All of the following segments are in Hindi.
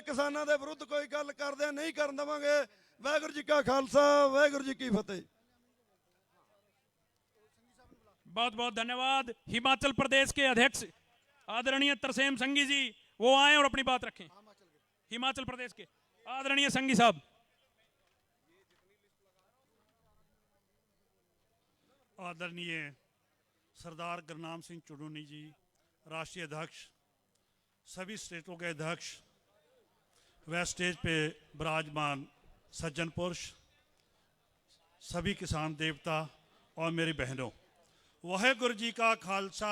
किसानों के विरुद्ध कोई गल करदे नहीं करन देवांगे। वाहिगुरू जी का खालसा, वाहिगुरू जी की फतेह। बहुत बहुत धन्यवाद। हिमाचल प्रदेश के अध्यक्ष आदरणीय तरसेम संघी जी वो आए और अपनी बात रखें। हिमाचल प्रदेश के आदरणीय संघी साहब। आदरणीय सरदार गुरनाम सिंह चुड़ूनी जी, राष्ट्रीय अध्यक्ष, सभी स्टेटों के अध्यक्ष, व स्टेज पे विराजमान सज्जन पुरुष, सभी किसान देवता और मेरी बहनों, वाहेगुरु जी का खालसा,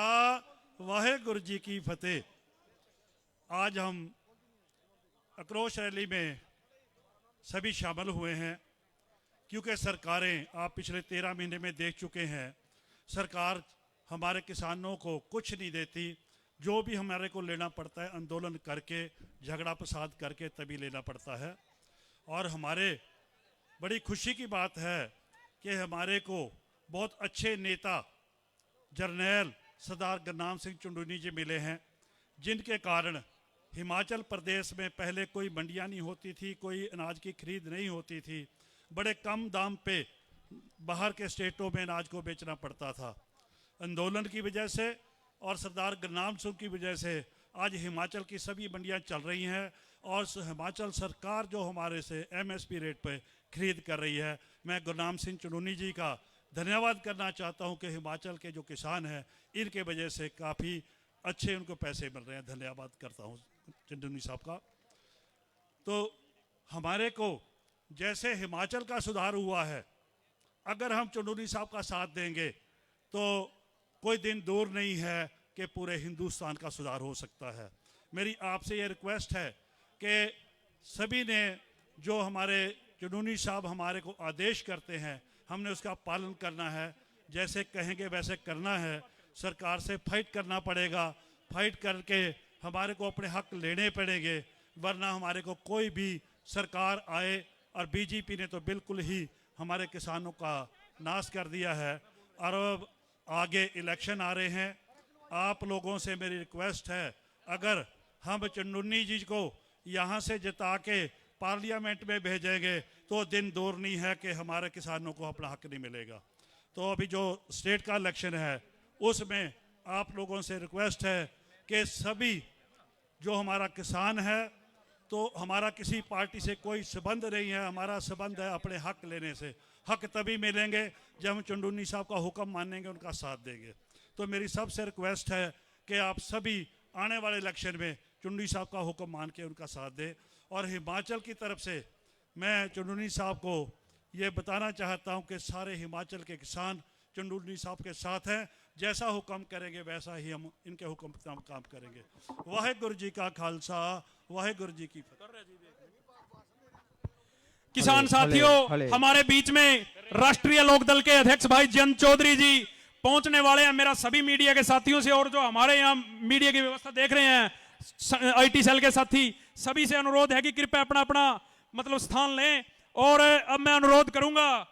वाहेगुरु जी की फतेह। आज हम आक्रोश रैली में सभी शामिल हुए हैं क्योंकि सरकारें आप पिछले 13 महीने में देख चुके हैं, सरकार हमारे किसानों को कुछ नहीं देती। जो भी हमारे को लेना पड़ता है आंदोलन करके, झगड़ा फसाद करके तभी लेना पड़ता है। और हमारे बड़ी खुशी की बात है कि हमारे को बहुत अच्छे नेता जर्नैल सरदार गुरनाम सिंह चुड़ूनी जी मिले हैं, जिनके कारण हिमाचल प्रदेश में पहले कोई मंडियां नहीं होती थी, कोई अनाज की खरीद नहीं होती थी, बड़े कम दाम पे बाहर के स्टेटों में अनाज को बेचना पड़ता था। आंदोलन की वजह से और सरदार गुरनाम सिंह की वजह से आज हिमाचल की सभी मंडियां चल रही हैं और हिमाचल सरकार जो हमारे से MSP रेट पे खरीद कर रही है। मैं गुरनाम सिंह चुड़ूनी जी का धन्यवाद करना चाहता हूं कि हिमाचल के जो किसान हैं इनके वजह से काफ़ी अच्छे उनको पैसे मिल रहे हैं। धन्यवाद करता हूं चुड़ूनी साहब का। तो हमारे को जैसे हिमाचल का सुधार हुआ है, अगर हम चुड़ूनी साहब का साथ देंगे तो कोई दिन दूर नहीं है कि पूरे हिंदुस्तान का सुधार हो सकता है। मेरी आपसे ये रिक्वेस्ट है कि सभी ने जो हमारे चुड़ूनी साहब हमारे को आदेश करते हैं, हमने उसका पालन करना है। जैसे कहेंगे वैसे करना है। सरकार से फाइट करना पड़ेगा, फाइट करके हमारे को अपने हक लेने पड़ेंगे, वरना हमारे को कोई भी सरकार आए। और बीजेपी ने तो बिल्कुल ही हमारे किसानों का नाश कर दिया है। और अब आगे इलेक्शन आ रहे हैं, आप लोगों से मेरी रिक्वेस्ट है, अगर हम चुड़ूनी जी को यहाँ से जिता के पार्लियामेंट में भेजेंगे तो दिन दूर नहीं है कि हमारे किसानों को अपना हक नहीं मिलेगा। तो अभी जो स्टेट का इलेक्शन है उसमें आप लोगों से रिक्वेस्ट है कि सभी जो हमारा किसान है, तो हमारा किसी पार्टी से कोई संबंध नहीं है, हमारा संबंध है अपने हक लेने से। हक तभी मिलेंगे जब हम चुड़ूनी साहब का हुक्म मानेंगे, उनका साथ देंगे। तो मेरी सबसे रिक्वेस्ट है कि आप सभी आने वाले इलेक्शन में चुड़ूनी साहब का हुक्म मान के उनका साथ दें। और हिमाचल की तरफ से मैं चुड़ूनी साहब को ये बताना चाहता हूँ कि सारे हिमाचल के किसान चुड़ूनी साहब के साथ हैं। जैसा हुक्म करेंगे वैसा ही हम इनके हुक्म पर काम करेंगे। वाहेगुरु जी का खालसा, वाहेगुरु जी की फतेह। किसान साथियों, हमारे बीच में राष्ट्रीय लोकदल के अध्यक्ष भाई जयंत चौधरी जी पहुंचने वाले हैं। मेरा सभी मीडिया के साथियों से और जो हमारे यहाँ मीडिया की व्यवस्था देख रहे हैं, IT सेल के साथी, सभी से अनुरोध है कि कृपया अपना अपना मतलब स्थान लें। और अब मैं अनुरोध करूंगा,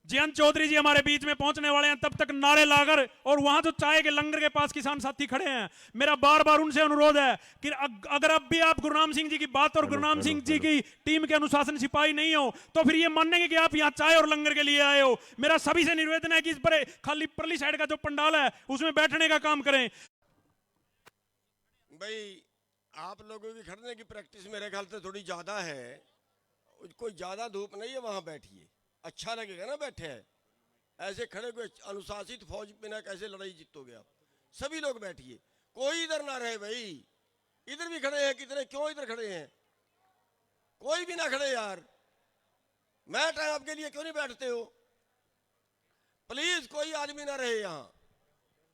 जयंत चौधरी जी हमारे बीच में पहुंचने वाले हैं। तब तक नारे लाकर, और वहां जो चाय के लंगर के पास किसान साथी खड़े हैं, मेरा बार बार उनसे अनुरोध है कि अगर अब भी आप गुरनाम सिंह जी की बात और गुरनाम सिंह जी की टीम के अनुशासन सिपाही नहीं हो तो फिर ये मानेंगे कि आप यहाँ चाय और लंगर के लिए आए हो। मेरा सभी से निवेदन है कि इस पर खाली परली साइड का जो पंडाल है उसमें बैठने का काम करें। भाई आप लोगों की खड़ने की प्रैक्टिस मेरे ख्याल से थोड़ी ज़्यादा है, कोई ज़्यादा धूप नहीं है, वहाँ बैठिए, अच्छा लगेगा ना। बैठे हैं ऐसे खड़े, कोई अनुशासित फौज बिना कैसे लड़ाई जीतोगे आप। सभी लोग बैठिए, कोई इधर ना रहे भाई। इधर भी खड़े हैं कितने, क्यों इधर खड़े हैं? कोई भी ना खड़े यार, मैट है आपके लिए, क्यों नहीं बैठते हो? प्लीज कोई आदमी ना रहे यहाँ,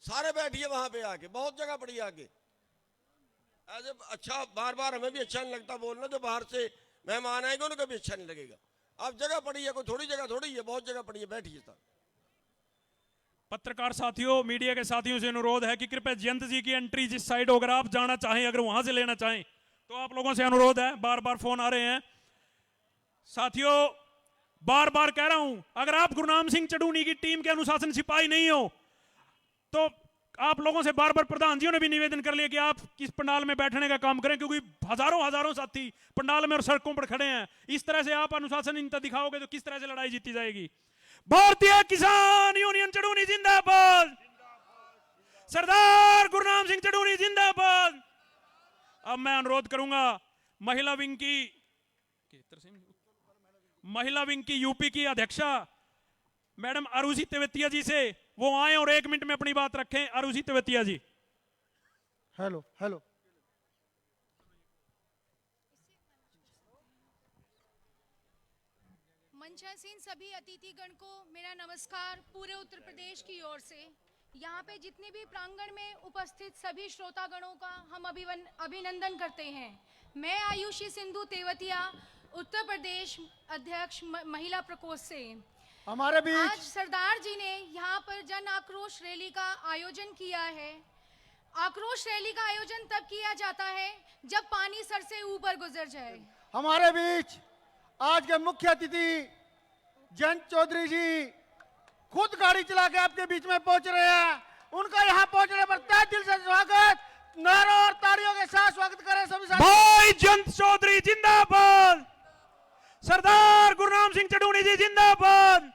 सारे बैठिए वहां पे आके, बहुत जगह पड़ी है आगे। ऐसे अच्छा बार बार हमें भी अच्छा नहीं लगता बोलना, जो बाहर से मेहमान आएंगे उनको भी अच्छा नहीं लगेगा। अब जगह पड़ी है, कोई थोड़ी जगह थोड़ी है, बहुत जगह पड़ी है, बैठिए सब। पत्रकार साथियों, मीडिया के साथियों से अनुरोध है कि कृपया जयंत जी की एंट्री जिस साइड हो, अगर आप जाना चाहें, अगर वहां से लेना चाहें तो आप लोगों से अनुरोध है। बार बार फोन आ रहे हैं साथियों, बार बार कह रहा हूं, अगर आप गुरनाम सिंह चुड़ूनी की टीम के अनुशासन सिपाही नहीं हो तो आप लोगों से बार बार प्रधान जियों ने भी निवेदन कर लिया कि आप किस पंडाल में बैठने का काम करें, क्योंकि हजारों हजारों साथी पंडाल में और सड़कों पर खड़े हैं। इस तरह से आप अनुशासनहीनता दिखाओगे तो किस तरह से लड़ाई जीती जाएगी। भारतीय किसान यूनियन चड़ूनी जिंदाबाद, सरदार गुरनाम सिंह चड़ूनी जिंदाबाद। अब मैं अनुरोध करूंगा महिला विंग की यूपी की अध्यक्षा मैडम अरुषि तेवतिया जी से, वो आए और 1 मिनट में अपनी बात रखें। अरुषि तेवतिया जी। Hello hello. मंचासीन सभी अतिथिगण को मेरा नमस्कार पूरे उत्तर प्रदेश की ओर से। यहाँ पे जितने भी प्रांगण में उपस्थित सभी श्रोतागणों का हम अभिनंदन करते हैं। मैं आयुषी सिंधु तेवतिया, उत्तर प्रदेश अध्यक्ष महिला प्रकोष्ठ से। हमारे बीच आज सरदार जी ने यहाँ पर जन आक्रोश रैली का आयोजन किया है। आक्रोश रैली का आयोजन तब किया जाता है जब पानी सर से ऊपर गुजर जाए। हमारे बीच आज के मुख्य अतिथि जयंत चौधरी जी खुद गाड़ी चला के आपके बीच में पहुंच रहे हैं। उनका यहाँ पहुंचने पर तहे दिल से स्वागत, नारों और तालियों के साथ स्वागत करें सभी साथी। भाई जयंत चौधरी जिंदाबाद, सरदार गुरनाम सिंह चड़ूनी जी जिंदाबाद,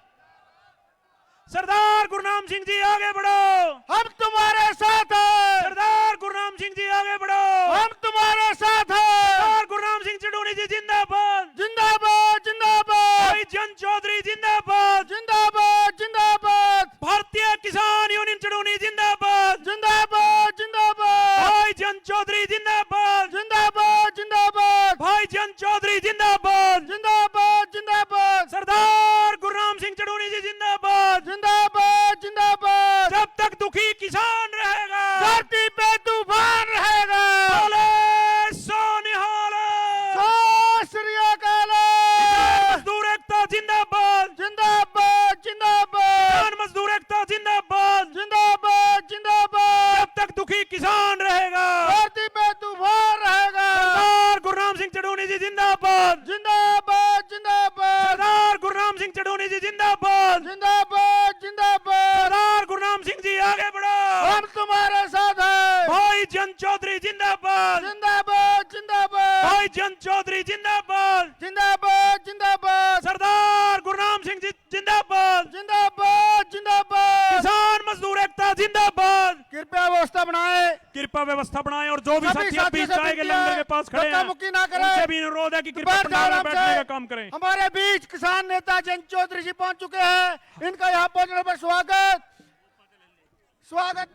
सरदार गुरनाम सिंह जी आगे बढ़ो, हम तुम्हारे साथ हैं। सरदार गुरनाम सिंह जी आगे बढ़ो, हम तुम्हारे साथ हैं। सरदार गुरनाम सिंह चड़ूनी जी जिंदाबाद, जिंदाबाद जिंदाबाद। भाई जयंत चौधरी जिंदाबाद, जिंदाबाद जिंदाबाद। भारतीय किसान यूनियन चड़ूनी जिंदाबाद, जिंदाबाद जिंदाबाद। भाई जयंत चौधरी जिंदाबाद, जिंदाबाद जिंदाबाद। भाई जयंत चौधरी जिंदाबाद, जिंदाबाद जिंदाबाद। सरदार गुरनाम सिंह चड़ूनी जी जिंदाबाद। जिंदाबाद जिंदाबाद। जब तक दुखी किसान रहेगा, धरती पे तूफान रहेगा। बोले सो निहाल, सत श्री अकाल। मजदूर एकता जिंदाबाद, जिंदाबाद जिंदाबाद। किसान मजदूर एकता जिंदाबाद। जिंदाबाद जिंदाबाद। जब तक दुखी किसान रहेगा, धरती पे तूफान रहेगा। सरदार गुरनाम सिंह चड़ूनी जी जिंदाबाद, जिंदाबाद जिंदाबाद। सरदार गुरनाम सिंह चड़ूनी जी जिंदाबाद, जिंदाबाद जिंदाबाद। सरदार गुरनाम सिंह जी आगे बढ़ो, हम तुम्हारे साथ हैं। भाई जयंत चौधरी जिंदाबाद, जिंदाबाद जिंदाबाद। भाई जयंत चौधरी जिंदाबाद, जिंदाबाद जिंदाबाद। सरदार गुरनाम सिंह जी जिंदाबाद, जिंदाबाद जिंदाबाद। किसान मजदूर एकता जिंदाबाद। कृपया व्यवस्था बनाए, कृपया व्यवस्था बनाएं और जो भी सभी साथी अभी साथियों से जाएंगे विनती लंगर है, के पास खड़े हैं धक्का-मुक्की ना करें। उनसे भी अनुरोध है कि कृपया बैठ पंडाल में जाओ बैठने आराम का से। काम करें। हमारे बीच किसान नेता जयंत चौधरी जी पहुंच चुके हैं। इनका यहाँ पहुंचने पर स्वागत स्वागत।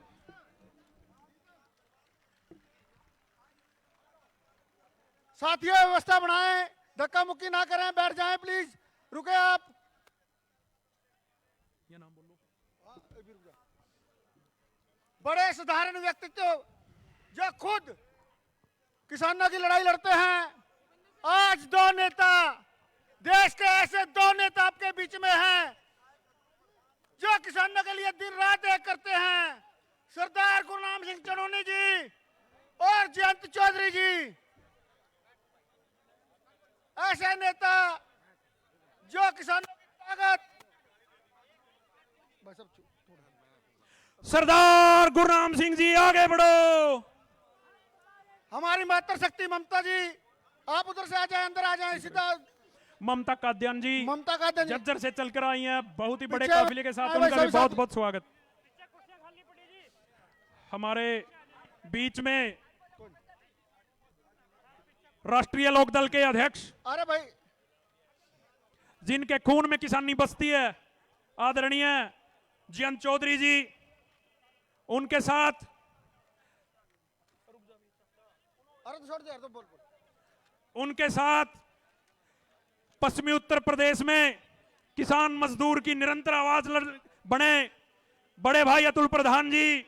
साथियों व्यवस्था बनाएं, धक्का मुक्की ना करें, बैठ जाएं प्लीज। रुके आप। बड़े साधारण व्यक्तित्व जो खुद किसानों की लड़ाई लड़ते हैं, आज दो नेता, देश के ऐसे दो नेता आपके बीच में हैं जो किसानों के लिए दिन रात एक करते हैं। सरदार गुरनाम सिंह चड़ूनी जी और जयंत चौधरी जी, ऐसे नेता जो किसानों की ताकत। सरदार गुरनाम सिंह जी आगे बढ़ो। हमारी मातृशक्ति ममता जी, आप उधर से आ जाए, अंदर आ जाए सीधा। ममता काद्यान जी ममता काद्यान जी जज्जर से चलकर आई हैं, बहुत ही बड़े पीछे काफिले के साथ, आए भाई उनका भी सभी बहुत साथी। बहुत स्वागत। हमारे बीच में राष्ट्रीय लोकदल के अध्यक्ष, अरे भाई, जिनके खून में किसानी बसती है, आदरणीय जयंत चौधरी जी, उनके साथ अरे तो छोड़ दे यार, तो बोल बोल। उनके साथ पश्चिमी उत्तर प्रदेश में किसान मजदूर की निरंतर आवाज बने बड़े भाई अतुल प्रधान जी,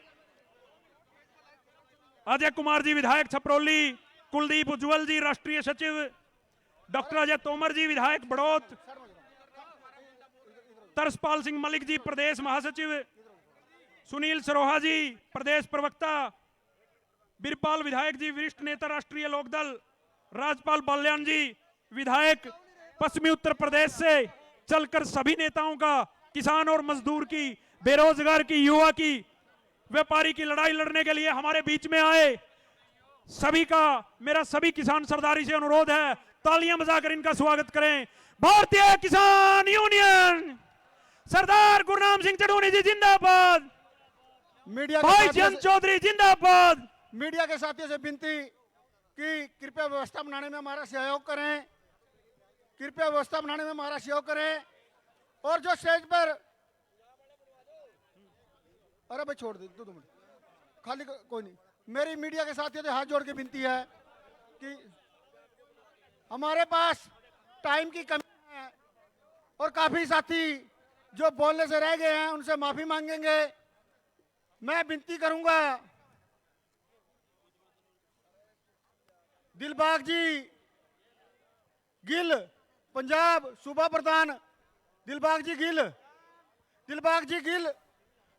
अजय कुमार जी विधायक छपरौली, कुलदीप उज्जवल जी राष्ट्रीय सचिव, डॉक्टर अजय तोमर जी विधायक बड़ौत, तरसपाल सिंह मलिक जी प्रदेश महासचिव, सुनील सरोहा जी प्रदेश प्रवक्ता, बिरपाल विधायक जी वरिष्ठ नेता राष्ट्रीय लोकदल, राजपाल बाल्यान जी विधायक पश्चिमी उत्तर प्रदेश से चलकर सभी नेताओं का, किसान और मजदूर की, बेरोजगार की, युवा की, व्यापारी की लड़ाई लड़ने के लिए हमारे बीच में आए, सभी का मेरा सभी किसान सरदारी से अनुरोध है, तालियां बजाकर इनका स्वागत करें। भारतीय किसान यूनियन सरदार गुरनाम सिंह चढ़ूनी जी जिंदाबाद, मीडिया के भाई साथियों जन से- चौधरी जिंदाबाद। मीडिया के साथियों से विनती कि कृपया व्यवस्था बनाने में हमारा सहयोग करें, कृपया व्यवस्था बनाने में हमारा सहयोग करें। और जो स्टेज पर, अरे भाई छोड़ दे, 2 मिनट खाली, कोई नहीं। मेरी मीडिया के साथियों से हाथ जोड़ के विनती है कि हमारे पास टाइम की कमी है और काफी साथी जो बोलने से रह गए हैं उनसे माफी मांगेंगे। मैं विनती करूंगा दिलबाग जी गिल, पंजाब सूबा प्रधान दिलबाग जी गिल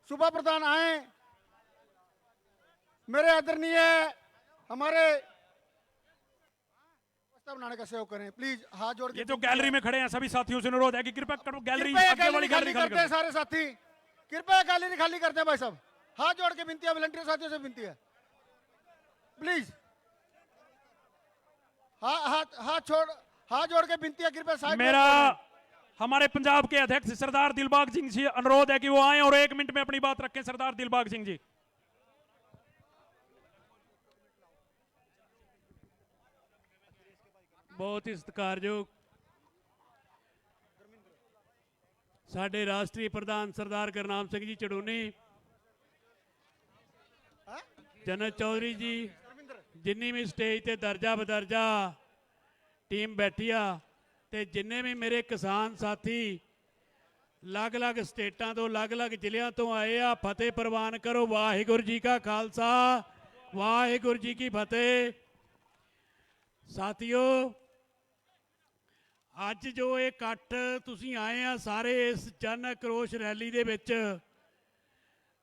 सूबा प्रधान आए। मेरे आदरणीय हमारे व्यवस्था बनाने का सहयोग करें प्लीज, हाथ जोड़ के। ये जो गैलरी में खड़े हैं सभी साथियों से अनुरोध है कि कृपया करो गैलरी, कृपया आगे वाली गैलरी गैलरी खाली खाली करते हैं कर सारे साथी, कृपया गैलरी खाली करते हैं भाई साहब। हाथ जोड़ के विनती है, वॉलंटियर साथियों से विनती है प्लीज। हाथ जोड़ के विनती है, कृपया साइड में मेरा हमारे पंजाब के अध्यक्ष सरदार दिलबाग सिंह जी अनुरोध है कि वो आए और 1 मिनट में अपनी बात रखें। सरदार दिलबाग सिंह जी। बहुत ही सत्कारयोग साडे राष्ट्रीय प्रधान सरदार गुरनाम सिंह जी चढ़ूनी, जनरल चौधरी जी, जिन्नी भी स्टेज ते दर्जा बदर्जा टीम बैठी आ, ते जिन्ने भी मेरे किसान साथी अलग अलग स्टेटां तो अलग अलग जिलियां तो आए आ, फतेह प्रवान करो। वाहिगुरू जी का खालसा, वाहिगुरू जी की फतेह। साथियों, ਅੱਜ ਜੋ ਇਹ ਇਕੱਠ ਤੁਸੀਂ ਆਏ ਆ ਸਾਰੇ ਇਸ ਜਨ ਆਕਰੋਸ਼ ਰੈਲੀ ਦੇ ਵਿੱਚ,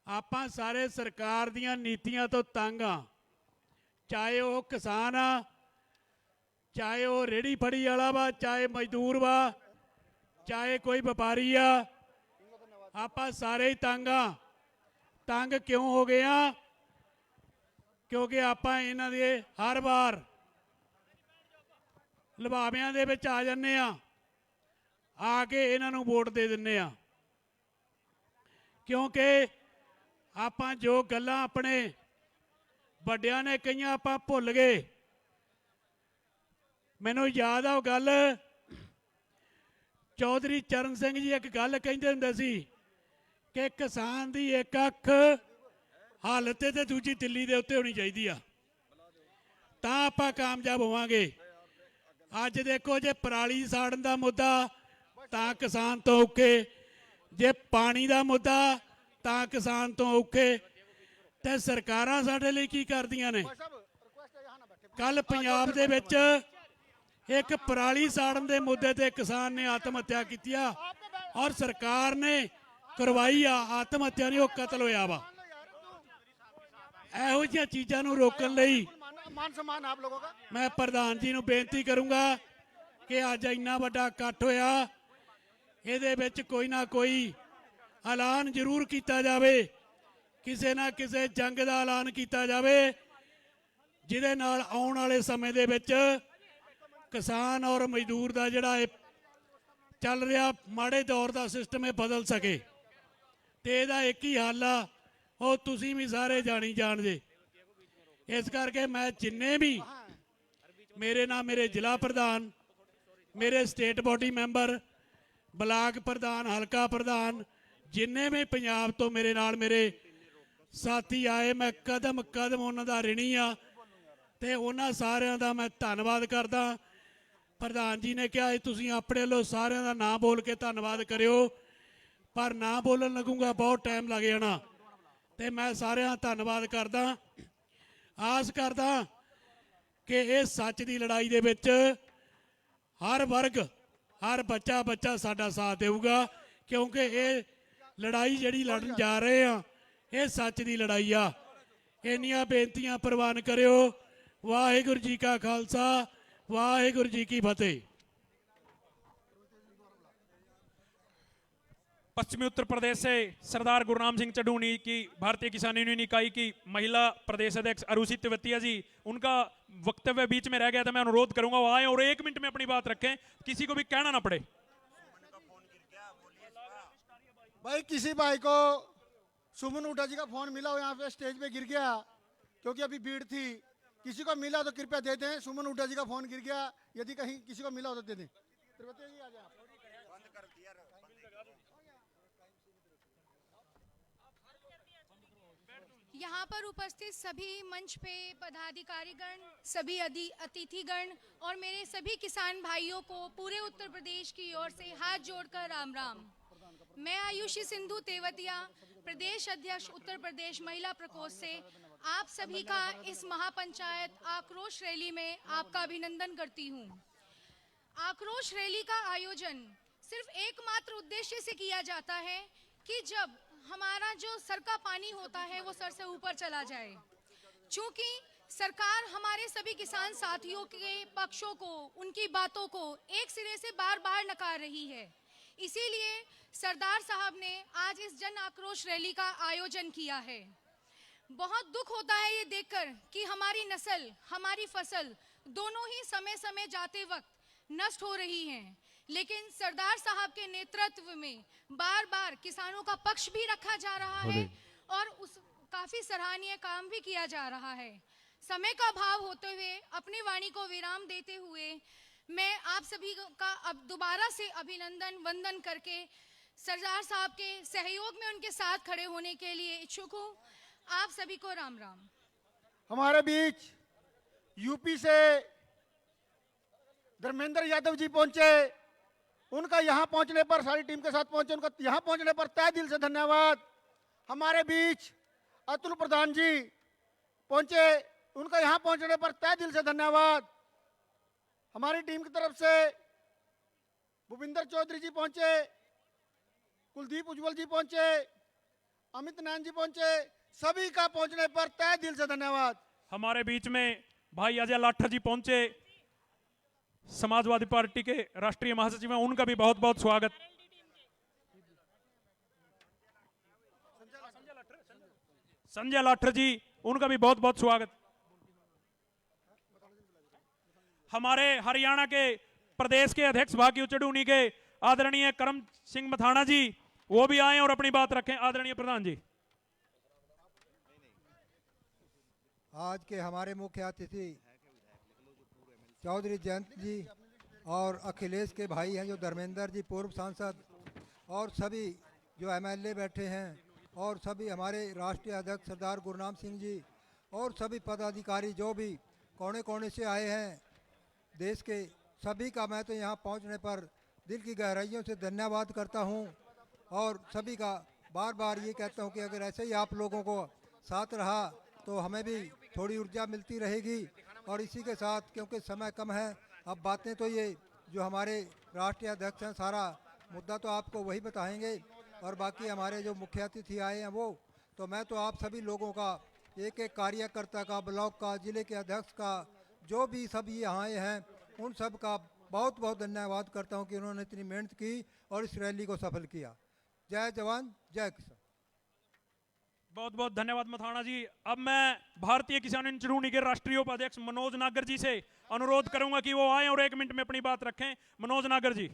ਆਪਾਂ ਸਾਰੇ ਸਰਕਾਰ ਦੀਆਂ ਨੀਤੀਆਂ ਤੋਂ ਤੰਗ ਆ, ਚਾਹੇ ਉਹ ਕਿਸਾਨ ਆ, ਚਾਹੇ ਉਹ ਰੇੜੀ ਫੜੀ ਵਾਲਾ ਵਾ, ਚਾਹੇ ਮਜ਼ਦੂਰ ਵਾ, ਚਾਹੇ ਕੋਈ ਵਪਾਰੀ ਆ, ਆਪਾਂ ਸਾਰੇ ਹੀ ਤੰਗ ਆ। ਤੰਗ ਕਿਉਂ ਹੋ ਗਏ ਆ? ਕਿਉਂਕਿ ਆਪਾਂ ਇਹਨਾਂ ਦੇ ਹਰ ਵਾਰ ਲਵਾਵਿਆਂ ਦੇ ਵਿੱਚ ਆ ਜੰਨੇ ਆ ਕੇ ਇਹਨਾਂ ਨੂੰ ਵੋਟ ਦੇ ਦਿੰਨੇ ਆ, ਕਿਉਂਕਿ ਆਪਾਂ ਜੋ ਗੱਲਾਂ ਆਪਣੇ ਵੱਡਿਆਂ ਨੇ ਕਹੀਆਂ ਆਪਾਂ ਭੁੱਲ ਗਏ। ਮੈਨੂੰ ਯਾਦ ਆ ਉਹ ਗੱਲ, ਚੌਧਰੀ ਚਰਨ ਸਿੰਘ ਜੀ ਇੱਕ ਗੱਲ ਕਹਿੰਦੇ ਹੁੰਦੇ ਸੀ ਕਿ ਕਿਸਾਨ ਦੀ ਇੱਕ ਅੱਖ ਹੱਲ ਤੇ ਦੂਜੀ ਤਿੱਲੀ ਦੇ ਉੱਤੇ ਹੋਣੀ ਚਾਹੀਦੀ ਆ, ਤਾਂ ਆਪਾਂ ਕਾਮਯਾਬ ਹੋਵਾਂਗੇ। ਅੱਜ ਦੇਖੋ, ਜੇ ਪਰਾਲੀ ਸਾੜਨ ਦਾ ਮੁੱਦਾ ਤਾਂ ਕਿਸਾਨ ਤੋਂ ਔਖੇ, ਜੇ ਪਾਣੀ ਦਾ ਮੁੱਦਾ ਤਾਂ ਕਿਸਾਨ ਤੋਂ ਔਖੇ, ਤੇ ਸਰਕਾਰਾਂ ਸਾਡੇ ਲਈ ਕੀ ਕਰਦੀਆਂ ਨੇ? ਕੱਲ ਪੰਜਾਬ ਦੇ ਵਿੱਚ ਇੱਕ ਪਰਾਲੀ ਸਾੜਨ ਦੇ ਮੁੱਦੇ ਤੇ ਕਿਸਾਨ ਨੇ ਆਤਮ ਹੱਤਿਆ ਕੀਤੀ ਆ, ਔਰ ਸਰਕਾਰ ਨੇ ਕਰਵਾਈ ਆ ਆਤਮ ਹੱਤਿਆ ਨਹੀਂ, ਉਹ ਕਤਲ ਹੋਇਆ ਵਾ। ਇਹੋ ਜਿਹੀਆਂ ਚੀਜ਼ਾਂ ਨੂੰ ਰੋਕਣ ਲਈ मान सम्मान आप लोगों का। मैं प्रधान जी ਨੂੰ ਬੇਨਤੀ ਕਰੂੰਗਾ ਕਿ ਅੱਜ ਇੰਨਾ ਵੱਡਾ ਇਕੱਠ ਹੋਇਆ, ਇਹਦੇ ਵਿੱਚ ਕੋਈ ਨਾ ਕੋਈ ਐਲਾਨ ਜ਼ਰੂਰ ਕੀਤਾ ਜਾਵੇ, ਕਿਸੇ ਨਾ ਕਿਸੇ ਜੰਗ ਦਾ ਐਲਾਨ ਕੀਤਾ ਜਾਵੇ, ਜਿਹਦੇ ਨਾਲ ਆਉਣ ਵਾਲੇ ਸਮੇਂ ਦੇ ਵਿੱਚ ਕਿਸਾਨ ਔਰ ਮਜ਼ਦੂਰ ਦਾ ਜਿਹੜਾ ਇਹ ਚੱਲ ਰਿਹਾ ਮਾੜੇ ਦੌਰ ਦਾ ਸਿਸਟਮ ਇਹ ਬਦਲ ਸਕੇ। ਤੇ ਇਹਦਾ ਇੱਕ ਹੀ ਹੱਲ ਆ, ਉਹ ਤੁਸੀਂ ਵੀ ਸਾਰੇ ਜਾਣਦੇ। ਇਸ ਕਰਕੇ ਮੈਂ ਜਿੰਨੇ ਵੀ ਮੇਰੇ ਨਾਲ ਮੇਰੇ ਜ਼ਿਲ੍ਹਾ ਪ੍ਰਧਾਨ, ਮੇਰੇ ਸਟੇਟ ਬੋਡੀ ਮੈਂਬਰ, ਬਲਾਕ ਪ੍ਰਧਾਨ, ਹਲਕਾ ਪ੍ਰਧਾਨ, ਜਿੰਨੇ ਵੀ ਪੰਜਾਬ ਤੋਂ ਮੇਰੇ ਨਾਲ ਮੇਰੇ ਸਾਥੀ ਆਏ, ਮੈਂ ਕਦਮ ਕਦਮ ਉਹਨਾਂ ਦਾ ਰਿਣੀ ਆ ਤੇ ਉਹਨਾਂ ਸਾਰਿਆਂ ਦਾ ਮੈਂ ਧੰਨਵਾਦ ਕਰਦਾ। ਪ੍ਰਧਾਨ ਜੀ ਨੇ ਕਿਹਾ ਤੁਸੀਂ ਆਪਣੇ ਵੱਲੋਂ ਸਾਰਿਆਂ ਦਾ ਨਾਂ ਬੋਲ ਕੇ ਧੰਨਵਾਦ ਕਰਿਓ, ਪਰ ਨਾਂ ਬੋਲਣ ਲੱਗੂਗਾ ਬਹੁਤ ਟਾਈਮ ਲੱਗ ਜਾਣਾ, ਤੇ ਮੈਂ ਸਾਰਿਆਂ ਦਾ ਧੰਨਵਾਦ ਕਰਦਾ। ਆਸ ਕਰਦਾ ਕਿ ਇਹ ਸੱਚ ਦੀ ਲੜਾਈ ਦੇ ਵਿੱਚ ਹਰ ਵਰਗ, ਹਰ ਬੱਚਾ ਸਾਡਾ ਸਾਥ ਦੇਊਗਾ, ਕਿਉਂਕਿ ਇਹ ਲੜਾਈ ਜਿਹੜੀ ਲੜਨ ਜਾ ਰਹੇ ਆ ਇਹ ਸੱਚ ਦੀ ਲੜਾਈ ਆ। ਇੰਨੀਆਂ ਬੇਨਤੀਆਂ ਪ੍ਰਵਾਨ ਕਰਿਓ। ਵਾਹਿਗੁਰੂ ਜੀ ਕਾ ਖਾਲਸਾ, ਵਾਹਿਗੁਰੂ ਜੀ ਕੀ ਫਤਿਹ। पश्चिमी उत्तर प्रदेश से सरदार गुरनाम सिंह चढ़ूनी की भारतीय किसान यूनियन इकाई की महिला प्रदेश अध्यक्ष अरुषि तिवतिया जी, उनका वक्तव्य बीच में रह गया था, मैं अनुरोध करूंगा वो आए और 1 मिनट में अपनी बात रखें, किसी को भी कहना ना पड़े। भाई किसी भाई को सुमन हुड्डा जी का फोन मिला हो यहाँ पे स्टेज पे गिर गया, क्योंकि अभी भीड़ थी, किसी को मिला तो कृपया दे दें। सुमन हुड्डा जी का फोन गिर गया, यदि कहीं किसी को मिला हो तो दे दें। तिरुपति जी आ जाए आप। यहाँ पर उपस्थित सभी मंच पे पदाधिकारीगण, सभी अतिथिगण और मेरे सभी किसान भाइयों को पूरे उत्तर प्रदेश की ओर से हाथ जोड़कर राम राम। मैं आयुषी सिंधु तेवतिया, प्रदेश अध्यक्ष उत्तर प्रदेश महिला प्रकोष्ठ से आप सभी का इस महापंचायत आक्रोश रैली में आपका अभिनंदन करती हूँ। आक्रोश रैली का आयोजन सिर्फ एकमात्र उद्देश्य से किया जाता है कि जब हमारा जो सर का पानी होता है वो सर से ऊपर चला जाए। चूंकि सरकार हमारे सभी किसान साथियों के पक्षों को, उनकी बातों को एक सिरे से बार बार नकार रही है, इसीलिए सरदार साहब ने आज इस जन आक्रोश रैली का आयोजन किया है। बहुत दुख होता है ये देखकर कि हमारी नस्ल, हमारी फसल दोनों ही समय समय जाते वक्त नष्ट हो रही हैं, लेकिन सरदार साहब के नेतृत्व में बार बार किसानों का पक्ष भी रखा जा रहा है और उस काफी सराहनीय काम भी किया जा रहा है। समय का भाव होते हुए अपनी वाणी को विराम देते हुए मैं आप सभी का अब दोबारा से अभिनंदन वंदन करके सरदार साहब के सहयोग में उनके साथ खड़े होने के लिए इच्छुक हूँ। आप सभी को राम राम। हमारे बीच यूपी से धर्मेंद्र यादव जी पहुंचे, उनका यहाँ पहुंचने पर, सारी टीम के साथ पहुंचे, उनका यहाँ पहुंचने पर तहे दिल से धन्यवाद। हमारे बीच अतुल प्रधान जी पहुंचे, उनका यहाँ पहुंचने पर तहे दिल से धन्यवाद। हमारी टीम की तरफ से भूपिंदर चौधरी जी पहुंचे, कुलदीप उज्जवल जी पहुंचे, अमित नैन जी पहुंचे, सभी का पहुंचने पर तहे दिल से धन्यवाद। हमारे बीच में भाई अजय लाठर जी पहुंचे, समाजवादी पार्टी के राष्ट्रीय महासचिव हैं, उनका भी बहुत बहुत स्वागत। संजय लाठर जी, उनका भी बहुत बहुत स्वागत। हमारे हरियाणा के प्रदेश के अध्यक्ष भाग्य चढ़ूनी के आदरणीय करम सिंह मथाना जी, वो भी आए और अपनी बात रखें। आदरणीय प्रधान जी। आज के हमारे मुख्य अतिथि चौधरी जयंत जी और अखिलेश के भाई हैं जो धर्मेंद्र जी पूर्व सांसद, और सभी जो एमएलए बैठे हैं, और सभी हमारे राष्ट्रीय अध्यक्ष सरदार गुरनाम सिंह जी, और सभी पदाधिकारी जो भी कोने कोने से आए हैं देश के, सभी का मैं तो यहाँ पहुँचने पर दिल की गहराइयों से धन्यवाद करता हूँ। और सभी का बार बार ये कहता हूँ कि अगर ऐसे ही आप लोगों को साथ रहा तो हमें भी थोड़ी ऊर्जा मिलती रहेगी। और इसी के साथ, क्योंकि समय कम है, अब बातें तो ये जो हमारे राष्ट्रीय अध्यक्ष हैं सारा मुद्दा तो आपको वही बताएंगे, और बाकी हमारे जो मुख्य अतिथि आए हैं वो, तो मैं तो आप सभी लोगों का, एक एक कार्यकर्ता का, ब्लॉक का, जिले के अध्यक्ष का, जो भी सभी यहाँ आए हैं, उन सब का बहुत बहुत धन्यवाद करता हूँ कि उन्होंने इतनी मेहनत की और इस रैली को सफल किया। जय जवान जय किसान। बहुत बहुत धन्यवाद मथाना जी। अब मैं भारतीय किसान यूनियन चढ़ूनी के राष्ट्रीय उपाध्यक्ष मनोज नागर जी से अनुरोध करूंगा कि वो आए और 1 मिनट में अपनी बात रखें। मनोज नागर जी।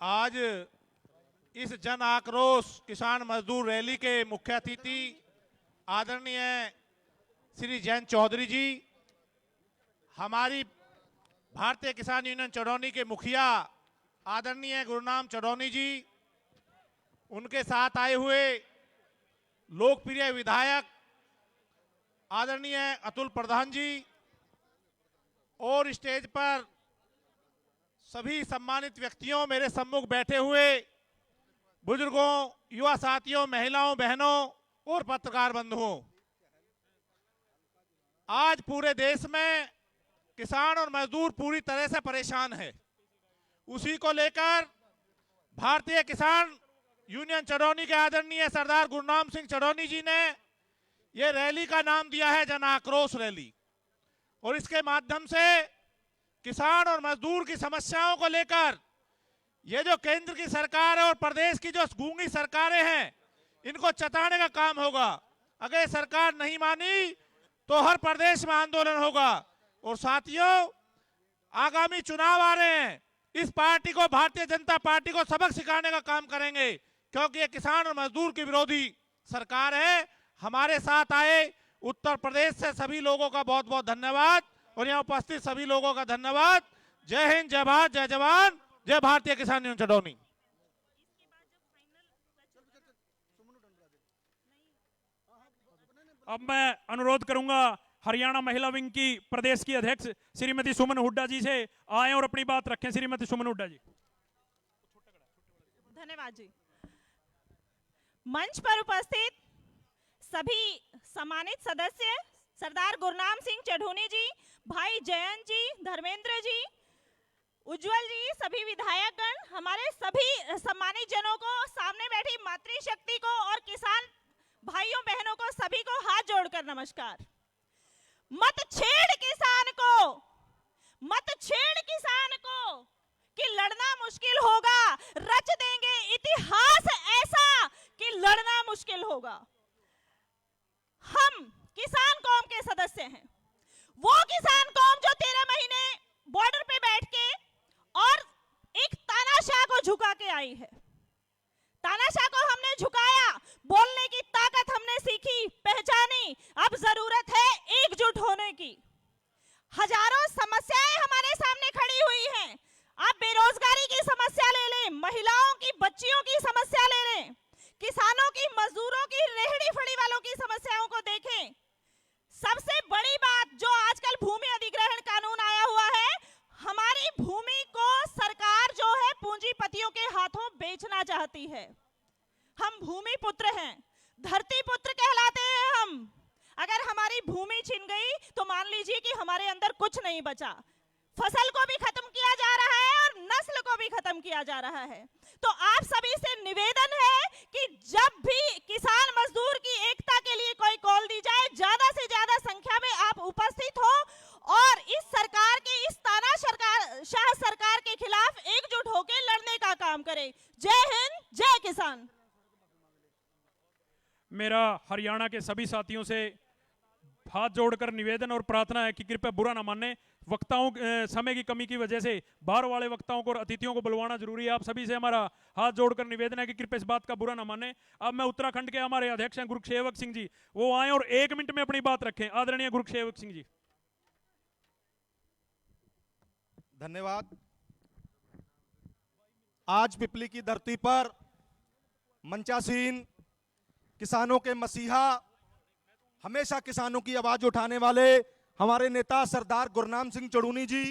आज इस जन आक्रोश किसान मजदूर रैली के मुख्य अतिथि आदरणीय श्री जयंत चौधरी जी, हमारी भारतीय किसान यूनियन चढ़ौनी के मुखिया आदरणीय गुरनाम चढ़ौनी जी, उनके साथ आए हुए लोकप्रिय विधायक आदरणीय अतुल प्रधान जी, और स्टेज पर सभी सम्मानित व्यक्तियों, मेरे सम्मुख बैठे हुए बुजुर्गों, युवा साथियों, महिलाओं, बहनों और पत्रकार बंधुओं। आज पूरे देश में किसान और मजदूर पूरी तरह से परेशान है। उसी को लेकर भारतीय किसान यूनियन चढ़ौनी के आदरणीय सरदार गुरनाम सिंह चढ़ौनी जी ने यह रैली का नाम दिया है जन आक्रोश रैली, और इसके माध्यम से किसान और मजदूर की समस्याओं को लेकर ये जो केंद्र की सरकार और प्रदेश की जो गूंगी सरकारें हैं, इनको चताने का काम होगा। अगर ये सरकार नहीं मानी तो हर प्रदेश में आंदोलन होगा। और साथियों, आगामी चुनाव आ रहे हैं, इस पार्टी को, भारतीय जनता पार्टी को सबक सिखाने का काम करेंगे, क्योंकि ये किसान और मजदूर की विरोधी सरकार है। हमारे साथ आए उत्तर प्रदेश से सभी लोगों का बहुत बहुत धन्यवाद और यहाँ उपस्थित सभी लोगों का धन्यवाद। जय हिंद, जय भारत, जय जवान, जय भारतीय किसान यूनियन चटौनी। अब मैं अनुरोध करूंगा हरियाणा महिला विंग की प्रदेश की अध्यक्ष श्रीमती सुमन हुड्डा जी से आए और अपनी बात रखें। श्रीमती सुमन हुड्डा जी। धन्यवाद जी। मंच पर उपस्थित सभी सम्मानित सदस्य, सरदार गुरनाम सिंह चढ़ूनी जी, भाई जयंत जी, धर्मेंद्र जी, उज्जवल जी, सभी विधायकगण, हमारे सभी सम्मानित जनों को, सामने बैठी मातृशक्ति को और किसान भाइयों बहनों को, सभी को हाथ जोड़कर नमस्कार। मत छेड़ किसान को, मत छेड़ किसान को कि लड़ना मुश्किल होगा, रच देंगे इतिहास ऐसा कि लड़ना मुश्किल होगा। हम किसान कौम के सदस्य हैं, वो किसान कौम जो 13 महीने बॉर्डर पे बैठ के और एक तानाशाह को झुका के आई है। तानाशाह को हमने झुकाया, बोलने की ताकत हमने सीखी, पहचानी। अब जरूरत है एकजुट होने की। हजारों समस्याएं हमारे सामने खड़ी हुई हैं। आप बेरोजगारी की समस्या ले लें, महिलाओं की, बच्चियों की समस्या ले लें, किसानों की, मजदूरों की, रेहड़ी फड़ी वालों की समस्याओं को देखें। सबसे बड़ी बात जो आजकल भूमि अधिग्रहण कानून आया हुआ है, हमारी भूमि को सरकार जो है पूंजीपतियों के हाथों बेचना चाहती है। हम भूमि पुत्र हैं, धरती पुत्र कहलाते हैं हम। अगर हमारी भूमि छिन गई तो मान लीजिए कि हमारे अंदर कुछ नहीं बचा। फसल को भी खत्म किया जा रहा है और नस्ल को भी खत्म किया जा रहा है। तो आप सभी से निवेदन है कि जब भी किसान मजदूर की एकता के लिए कोई कॉल दी जाए, ज्यादा से ज्यादा संख्या में आप उपस्थित हो और इस सरकार के, इस तानाशाह सरकार के खिलाफ एकजुट होकर लड़ने का काम करें। जय हिंद, जय किसान। मेरा हरियाणा के सभी साथियों से हाथ जोड़कर निवेदन और प्रार्थना है कि कृपया बुरा ना माने। वक्ताओं समय की कमी की वजह से बाहर वाले वक्ताओं को और अतिथियों को बुलवाना जरूरी है। आप सभी से हमारा हाथ जोड़कर निवेदन है कि कृपया इस बात का बुरा ना माने। अब मैं उत्तराखंड के हमारे अध्यक्ष हैं गुरुसेवक सिंह जी, वो आए और 1 मिनट में अपनी बात रखें। आदरणीय गुरुसेवक सिंह जी। धन्यवाद। आज पिपली की धरती पर मंचासीन, किसानों के मसीहा, हमेशा किसानों की आवाज उठाने वाले हमारे नेता सरदार गुरनाम सिंह चढ़ूनी जी,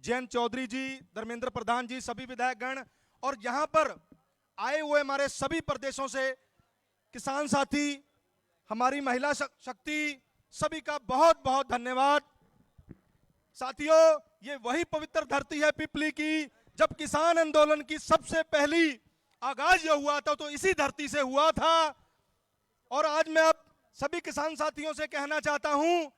जयंत चौधरी जी, धर्मेंद्र प्रधान जी, सभी विधायकगण और यहां पर आए हुए हमारे सभी प्रदेशों से किसान साथी, हमारी महिला शक्ति, सभी का बहुत बहुत धन्यवाद। साथियों, ये वही पवित्र धरती है पिपली की, जब किसान आंदोलन की सबसे पहली आगाज यह हुआ था तो इसी धरती से हुआ था। और आज मैं अब सभी किसान साथियों से कहना चाहता हूं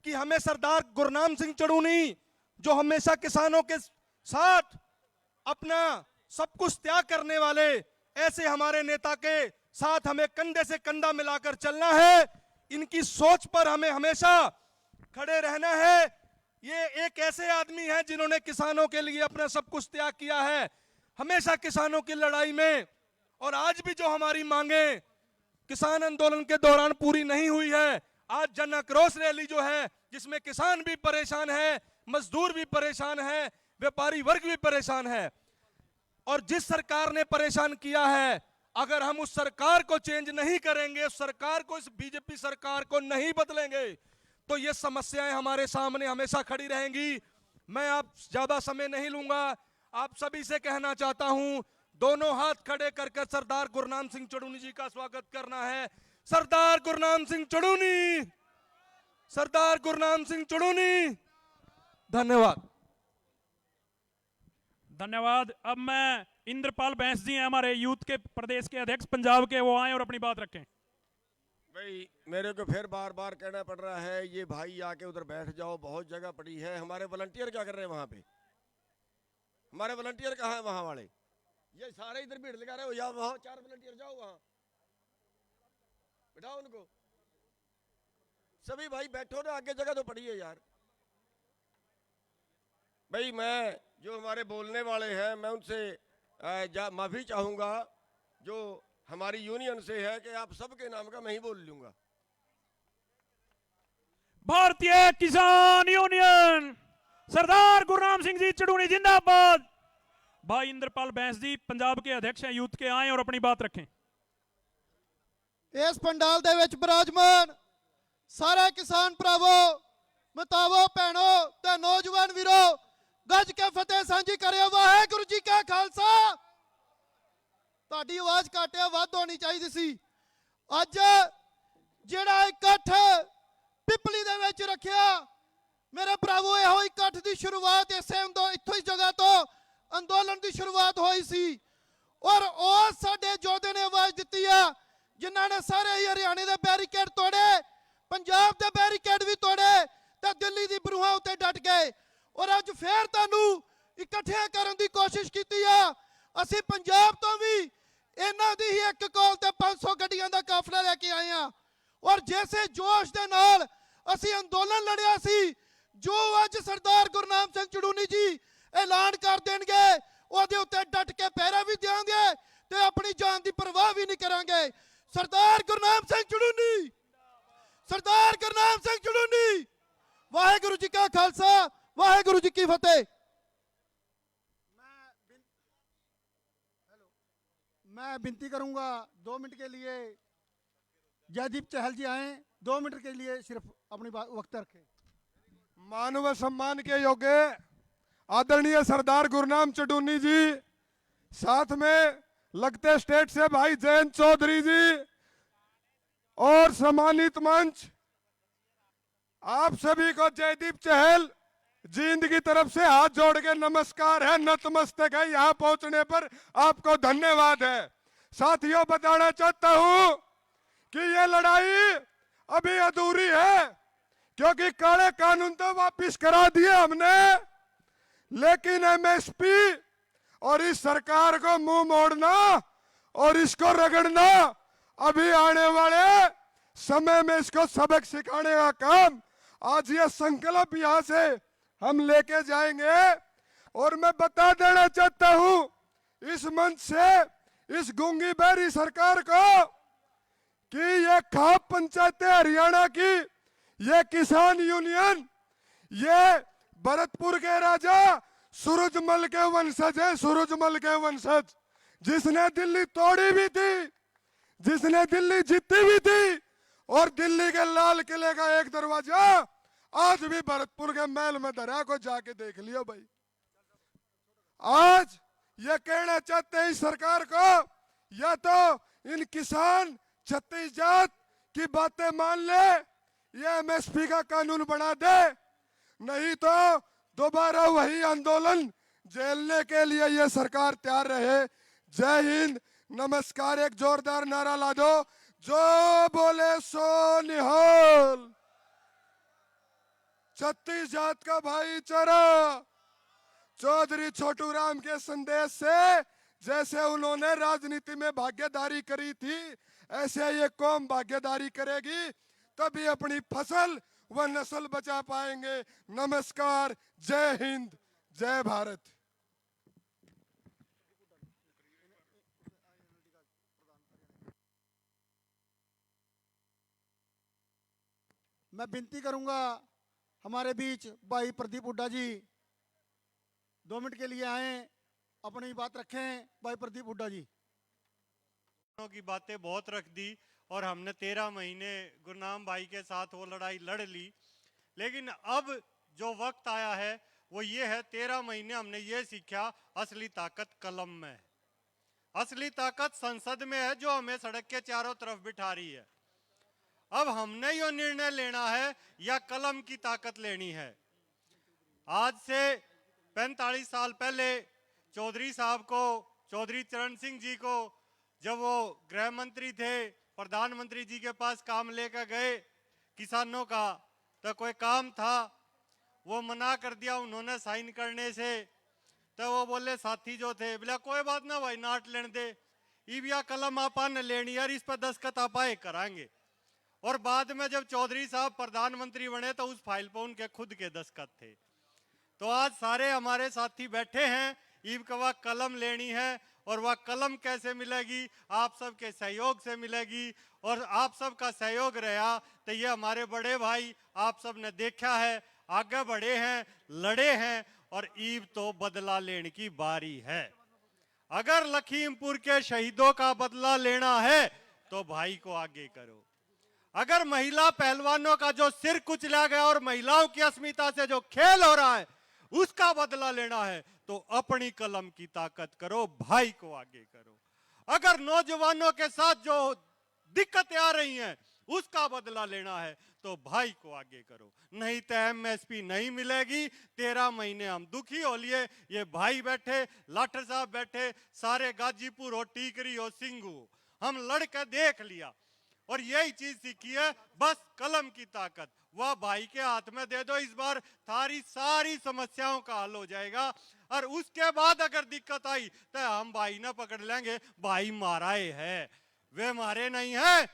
कि हमें सरदार गुरनाम सिंह चढ़ूनी, जो हमेशा किसानों के साथ अपना सब कुछ त्याग करने वाले, ऐसे हमारे नेता के साथ हमें कंधे से कंधा मिलाकर चलना है। इनकी सोच पर हमें हमेशा खड़े रहना है। ये एक ऐसे आदमी हैं जिन्होंने किसानों के लिए अपना सब कुछ त्याग किया है, हमेशा किसानों की लड़ाई में। और आज भी जो हमारी मांगे किसान आंदोलन के दौरान पूरी नहीं हुई है, आज जन आक्रोश रैली जो है, जिसमें किसान भी परेशान है, मजदूर भी परेशान है, व्यापारी वर्ग भी परेशान है। और जिस सरकार ने परेशान किया है, अगर हम उस सरकार को चेंज नहीं करेंगे, उस सरकार को, इस बीजेपी सरकार को नहीं बदलेंगे, तो ये समस्याएं हमारे सामने हमेशा खड़ी रहेंगी। मैं आप ज्यादा समय नहीं लूंगा, आप सभी से कहना चाहता हूं, दोनों हाथ खड़े करके सरदार गुरनाम सिंह चढ़ूनी जी का स्वागत करना है। सरदार गुरनाम सिंह चढ़ूनी, सरदार गुरनाम सिंह चढ़ूनी। धन्यवाद। धन्यवाद। अब मैं इंद्रपाल बैंस जी हैं हमारे यूथ के प्रदेश के अध्यक्ष पंजाब के, वो आए और अपनी बात रखें। भाई मेरे को फिर बार बार कहना पड़ रहा है, ये भाई आके उधर बैठ जाओ, बहुत जगह पड़ी है। हमारे वॉलंटियर क्या कर रहे हैं वहां पे? हमारे वॉलंटियर कहाँ हैं वहाँ वाले? ये सारे इधर भीड़ लगा रहे हो, या वहाँ 4 वॉलंटियर जाओ, वहाँ बिठाओ उनको। सभी भाई बैठो ना, आगे जगह तो पड़ी है यार। भाई मैं जो हमारे बोलने वाले हैं मैं उनसे माफी चाहूंगा, जो हमारी यूनियन से है, कि आप सबके नाम का मैं ही बोल लूंगा। भारतीय किसान यूनियन सरदार गुरनाम सिंह जी चड़ूनी जिंदाबाद। भाई इंद्रपाल बैंस जी पंजाब के अध्यक्ष हैं यूथ के, आए और अपनी बात रखें। इस पंडाल दे विच विराजमान सारे किसान भरावो, मतावो, भैणो ते नौजवान वीरो, गज के फतेह सांझी करियो। वाहेगुरु जी का खालसा। ਤੁਹਾਡੀ आवाज घट है, ਵੱਧ होनी चाहिए सी। ਅੱਜ ਜਿਹੜਾ ਇਕੱਠ ਪਿਪਲੀ ਦੇ ਵਿੱਚ ਰੱਖਿਆ ਮੇਰੇ ਭਰਾਵੋ, ਇਹੋ ਇਕੱਠ ਦੀ ਸ਼ੁਰੂਆਤ ਇਸੇ ਇੱਥੋਂ ਹੀ ਜਗ੍ਹਾ ਤੋਂ ਅੰਦੋਲਨ ਦੀ ਸ਼ੁਰੂਆਤ ਹੋਈ ਸੀ। ਔਰ ਉਹ ਸਾਡੇ ਯੋਧੇ ਨੇ ਆਵਾਜ਼ ਦਿੱਤੀ ਆ, ਜਿਨ੍ਹਾਂ ਨੇ ਸਾਰੇ ਹੀ ਹਰਿਆਣੇ ਦੇ ਬੈਰੀਕੇਡ ਤੋੜੇ, ਪੰਜਾਬ ਦੇ ਬੈਰੀਕੇਡ ਵੀ ਤੋੜੇ ਤੇ ਦਿੱਲੀ ਦੀ ਬਰੂਹਾਂ ਉੱਤੇ ਡਟ ਗਏ। ਔਰ ਅੱਜ ਫੇਰ ਤੁਹਾਨੂੰ ਇਕੱਠਿਆਂ ਕਰਨ ਦੀ ਕੋਸ਼ਿਸ਼ ਕੀਤੀ ਆ। ਅਸੀਂ ਪੰਜਾਬ ਤੋਂ ਵੀ ਇਹਨਾਂ ਦੀ ਹੀ ਇੱਕ ਕਾਲ ਤੇ 500 ਗੱਡੀਆਂ ਦਾ ਕਾਫਲਾ ਲੈ ਕੇ ਆਏ ਆ। ਔਰ ਜੈਸੇ ਜੋਸ਼ ਦੇ ਨਾਲ ਅਸੀਂ ਅੰਦੋਲਨ ਲੜਿਆ ਸੀ, ਜੋ ਅੱਜ ਸਰਦਾਰ ਗੁਰਨਾਮ ਸਿੰਘ ਚੜੂਨੀ ਜੀ ਐਲਾਨ ਕਰ ਦੇਣਗੇ, ਉਹਦੇ ਉੱਤੇ ਡਟ ਕੇ ਪਹਿਰਾ ਵੀ ਦੇਵਾਂਗੇ ਤੇ ਆਪਣੀ ਜਾਨ ਦੀ ਪਰਵਾਹ ਵੀ ਨਹੀਂ ਕਰਾਂਗੇ। ਸਰਦਾਰ ਗੁਰਨਾਮ ਸਿੰਘ ਚੜੂਨੀ, ਸਰਦਾਰ ਗੁਰਨਾਮ ਸਿੰਘ ਚੜੂਨੀ। ਵਾਹਿਗੁਰੂ ਜੀ ਕਾ ਖਾਲਸਾ, ਵਾਹਿਗੁਰੂ ਜੀ ਕੀ ਫਤਿਹ। मैं विनती करूंगा 2 मिनट के लिए जयदीप चहल जी आए, 2 मिनट के लिए सिर्फ अपनी वक्त रखें। मानव सम्मान के योग्य आदरणीय सरदार गुरनाम चड़ूनी जी, साथ में लगते स्टेट से भाई जयंत चौधरी जी और सम्मानित मंच, आप सभी को जयदीप चहल जींद की तरफ से हाथ जोड़ के नमस्कार है, नतमस्तक है। यहां पहुंचने पर आपको धन्यवाद है। साथियों, बताना चाहता हूं कि ये लड़ाई अभी अधूरी है, क्योंकि काले कानून तो वापिस करा दिए हमने, लेकिन एमएसपी और इस सरकार को मुंह मोड़ना और इसको रगड़ना, अभी आने वाले समय में इसको सबक सिखाने का काम आज ये संकल्प यहां से हम लेके जाएंगे। और मैं बता देना चाहता हूं इस मंच से इस गूंगी बहरी सरकार को कि ये खाप पंचायतें हरियाणा की, ये किसान यूनियन, ये भरतपुर के राजा सूरजमल के वंशज है। सूरजमल के वंशज जिसने दिल्ली तोड़ी भी थी, जिसने दिल्ली जीती भी थी, और दिल्ली के लाल किले का एक दरवाजा आज भी भरतपुर के महल में धरा, को जाके देख लियो भाई। आज ये कहना चाहते हैं इस सरकार को, या तो इन किसान छत्तीस जात की बातें मान ले, ये एमएसपी का कानून बना दे, नहीं तो दोबारा वही आंदोलन झेलने के लिए ये सरकार तैयार रहे। जय हिंद, नमस्कार। एक जोरदार नारा ला दो, जो बोले सो निहाल। छत्तीस जात का भाईचारा। चौधरी छोटू राम के संदेश से जैसे उन्होंने राजनीति में भागीदारी करी थी, ऐसे ये कौम भागीदारी करेगी, तभी अपनी फसल व नस्ल बचा पाएंगे। नमस्कार, जय हिंद, जय भारत। मैं विनती करूंगा हमारे बीच भाई प्रदीप हुड्डा जी 2 मिनट के लिए आए, अपनी बात रखें। भाई प्रदीप हुड्डा जी। की बातें बहुत रख दी और हमने 13 महीने गुरनाम भाई के साथ वो लड़ाई लड़ ली, लेकिन अब जो वक्त आया है वो ये है, 13 महीने हमने ये सीखा असली ताकत कलम में है, असली ताकत संसद में है जो हमें सड़क के चारों तरफ बिठा रही है। अब हमने ये निर्णय लेना है या कलम की ताकत लेनी है। आज से 45 साल पहले चौधरी साहब को, चौधरी चरण सिंह जी को, जब वो गृह मंत्री थे, प्रधानमंत्री जी के पास काम लेकर गए किसानों का, तो कोई काम था वो मना कर दिया उन्होंने साइन करने से। तो वो बोले साथी जो थे, बोला कोई बात ना भाई, नाट लेने दे, ईबिया कलम आपन लेनी यार, इस पर दस्तखत आपाए कराएंगे। और बाद में जब चौधरी साहब प्रधानमंत्री बने तो उस फाइल पर उनके खुद के दस्तखत थे। तो आज सारे हमारे साथी बैठे हैं, ईब का वह कलम लेनी है, और वह कलम कैसे मिलेगी? आप सबके सहयोग से मिलेगी, और आप सबका सहयोग रहा तो ये हमारे बड़े भाई आप सब ने देखा है, आगे बढ़े हैं, लड़े हैं, और ईब तो बदला लेने की बारी है। अगर लखीमपुर के शहीदों का बदला लेना है तो भाई को आगे करो। अगर महिला पहलवानों का जो सिर कुचला गया और महिलाओं की अस्मिता से जो खेल हो रहा है उसका बदला लेना है तो अपनी कलम की ताकत करो, भाई को आगे करो। अगर नौजवानों के साथ जो दिक्कतें आ रही हैं उसका बदला लेना है तो भाई को आगे करो, नहीं तो एमएसपी नहीं मिलेगी। 13 महीने हम दुखी हो लिए, ये भाई बैठे, लाठर साहब बैठे, सारे गाजीपुर हो, टीकरी हो, सिंगू, हम लड़के देख लिया और यही चीज सीखी है, बस कलम की ताकत। वह भाई के हाथ में दे दो, इस बार थारी सारी समस्याओं का हल हो जाएगा। और उसके बाद अगर दिक्कत आई तो हम भाई ना पकड़ लेंगे, भाई माराए है, वे मारे नहीं है।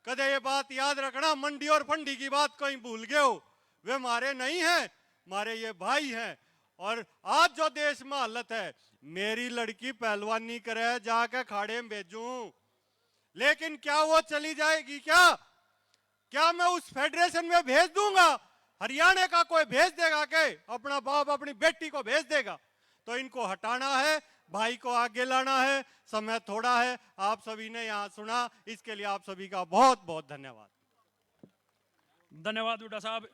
कदे ये बात याद रखना, मंडी और फंडी की बात कोई भूल गए हो, वे मारे नहीं है, मारे ये भाई हैं। और आज जो देश में हालत है, मेरी लड़की पहलवानी करे जाके खाड़े में भेजूं, लेकिन क्या वो चली जाएगी? क्या मैं उस फेडरेशन में भेज दूंगा? हरियाणा का कोई भेज देगा के? अपना बाप अपनी बेटी को भेज देगा? तो इनको हटाना है, भाई को आगे लाना है। समय थोड़ा है, आप सभी ने यहाँ सुना, इसके लिए आप सभी का बहुत बहुत धन्यवाद। धन्यवाद बुड्ढा साहब।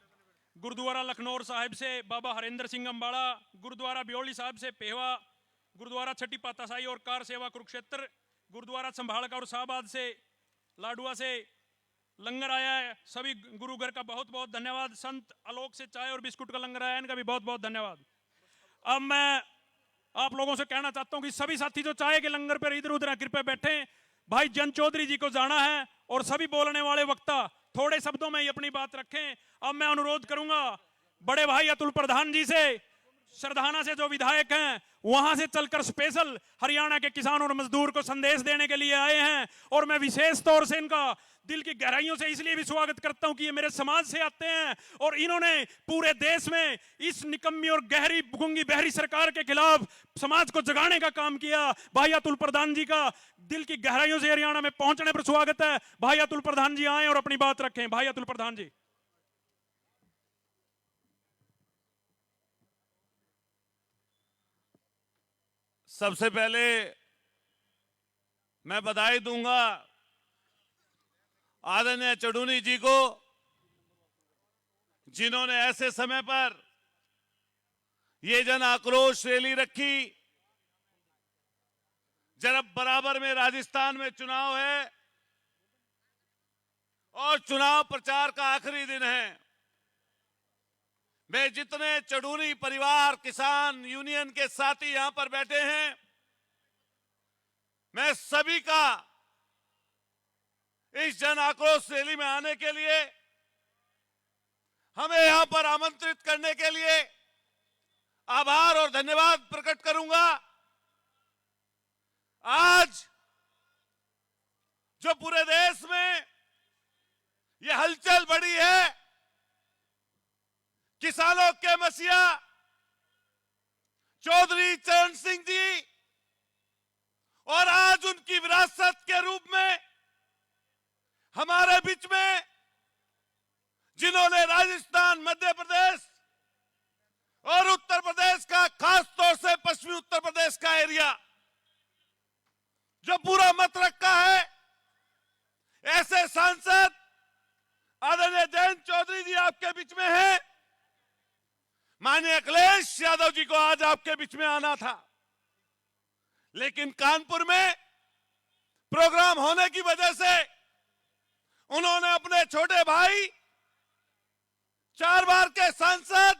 गुरुद्वारा लखनौर साहिब से बाबा हरेंद्र सिंह अंबाड़ा, गुरुद्वारा ब्योली साहिब से पेहवा, गुरुद्वारा छठी पाताशाही और कार सेवा कुरुक्षेत्र, गुरुद्वारा संभालका और शाहबाद से, लाडुआ से लंगर आया है, सभी गुरु घर का बहुत बहुत धन्यवाद। संत आलोक से चाय और बिस्कुट का लंगर आया है, इनका भी बहुत बहुत धन्यवाद। अब मैं आप लोगों से कहना चाहता हूं कि सभी साथी जो चाय के लंगर पर इधर उधर कृपया बैठे, भाई जन चौधरी जी को जाना है और सभी बोलने वाले वक्ता थोड़े शब्दों में ही अपनी बात रखें। अब मैं अनुरोध करूंगा बड़े भाई अतुल प्रधान जी से, सरधाना से जो विधायक हैं, वहां से चलकर स्पेशल हरियाणा के किसान और मजदूर को संदेश देने के लिए आए हैं। और मैं विशेष तौर से इनका दिल की गहराइयों से इसलिए भी स्वागत करता हूं कि ये मेरे समाज से आते हैं और इन्होंने पूरे देश में इस निकम्मी और गहरी गूंगी बहरी सरकार के खिलाफ समाज को जगाने का काम किया। भाई अतुल प्रधान जी का दिल की गहराइयों से हरियाणा में पहुंचने पर स्वागत है। भाई अतुल प्रधान जी आए और अपनी बात रखें। भाई अतुल प्रधान जी। सबसे पहले मैं बधाई दूंगा आदरणीय चडूनी जी को, जिन्होंने ऐसे समय पर ये जन आक्रोश रैली रखी जब बराबर में राजस्थान में चुनाव है और चुनाव प्रचार का आखिरी दिन है। मैं जितने चडूनी परिवार किसान यूनियन के साथी यहां पर बैठे हैं, मैं सभी का इस जन आक्रोश रैली में आने के लिए, हमें यहां पर आमंत्रित करने के लिए आभार और धन्यवाद प्रकट करूंगा। आज जो पूरे देश में यह हलचल बढ़ी है, किसानों के मसीहा चौधरी चरण सिंह जी और आज उनकी विरासत के रूप में हमारे बीच में जिन्होंने राजस्थान, मध्य प्रदेश और उत्तर प्रदेश का, खास तौर से पश्चिमी उत्तर प्रदेश का एरिया जो पूरा मत रखा है, ऐसे सांसद आदरणीय जयंत चौधरी जी आपके बीच में हैं। माननीय अखिलेश यादव जी को आज आपके बीच में आना था, लेकिन कानपुर में प्रोग्राम होने की वजह से उन्होंने अपने छोटे भाई, 4 बार के सांसद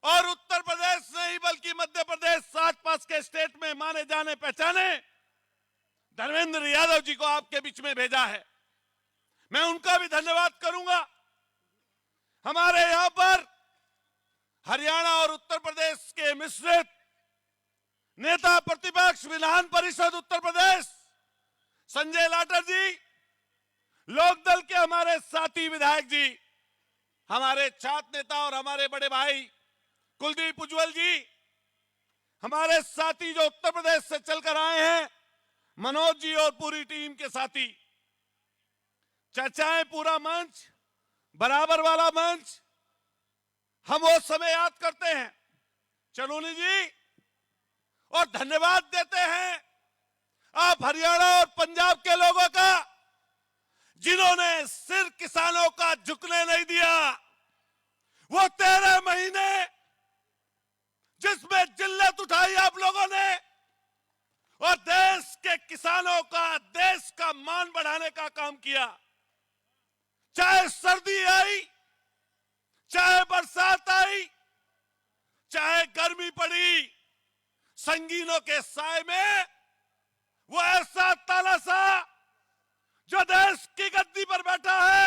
और उत्तर प्रदेश नहीं बल्कि मध्य प्रदेश, आसपास के स्टेट में माने जाने पहचाने धर्मेंद्र यादव जी को आपके बीच में भेजा है। मैं उनका भी धन्यवाद करूंगा। हमारे यहां पर हरियाणा और उत्तर प्रदेश के मिश्रित नेता प्रतिपक्ष विधान परिषद उत्तर प्रदेश संजय लाटर जी, लोकदल के हमारे साथी विधायक जी, हमारे छात्र नेता और हमारे बड़े भाई कुलदीप उज्जवल जी, हमारे साथी जो उत्तर प्रदेश से चलकर आए हैं मनोज जी और पूरी टीम के साथी, चर्चाएं पूरा मंच, बराबर वाला मंच, हम वो समय याद करते हैं चलूनी जी और धन्यवाद देते हैं आप हरियाणा और पंजाब के लोगों का, जिन्होंने सिर किसानों का झुकने नहीं दिया। वो 13 महीने जिसमें जिल्लत उठाई आप लोगों ने और देश के किसानों का, देश का मान बढ़ाने का काम किया। चाहे सर्दी आई, चाहे बरसात आई, चाहे गर्मी पड़ी, संगीनों के साए में वो ऐसा तानाशाह जो देश की गद्दी पर बैठा है,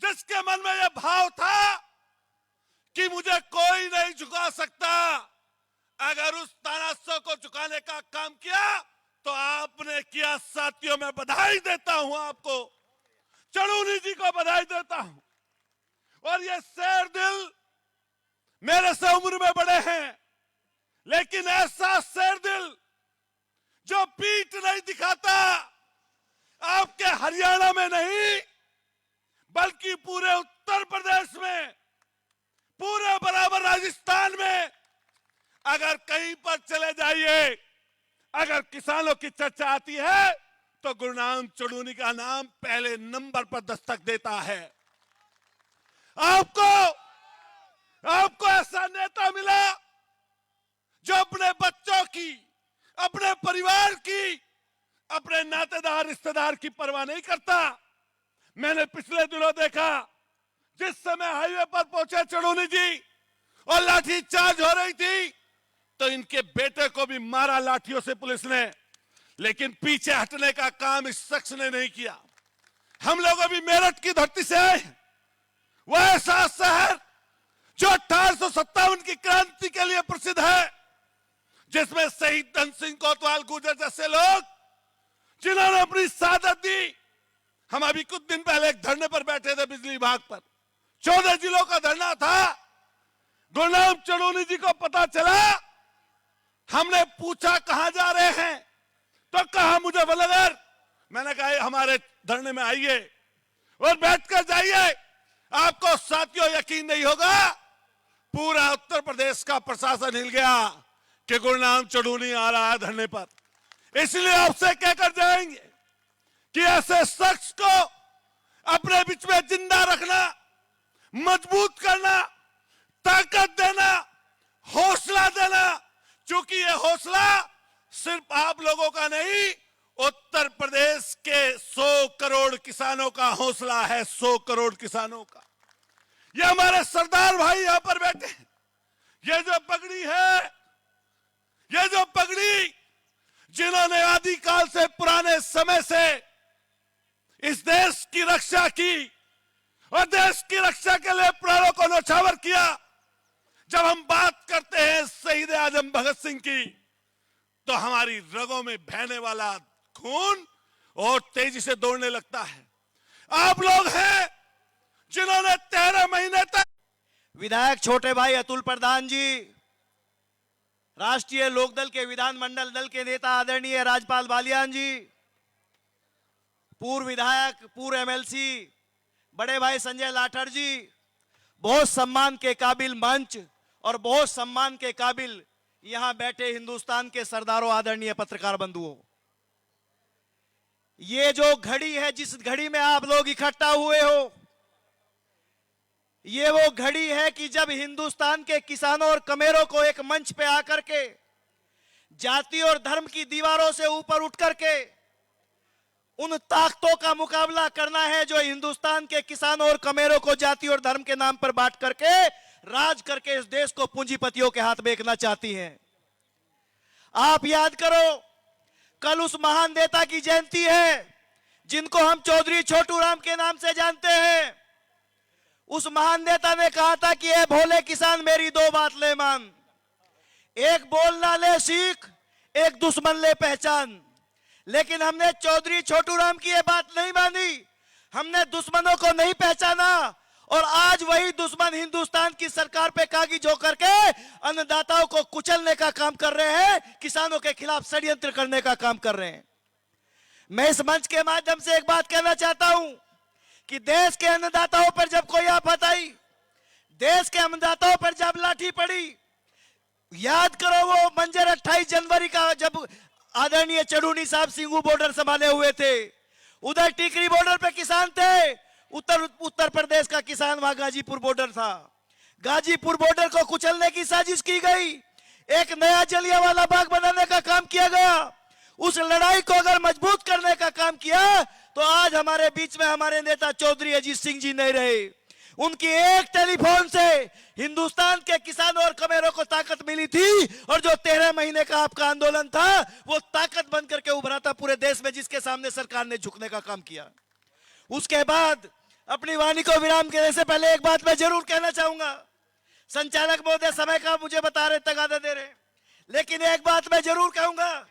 जिसके मन में यह भाव था कि मुझे कोई नहीं झुका सकता, अगर उस तानाशाह को झुकाने का काम किया तो आपने किया। साथियों, मैं बधाई देता हूं आपको, चलूनी जी को बधाई देता हूं। और ये शेर दिल मेरे से उम्र में बड़े हैं, लेकिन ऐसा शेर दिल जो पीठ नहीं दिखाता, आपके हरियाणा में नहीं बल्कि पूरे उत्तर प्रदेश में, पूरे बराबर राजस्थान में, अगर कहीं पर चले जाइए, अगर किसानों की चर्चा आती है तो गुरनाम चढ़ूनी का नाम पहले नंबर पर दस्तक देता है। आपको ऐसा नेता मिला जो अपने बच्चों की, अपने परिवार की, अपने नातेदार रिश्तेदार की परवाह नहीं करता। मैंने पिछले दिनों देखा, जिस समय हाईवे पर पहुंचे चढ़ूनी जी और लाठी चार्ज हो रही थी, तो इनके बेटे को भी मारा लाठियों से पुलिस ने, लेकिन पीछे हटने का काम इस शख्स ने नहीं किया। हम लोग अभी मेरठ की धरती से आए, वह ऐसा शहर जो 1857 की क्रांति के लिए प्रसिद्ध है, जिसमें शहीद धन सिंह कोतवाल गुर्जर जैसे लोग, जिन्होंने अपनी शहादत दी। हम अभी कुछ दिन पहले एक धरने पर बैठे थे बिजली विभाग पर, 14 जिलों का धरना था। गुरनाम चढ़ूनी जी को पता चला, हमने पूछा कहां जा रहे हैं, तो कहा मुझे बलगर। मैंने कहा हमारे धरने में आइए और बैठकर जाइए। आपको साथियों यकीन नहीं होगा, पूरा उत्तर प्रदेश का प्रशासन हिल गया कि गुरनाम चढ़ूनी आ रहा है धरने पर। इसलिए आपसे कहकर जाएंगे कि ऐसे शख्स को अपने बीच में जिंदा रखना, मजबूत करना, ताकत देना, हौसला देना, क्योंकि ये हौसला सिर्फ आप लोगों का नहीं, उत्तर प्रदेश के 100 करोड़ किसानों का हौसला है, 100 करोड़ किसानों का। ये हमारे सरदार भाई यहां पर बैठे हैं। ये जो पगड़ी है, ये जो पगड़ी जिन्होंने आदिकाल से, पुराने समय से इस देश की रक्षा की और देश की रक्षा के लिए प्राणों को न्यौछावर किया। जब हम बात करते हैं शहीद आजम भगत सिंह की, तो हमारी रगों में बहने वाला खून और तेजी से दौड़ने लगता है। आप लोग हैं जिन्होंने 13 महीने तक, विधायक छोटे भाई अतुल प्रधान जी, राष्ट्रीय लोकदल के विधानमंडल दल के नेता आदरणीय राजपाल बालियान जी, पूर्व विधायक, पूर्व एमएलसी बड़े भाई संजय लाठर जी, बहुत सम्मान के काबिल मंच और बहुत सम्मान के काबिल यहां बैठे हिंदुस्तान के सरदारों, आदरणीय पत्रकार बंधुओं, ये जो घड़ी है, जिस घड़ी में आप लोग इकट्ठा हुए हो, ये वो घड़ी है कि जब हिंदुस्तान के किसानों और कमेरों को एक मंच पे आकर के जाति और धर्म की दीवारों से ऊपर उठ करके उन ताकतों का मुकाबला करना है जो हिंदुस्तान के किसानों और कमेरों को जाति और धर्म के नाम पर बांट करके राज करके इस देश को पूंजीपतियों के हाथ बेचना चाहती हैं। आप याद करो, कल उस महान नेता की जयंती है जिनको हम चौधरी छोटू राम के नाम से जानते हैं। उस महान नेता ने कहा था कि ए भोले किसान मेरी 2 बात ले मान, एक बोलना ले सीख, एक दुश्मन ले पहचान। लेकिन हमने चौधरी छोटू राम की यह बात नहीं मानी, हमने दुश्मनों को नहीं पहचाना और आज वही दुश्मन हिंदुस्तान की सरकार पे कागिज होकर के अन्नदाताओं को कुचलने का काम कर रहे हैं, किसानों के खिलाफ षड्यंत्र करने का काम कर रहे हैं। मैं इस मंच के माध्यम से एक बात कहना चाहता हूं कि देश के अन्नदाताओं पर जब कोई आफत आई, देश के अन्नदाताओं पर जब लाठी पड़ी, याद करो वो मंजर 28 जनवरी का, जब आदरणीय चढ़ूनी साहब सिंगू बॉर्डर संभाले हुए थे, उधर टिकरी बॉर्डर पे किसान थे, उत्तर प्रदेश का किसान वहां गाजीपुर बॉर्डर था। गाजीपुर बॉर्डर को कुचलने की साजिश की गई, एक नया जलियांवाला बाग बनाने का काम किया गया। उस लड़ाई को अगर मजबूत करने का काम किया तो आज हमारे बीच में हमारे नेता चौधरी अजीत सिंह जी नहीं रहे। उनकी एक टेलीफोन से हिंदुस्तान के किसानों और कमेरों को ताकत मिली थी और जो 13 महीने का आपका आंदोलन था वो ताकत बन करके उभरा था पूरे देश में, जिसके सामने सरकार ने झुकने का काम किया। उसके बाद अपनी वाणी को विराम देने से पहले एक बात मैं जरूर कहना चाहूंगा। संचालक महोदय समय का मुझे बता रहे, तगादा दे रहे, लेकिन एक बात मैं जरूर कहूंगा,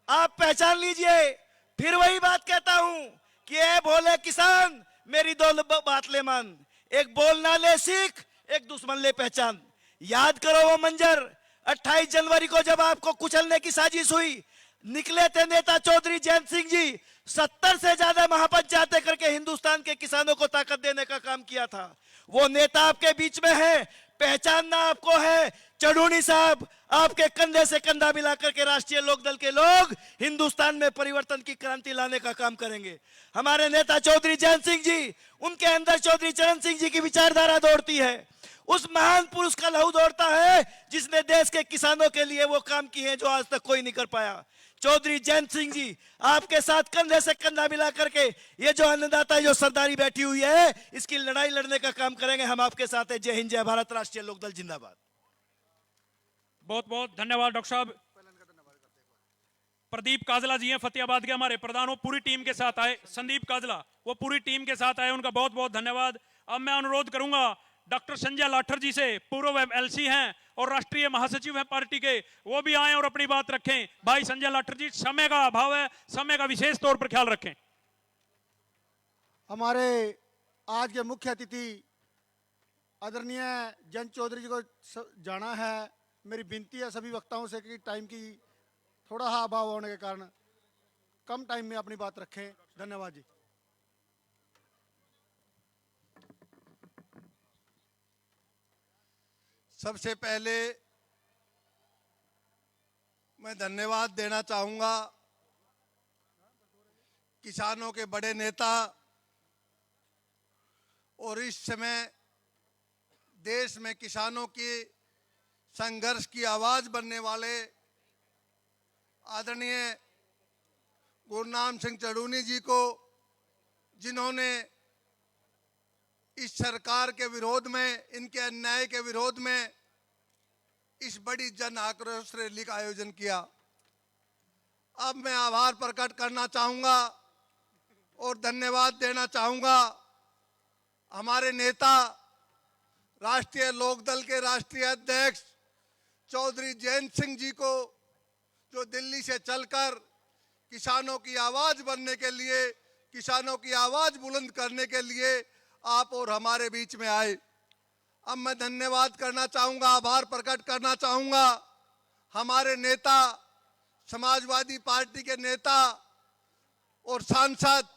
आप पहचान लीजिए, फिर वही बात कहता हूं कि ए भोले किसान मेरी दो बात ले मान, एक बोलना ले सीख, एक दुश्मन ले पहचान। याद करो वो मंजर 28 जनवरी को जब आपको कुचलने की साजिश हुई, निकले थे नेता चौधरी जयंत सिंह जी, 70 से ज्यादा महापंचायतें करके हिंदुस्तान के किसानों को ताकत देने का काम किया था। वो नेता आपके बीच में है, पहचानना आपको है। चढ़ूनी साहब आपके कंधे से कंधा मिला करके राष्ट्रीय लोकदल के लोग हिंदुस्तान में परिवर्तन की क्रांति लाने का काम करेंगे। हमारे नेता चौधरी जयंत सिंह जी, उनके अंदर चौधरी चरण सिंह जी की विचारधारा दौड़ती है, उस महान पुरुष का लहू दौड़ता है जिसने देश के किसानों के लिए वो काम किए हैं जो आज तक कोई नहीं कर पाया। चौधरी जयंत सिंह जी आपके साथ कंधे से कंधा मिला करके ये जो अन्नदाता जो सरदारी बैठी हुई है, इसकी लड़ाई लड़ने का काम करेंगे। हम आपके साथ हैं। जय हिंद, जय भारत, राष्ट्रीय लोकदल जिंदाबाद। बहुत बहुत धन्यवाद डॉक्टर साहब। प्रदीप काजला जी हैं फतेहाबाद के, हमारे प्रधान, वो पूरी टीम के साथ आए। संदीप काजला वो पूरी टीम के साथ आए, उनका बहुत बहुत धन्यवाद। अब मैं अनुरोध करूंगा डॉक्टर संजय लाठर जी से, पूर्व एलसी हैं और राष्ट्रीय महासचिव हैं पार्टी के, वो भी आए और अपनी बात रखें। भाई संजय लाठर जी, समय का अभाव है, समय का विशेष तौर पर ख्याल रखें। हमारे आज के मुख्य अतिथि आदरणीय जयंत चौधरी जी को जाना है। मेरी विनती है सभी वक्ताओं से कि टाइम की थोड़ा सा अभाव होने के कारण कम टाइम में अपनी बात रखें। धन्यवाद जी। सबसे पहले मैं धन्यवाद देना चाहूंगा किसानों के बड़े नेता और इस समय देश में किसानों की संघर्ष की आवाज बनने वाले आदरणीय गुरनाम सिंह चढ़ूनी जी को, जिन्होंने इस सरकार के विरोध में, इनके अन्याय के विरोध में इस बड़ी जन आक्रोश रैली का आयोजन किया। अब मैं आभार प्रकट करना चाहूंगा और धन्यवाद देना चाहूंगा हमारे नेता, राष्ट्रीय लोकदल के राष्ट्रीय अध्यक्ष चौधरी जयंत सिंह जी को, जो दिल्ली से चलकर किसानों की आवाज बनने के लिए, किसानों की आवाज बुलंद करने के लिए आप और हमारे बीच में आए। अब मैं धन्यवाद करना चाहूंगा, आभार प्रकट करना चाहूंगा हमारे नेता, समाजवादी पार्टी के नेता और सांसद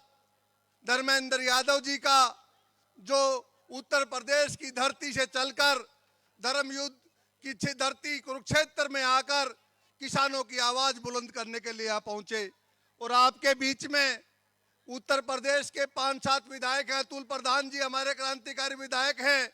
धर्मेंद्र यादव जी का, जो उत्तर प्रदेश की धरती से चलकर धर्म युद्ध की धरती कुरुक्षेत्र में आकर किसानों की आवाज बुलंद करने के लिए यहाँ पहुंचे। और आपके बीच में उत्तर प्रदेश के 5-7 विधायक हैं। अतुल प्रधान जी हमारे क्रांतिकारी विधायक हैं।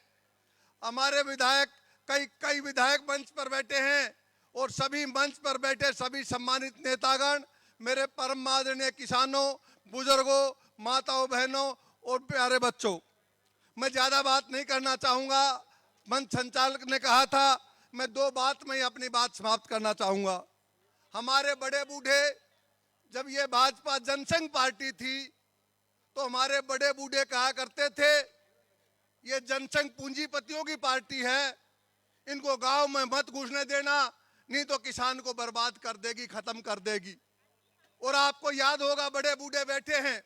हमारे विधायक कई विधायक मंच पर बैठे हैं और सभी मंच पर बैठे सभी सम्मानित नेतागण, मेरे परम आदरणीय किसानों, बुजुर्गों, माताओं, बहनों और प्यारे बच्चों, मैं ज्यादा बात नहीं करना चाहूंगा। मंच संचालक ने कहा था मैं 2 बात में ही अपनी बात समाप्त करना चाहूंगा। हमारे बड़े बूढ़े, जब ये भाजपा जनसंघ पार्टी थी तो हमारे बड़े बूढ़े कहा करते थे ये जनसंघ पूंजीपतियों की पार्टी है, इनको गांव में मत घुसने देना, नहीं तो किसान को बर्बाद कर देगी, खत्म कर देगी। और आपको याद होगा, बड़े बूढ़े बैठे हैं,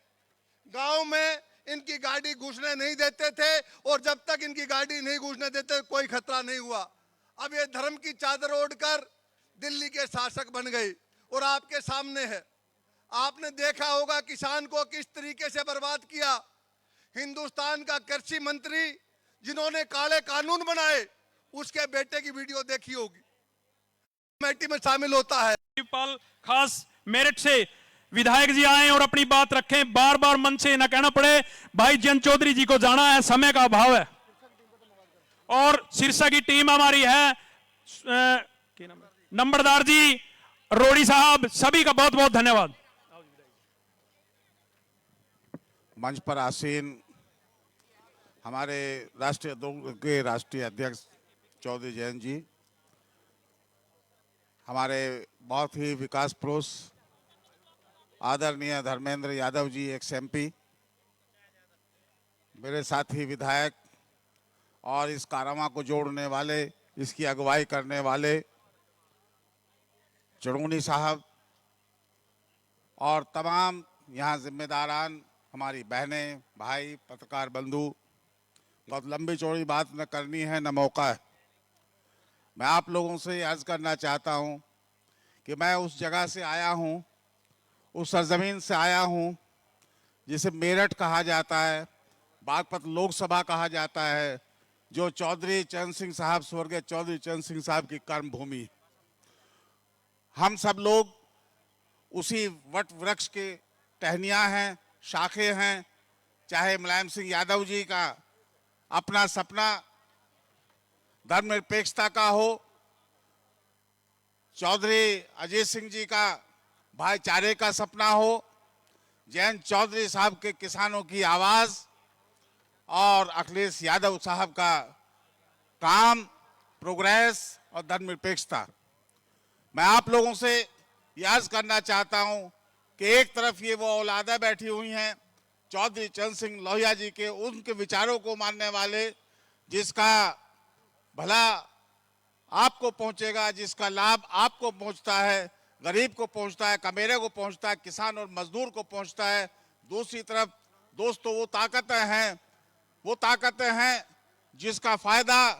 गांव में इनकी गाड़ी घुसने नहीं देते थे, और जब तक इनकी गाड़ी नहीं घुसने देते कोई खतरा नहीं हुआ। अब ये धर्म की चादर ओढ़कर दिल्ली के शासक बन गए और आपके सामने है। आपने देखा होगा किसान को किस तरीके से बर्बाद किया। हिंदुस्तान का कृषि मंत्री जिन्होंने काले कानून बनाए, उसके बेटे की वीडियो देखी होगी, कमेटी में शामिल होता है। पाल खास मेरठ से विधायक जी आए और अपनी बात रखें, बार बार मन से न कहना पड़े। भाई जयंत चौधरी जी को जाना है, समय का अभाव है। और सिरसा की टीम हमारी है, नंबरदार जी, रोड़ी साहब, सभी का बहुत बहुत धन्यवाद। मंच पर आसीन हमारे राष्ट्रीय अध्यक्ष चौधरी जयंत जी, हमारे बहुत ही विकास पुरुष आदरणीय धर्मेंद्र यादव जी, एक्स MP, मेरे साथी विधायक और इस कारवां को जोड़ने वाले, इसकी अगुवाई करने वाले चुड़ूनी साहब, और तमाम यहाँ जिम्मेदारान, हमारी बहनें, भाई, पत्रकार बंधु। बहुत लंबी चौड़ी बात न करनी है, न मौका है। मैं आप लोगों से अर्ज करना चाहता हूं कि मैं उस जगह से आया हूं, उस सरजमीन से आया हूं जिसे मेरठ कहा जाता है, बागपत लोकसभा कहा जाता है, जो चौधरी चरण सिंह साहब, स्वर्गीय चौधरी चरण सिंह साहब की कर्म भूमि। हम सब लोग उसी वट वृक्ष के टहनियाँ हैं, शाखे हैं। चाहे मुलायम सिंह यादव जी का अपना सपना धर्मनिरपेक्षता का हो, चौधरी अजीत सिंह जी का भाईचारे का सपना हो, जयंत चौधरी साहब के किसानों की आवाज, और अखिलेश यादव साहब का काम, प्रोग्रेस और धर्मनिरपेक्षता। मैं आप लोगों से यह अर्ज करना चाहता हूं कि एक तरफ ये वो औलादा बैठी हुई हैं, चौधरी चरण सिंह लोहिया जी के, उनके विचारों को मानने वाले, जिसका भला आपको पहुंचेगा, जिसका लाभ आपको पहुंचता है, गरीब को पहुंचता है, कमेरे को पहुंचता है, किसान और मजदूर को पहुंचता है। दूसरी तरफ दोस्तों वो ताकतें हैं जिसका फायदा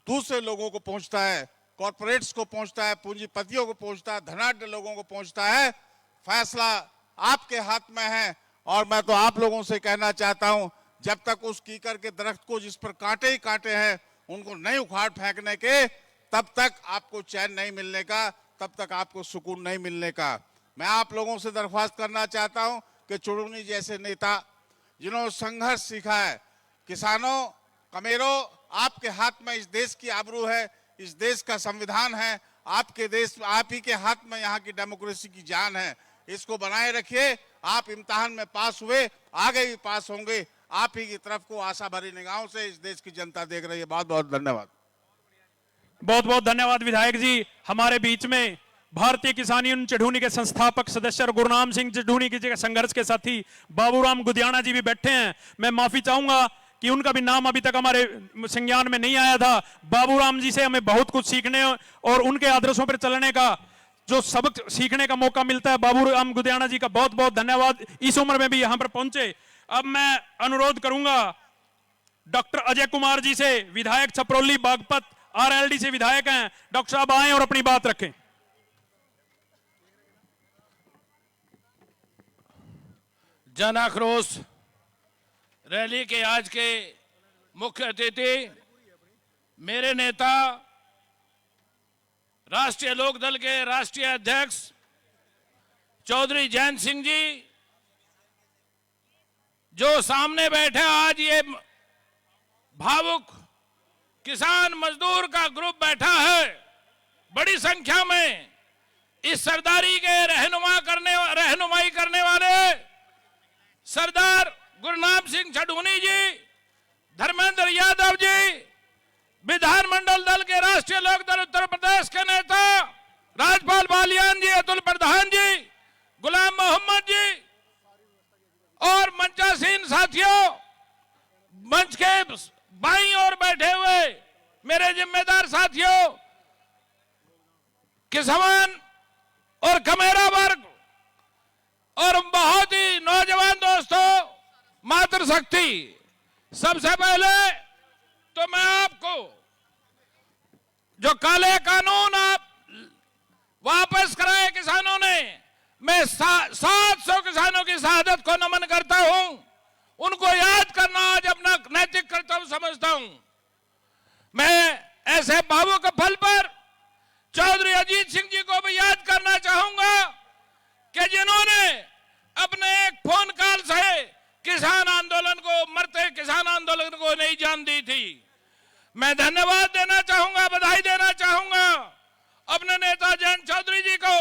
दूसरे लोगों को पहुंचता है, कॉरपोरेट्स को पहुंचता है, पूंजीपतियों को पहुंचता है, धनाढ्य लोगों को पहुंचता है। फैसला आपके हाथ में है, और मैं तो आप लोगों से कहना चाहता हूं, जब तक उस कीकर के दरख्त को, जिस पर कांटे ही कांटे हैं, उनको नहीं उखाड़ फेंकने के, तब तक आपको चैन नहीं मिलने का, तब तक आपको सुकून नहीं मिलने का। मैं आप लोगों से दरख्वास्त करना चाहता हूं कि चुड़ूनी जैसे नेता जिन्होंने संघर्ष सीखा है, किसानों, कमेरों, आपके हाथ में इस देश की आबरू है, इस देश का संविधान है, आपके देश, आप ही के हाथ में यहाँ की डेमोक्रेसी की जान है। इसको बनाए रखिए। आप इम्तिहान में पास हुए, आगे भी पास होंगे। आप ही की तरफ को आशा भरी निगाहों से इस देश की जनता देख रही है। बहुत बहुत धन्यवाद। बहुत बहुत धन्यवाद विधायक जी। हमारे बीच में भारतीय किसान यूनियन चढ़ूनी के संस्थापक सदस्य और गुरनाम सिंह चढ़ूनी की संघर्ष के साथी बाबूराम गुदियाना जी भी बैठे हैं। मैं माफी चाहूंगा कि उनका भी नाम अभी तक हमारे संज्ञान में नहीं आया था। बाबूराम जी से हमें बहुत कुछ सीखने और उनके आदर्शों पर चलने का जो सबक सीखने का मौका मिलता है। बाबूराम गुदियाना जी का बहुत बहुत धन्यवाद, इस उम्र में भी यहां पर पहुंचे। अब मैं अनुरोध करूंगा डॉक्टर अजय कुमार जी से, विधायक छपरौली बागपत RLD से विधायक हैं। डॉक्टर साहब आए और अपनी बात रखें। जन आक्रोश रैली के आज के मुख्य अतिथि मेरे नेता, राष्ट्रीय लोकदल के राष्ट्रीय अध्यक्ष चौधरी जयंत सिंह जी, जो सामने बैठे आज ये भावुक किसान मजदूर का ग्रुप बैठा है, बड़ी संख्या में इस सरदारी के रहनुमाई करने वाले सरदार गुरनाम सिंह चढ़ूनी जी, धर्मेंद्र यादव जी, विधानमंडल दल के राष्ट्रीय लोकदल उत्तर प्रदेश के नेता राजपाल बालियान जी, अतुल प्रधान जी, गुलाम मोहम्मद जी और मंचासीन साथियों, मंच के बाईं ओर बैठे हुए मेरे जिम्मेदार साथियों, किसान और कमेरा वर्ग और बहुत ही नौजवान दोस्तों, मातृशक्ति, सबसे पहले तो मैं आपको जो काले कानून आप वापस कराए किसानों ने, मैं 700 किसानों की शहादत को नमन करता हूं। उनको याद करना आज अपना नैतिक कर्तव्य समझता हूं। मैं ऐसे भावुक पल पर चौधरी अजीत सिंह जी को भी याद करना चाहूंगा कि जिन्होंने अपने एक फोन कॉल से किसान आंदोलन को, मरते किसान आंदोलन को नई जान दी थी। मैं धन्यवाद देना चाहूंगा, बधाई देना चाहूंगा अपने नेता जयंत चौधरी जी को,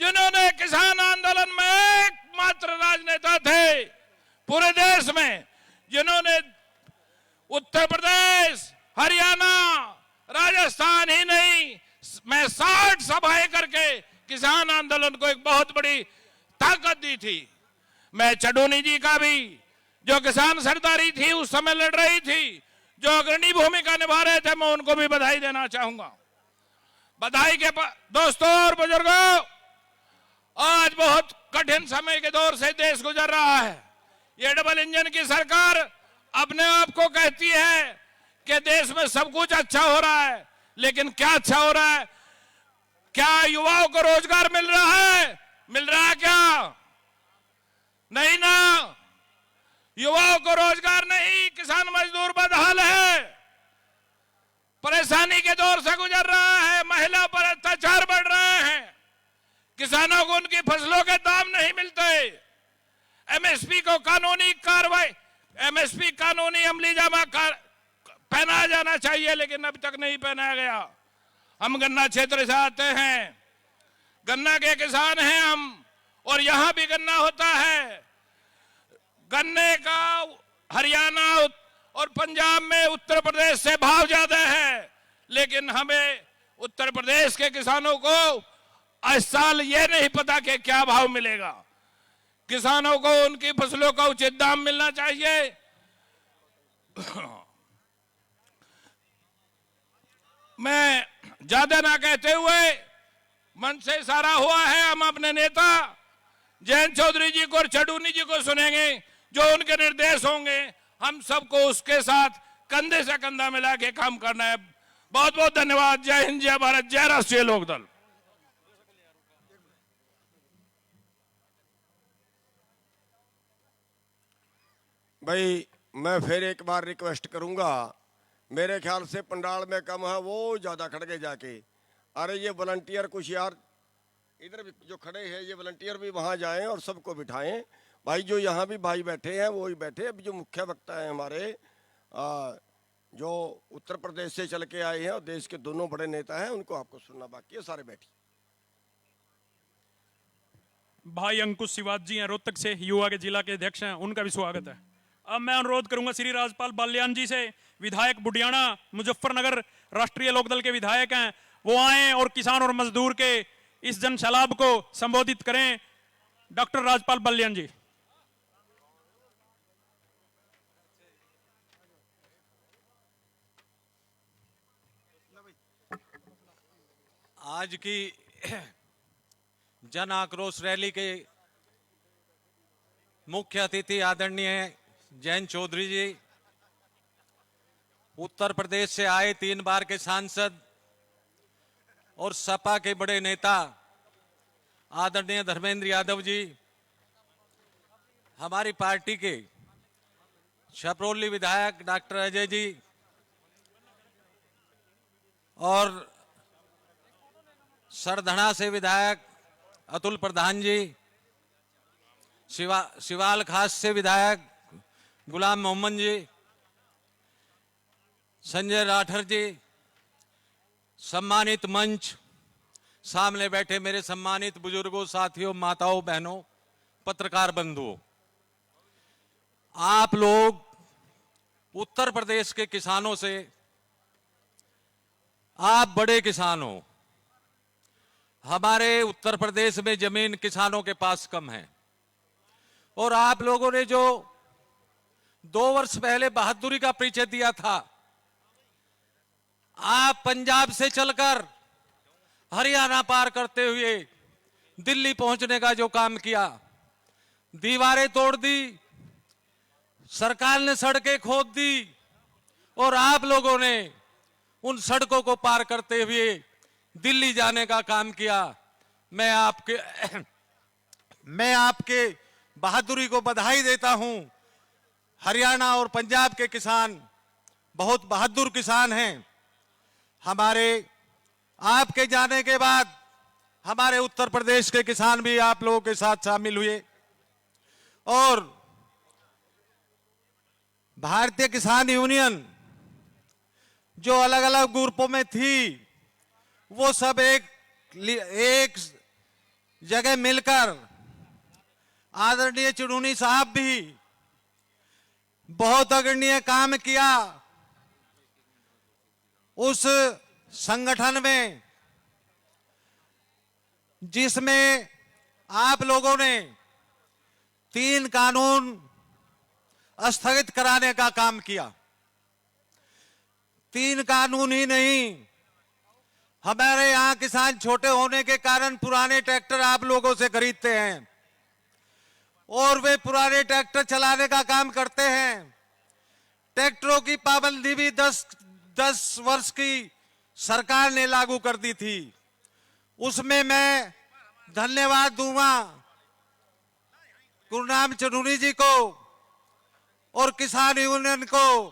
जिन्होंने किसान आंदोलन में एकमात्र राजनेता थे पूरे देश में, जिन्होंने उत्तर प्रदेश, हरियाणा, राजस्थान ही नहीं, मैं 60 सभाएं करके किसान आंदोलन को एक बहुत बड़ी ताकत दी थी। मैं चडूनी जी का भी, जो किसान सरदारी थी उस समय लड़ रही थी, जो अग्रणी भूमिका निभा रहे थे, मैं उनको भी बधाई देना चाहूंगा। बधाई के दोस्तों और बुजुर्गों, आज बहुत कठिन समय के दौर से देश गुजर रहा है। ये डबल इंजन की सरकार अपने आप को कहती है कि देश में सब कुछ अच्छा हो रहा है, लेकिन क्या अच्छा हो रहा है? क्या युवाओं को रोजगार मिल रहा है? मिल रहा है क्या? नहीं ना, युवाओं को रोजगार नहीं, किसान मजदूर बदहाल है, परेशानी के दौर से गुजर रहा है, महिला पर अत्याचार बढ़ रहे हैं, किसानों को उनकी फसलों के दाम नहीं मिलते, एमएसपी को कानूनी कार्रवाई, एमएसपी कानूनी अमली जामा पहनाया जाना चाहिए, लेकिन अभी तक नहीं पहनाया गया। हम गन्ना क्षेत्र से आते हैं, गन्ना के किसान हैं हम, और यहां भी गन्ना होता है। गन्ने का हरियाणा और पंजाब में उत्तर प्रदेश से भाव ज्यादा है, लेकिन हमें उत्तर प्रदेश के किसानों को इस साल ये नहीं पता कि क्या भाव मिलेगा। किसानों को उनकी फसलों का उचित दाम मिलना चाहिए। मैं ज्यादा ना कहते हुए, मन से इशारा हुआ है, हम अपने नेता जयंत चौधरी जी को और चडूनी जी को सुनेंगे, जो उनके निर्देश होंगे हम सबको उसके साथ कंधे से कंधा मिला के काम करना है। बहुत बहुत धन्यवाद। जय हिंद, जय भारत, जय राष्ट्रीय लोकदल। भाई मैं फिर एक बार रिक्वेस्ट करूंगा, मेरे ख्याल से पंडाल में कम है, वो ज़्यादा खड़ गए जाके। अरे ये वॉलंटियर कुछ यार इधर भी जो खड़े हैं, ये वॉलंटियर भी वहाँ जाएं और सबको बिठाएं। भाई जो यहाँ भी भाई बैठे हैं वो ही बैठे। अभी जो मुख्य वक्ता हैं हमारे, जो उत्तर प्रदेश से चल के आए हैं और देश के दोनों बड़े नेता हैं, उनको आपको सुनना बाकी है, सारे बैठिए। भाई अंकुश शिवाजी जी हैं, रोहतक से युवा के जिला के अध्यक्ष हैं, उनका भी स्वागत है। अब मैं अनुरोध करूंगा श्री राजपाल बाल्यान जी से, विधायक बुडियाना मुजफ्फरनगर राष्ट्रीय लोकदल के विधायक हैं, वो आए और किसान और मजदूर के इस जनसलाब को संबोधित करें। डॉक्टर राजपाल बाल्यान जी। आज की जन आक्रोश रैली के मुख्य अतिथि आदरणीय जयंत चौधरी जी, उत्तर प्रदेश से आए 3 बार के सांसद और सपा के बड़े नेता आदरणीय धर्मेंद्र यादव जी, हमारी पार्टी के छपरौली विधायक डॉक्टर अजय जी और सरधना से विधायक अतुल प्रधान जी, शिवाल खास से विधायक गुलाम मोहम्मद जी, संजय राठौर जी, सम्मानित मंच, सामने बैठे मेरे सम्मानित बुजुर्गों, साथियों, माताओं, बहनों, पत्रकार बंधुओं, आप लोग उत्तर प्रदेश के किसानों से, आप बड़े किसान हो। हमारे उत्तर प्रदेश में जमीन किसानों के पास कम है, और आप लोगों ने जो 2 वर्ष पहले बहादुरी का परिचय दिया था, आप पंजाब से चलकर हरियाणा पार करते हुए दिल्ली पहुंचने का जो काम किया, दीवारें तोड़ दी, सरकार ने सड़कें खोद दी और आप लोगों ने उन सड़कों को पार करते हुए दिल्ली जाने का काम किया। मैं आपके बहादुरी को बधाई देता हूं। हरियाणा और पंजाब के किसान बहुत बहादुर किसान हैं। हमारे आपके जाने के बाद हमारे उत्तर प्रदेश के किसान भी आप लोगों के साथ शामिल हुए और भारतीय किसान यूनियन जो अलग अलग ग्रुपों में थी, वो सब एक जगह मिलकर, आदरणीय चुड़ूनी साहब भी बहुत अग्रणीय काम किया उस संगठन में, जिसमें आप लोगों ने 3 कानून स्थगित कराने का काम किया। 3 कानून ही नहीं, हमारे यहां किसान छोटे होने के कारण पुराने ट्रैक्टर आप लोगों से खरीदते हैं और वे पुराने ट्रैक्टर चलाने का काम करते हैं। ट्रैक्टरों की पाबंदी भी 10 वर्ष की सरकार ने लागू कर दी थी। उसमें मैं धन्यवाद दूंगा गुरनाम चुड़ूनी जी को और किसान यूनियन को,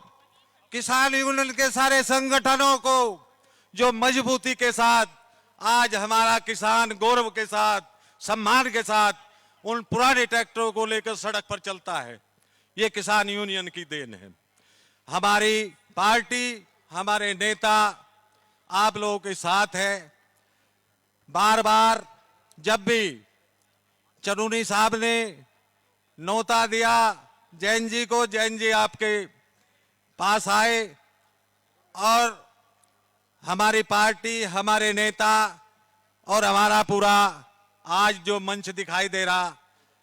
किसान यूनियन के सारे संगठनों को, जो मजबूती के साथ आज हमारा किसान गौरव के साथ, सम्मान के साथ उन पुराने ट्रैक्टरों को लेकर सड़क पर चलता है। ये किसान यूनियन की देन है। हमारी पार्टी, हमारे नेता आप लोगों के साथ है। बार बार जब भी चुड़ूनी साहब ने न्योता दिया जैन जी को, जैन जी आपके पास आए और हमारी पार्टी, हमारे नेता और हमारा पूरा आज जो मंच दिखाई दे रहा,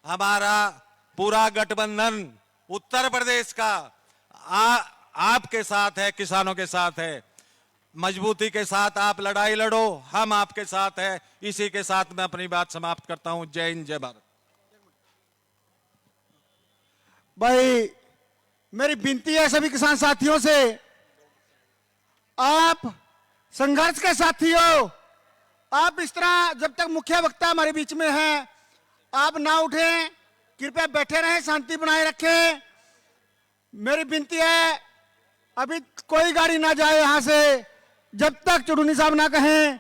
हमारा पूरा गठबंधन उत्तर प्रदेश का आपके साथ है, किसानों के साथ है। मजबूती के साथ आप लड़ाई लड़ो, हम आपके साथ है। इसी के साथ मैं अपनी बात समाप्त करता हूं। जय हिंद, जय भारत। भाई मेरी विनती है सभी किसान साथियों से, आप संघर्ष के साथी हो, आप इस तरह जब तक मुख्य वक्ता हमारे बीच में है आप ना उठें, कृपया बैठे रहें, शांति बनाए रखें। मेरी विनती है अभी कोई गाड़ी ना जाए यहां से जब तक चुड़ूनी साहब ना कहें,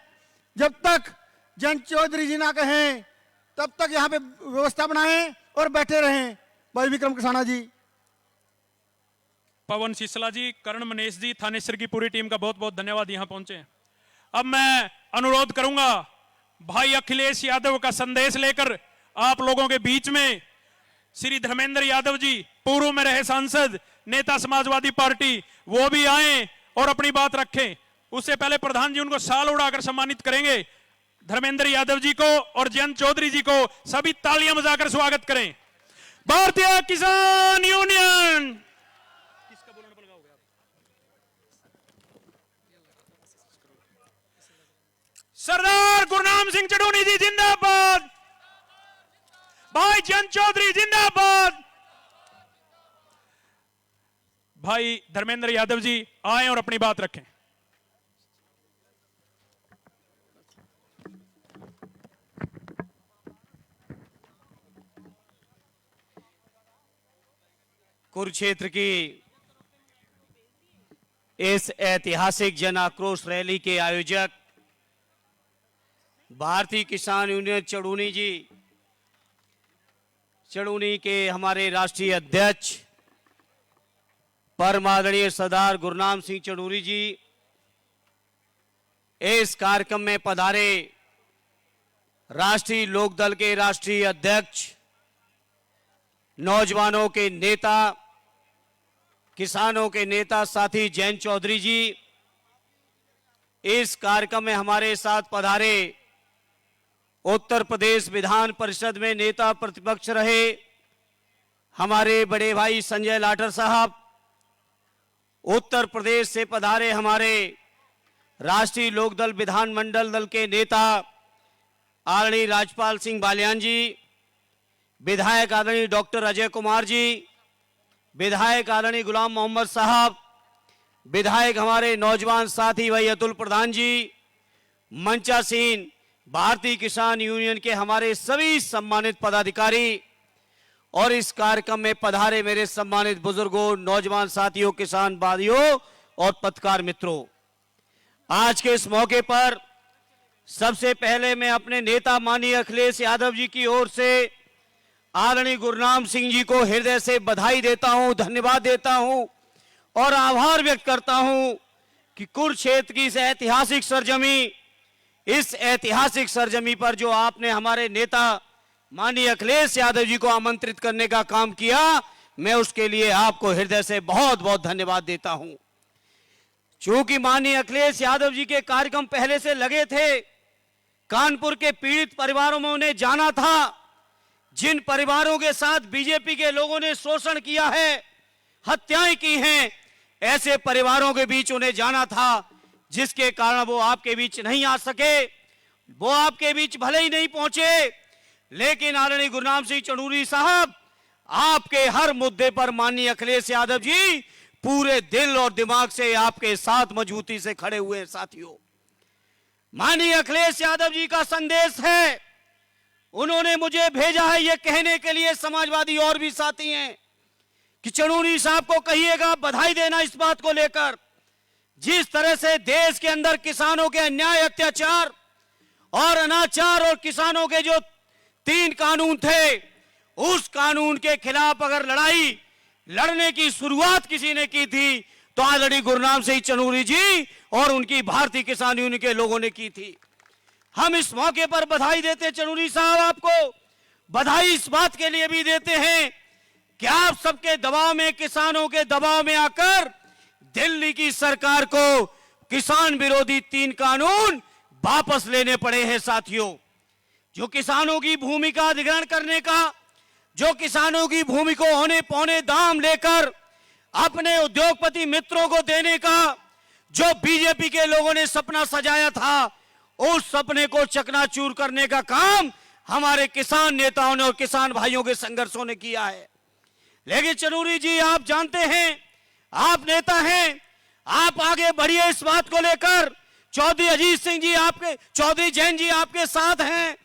जब तक जैन चौधरी जी ना कहें, तब तक यहां पे व्यवस्था बनाएं और बैठे रहें। भाई विक्रम किसाना जी, पवन सिसला जी, करण मनेश जी, थानेसर की पूरी टीम का बहुत बहुत धन्यवाद यहां पहुंचे। अब मैं अनुरोध करूंगा भाई अखिलेश यादव का संदेश लेकर आप लोगों के बीच में श्री धर्मेंद्र यादव जी, पूर्व में रहे सांसद, नेता समाजवादी पार्टी, वो भी आए और अपनी बात रखें। उससे पहले प्रधान जी उनको शाल उड़ाकर सम्मानित करेंगे। धर्मेंद्र यादव जी को और जयंत चौधरी जी को सभी तालियां बजाकर स्वागत करें। भारतीय किसान यूनियन, सरदार गुरनाम सिंह चुड़ूनी जी जिंदाबाद, भाई जयंत चौधरी जिंदाबाद। भाई धर्मेंद्र यादव जी आए और अपनी बात रखें। कुरुक्षेत्र की इस ऐतिहासिक जन आक्रोश रैली के आयोजक भारतीय किसान यूनियन चुड़ूनी जी, चुड़ूनी के हमारे राष्ट्रीय अध्यक्ष परम आदरणीय सरदार गुरनाम सिंह चुड़ूनी जी इस कार्यक्रम में पधारे। राष्ट्रीय लोकदल के राष्ट्रीय अध्यक्ष, नौजवानों के नेता, किसानों के नेता साथी जैन चौधरी जी इस कार्यक्रम में हमारे साथ पधारे। उत्तर प्रदेश विधान परिषद में नेता प्रतिपक्ष रहे हमारे बड़े भाई संजय लाटर साहब, उत्तर प्रदेश से पधारे हमारे राष्ट्रीय लोकदल विधानमंडल दल के नेता आदरणीय राजपाल सिंह बालियान जी, विधायक आदरणीय डॉक्टर अजय कुमार जी, विधायक आदरणीय गुलाम मोहम्मद साहब, विधायक हमारे नौजवान साथी भाई अतुल प्रधान जी, मंचासीन भारतीय किसान यूनियन के हमारे सभी सम्मानित पदाधिकारी और इस कार्यक्रम में पधारे मेरे सम्मानित बुजुर्गों, नौजवान साथियों, किसान भाइयों और पत्रकार मित्रों, आज के इस मौके पर सबसे पहले मैं अपने नेता माननीय अखिलेश यादव जी की ओर से आदरणीय गुरनाम सिंह जी को हृदय से बधाई देता हूं, धन्यवाद देता हूं और आभार व्यक्त करता हूं कि कुरुक्षेत्र की इस ऐतिहासिक सरजमी पर जो आपने हमारे नेता माननीय अखिलेश यादव जी को आमंत्रित करने का काम किया, मैं उसके लिए आपको हृदय से बहुत बहुत धन्यवाद देता हूं। चूंकि माननीय अखिलेश यादव जी के कार्यक्रम पहले से लगे थे, कानपुर के पीड़ित परिवारों में उन्हें जाना था, जिन परिवारों के साथ बीजेपी के लोगों ने शोषण किया है, हत्याएं की हैं, ऐसे परिवारों के बीच उन्हें जाना था, जिसके कारण वो आपके बीच नहीं आ सके। वो आपके बीच भले ही नहीं पहुंचे, लेकिन आदरणीय गुरनाम सिंह चनूरी साहब, आपके हर मुद्दे पर माननीय अखिलेश यादव जी पूरे दिल और दिमाग से आपके साथ मजबूती से खड़े हुए। साथियों, माननीय अखिलेश यादव जी का संदेश है, उन्होंने मुझे भेजा है ये कहने के लिए, समाजवादी और भी साथी हैं, कि चनूरी साहब को कहिएगा, बधाई देना इस बात को लेकर, जिस तरह से देश के अंदर किसानों के अन्याय, अत्याचार और अनाचार और किसानों के जो 3 कानून थे, उस कानून के खिलाफ अगर लड़ाई लड़ने की शुरुआत किसी ने की थी तो आदरणीय गुरनाम सिंह चनूरी जी और उनकी भारतीय किसान यूनियन के लोगों ने की थी। हम इस मौके पर बधाई देते चनूरी साहब, आपको बधाई इस बात के लिए भी देते हैं कि आप सबके दबाव में, किसानों के दबाव में आकर दिल्ली की सरकार को किसान विरोधी 3 कानून वापस लेने पड़े हैं। साथियों, जो किसानों की भूमि का अधिग्रहण करने का, जो किसानों की भूमि को औने पौने दाम लेकर अपने उद्योगपति मित्रों को देने का जो बीजेपी के लोगों ने सपना सजाया था, उस सपने को चकनाचूर करने का काम हमारे किसान नेताओं ने और किसान भाइयों के संघर्षों ने किया है। लेकिन चनूरी जी, आप जानते हैं, आप नेता हैं, आप आगे बढ़िए इस बात को लेकर। चौधरी अजीत सिंह जी आपके, चौधरी जैन जी आपके साथ हैं,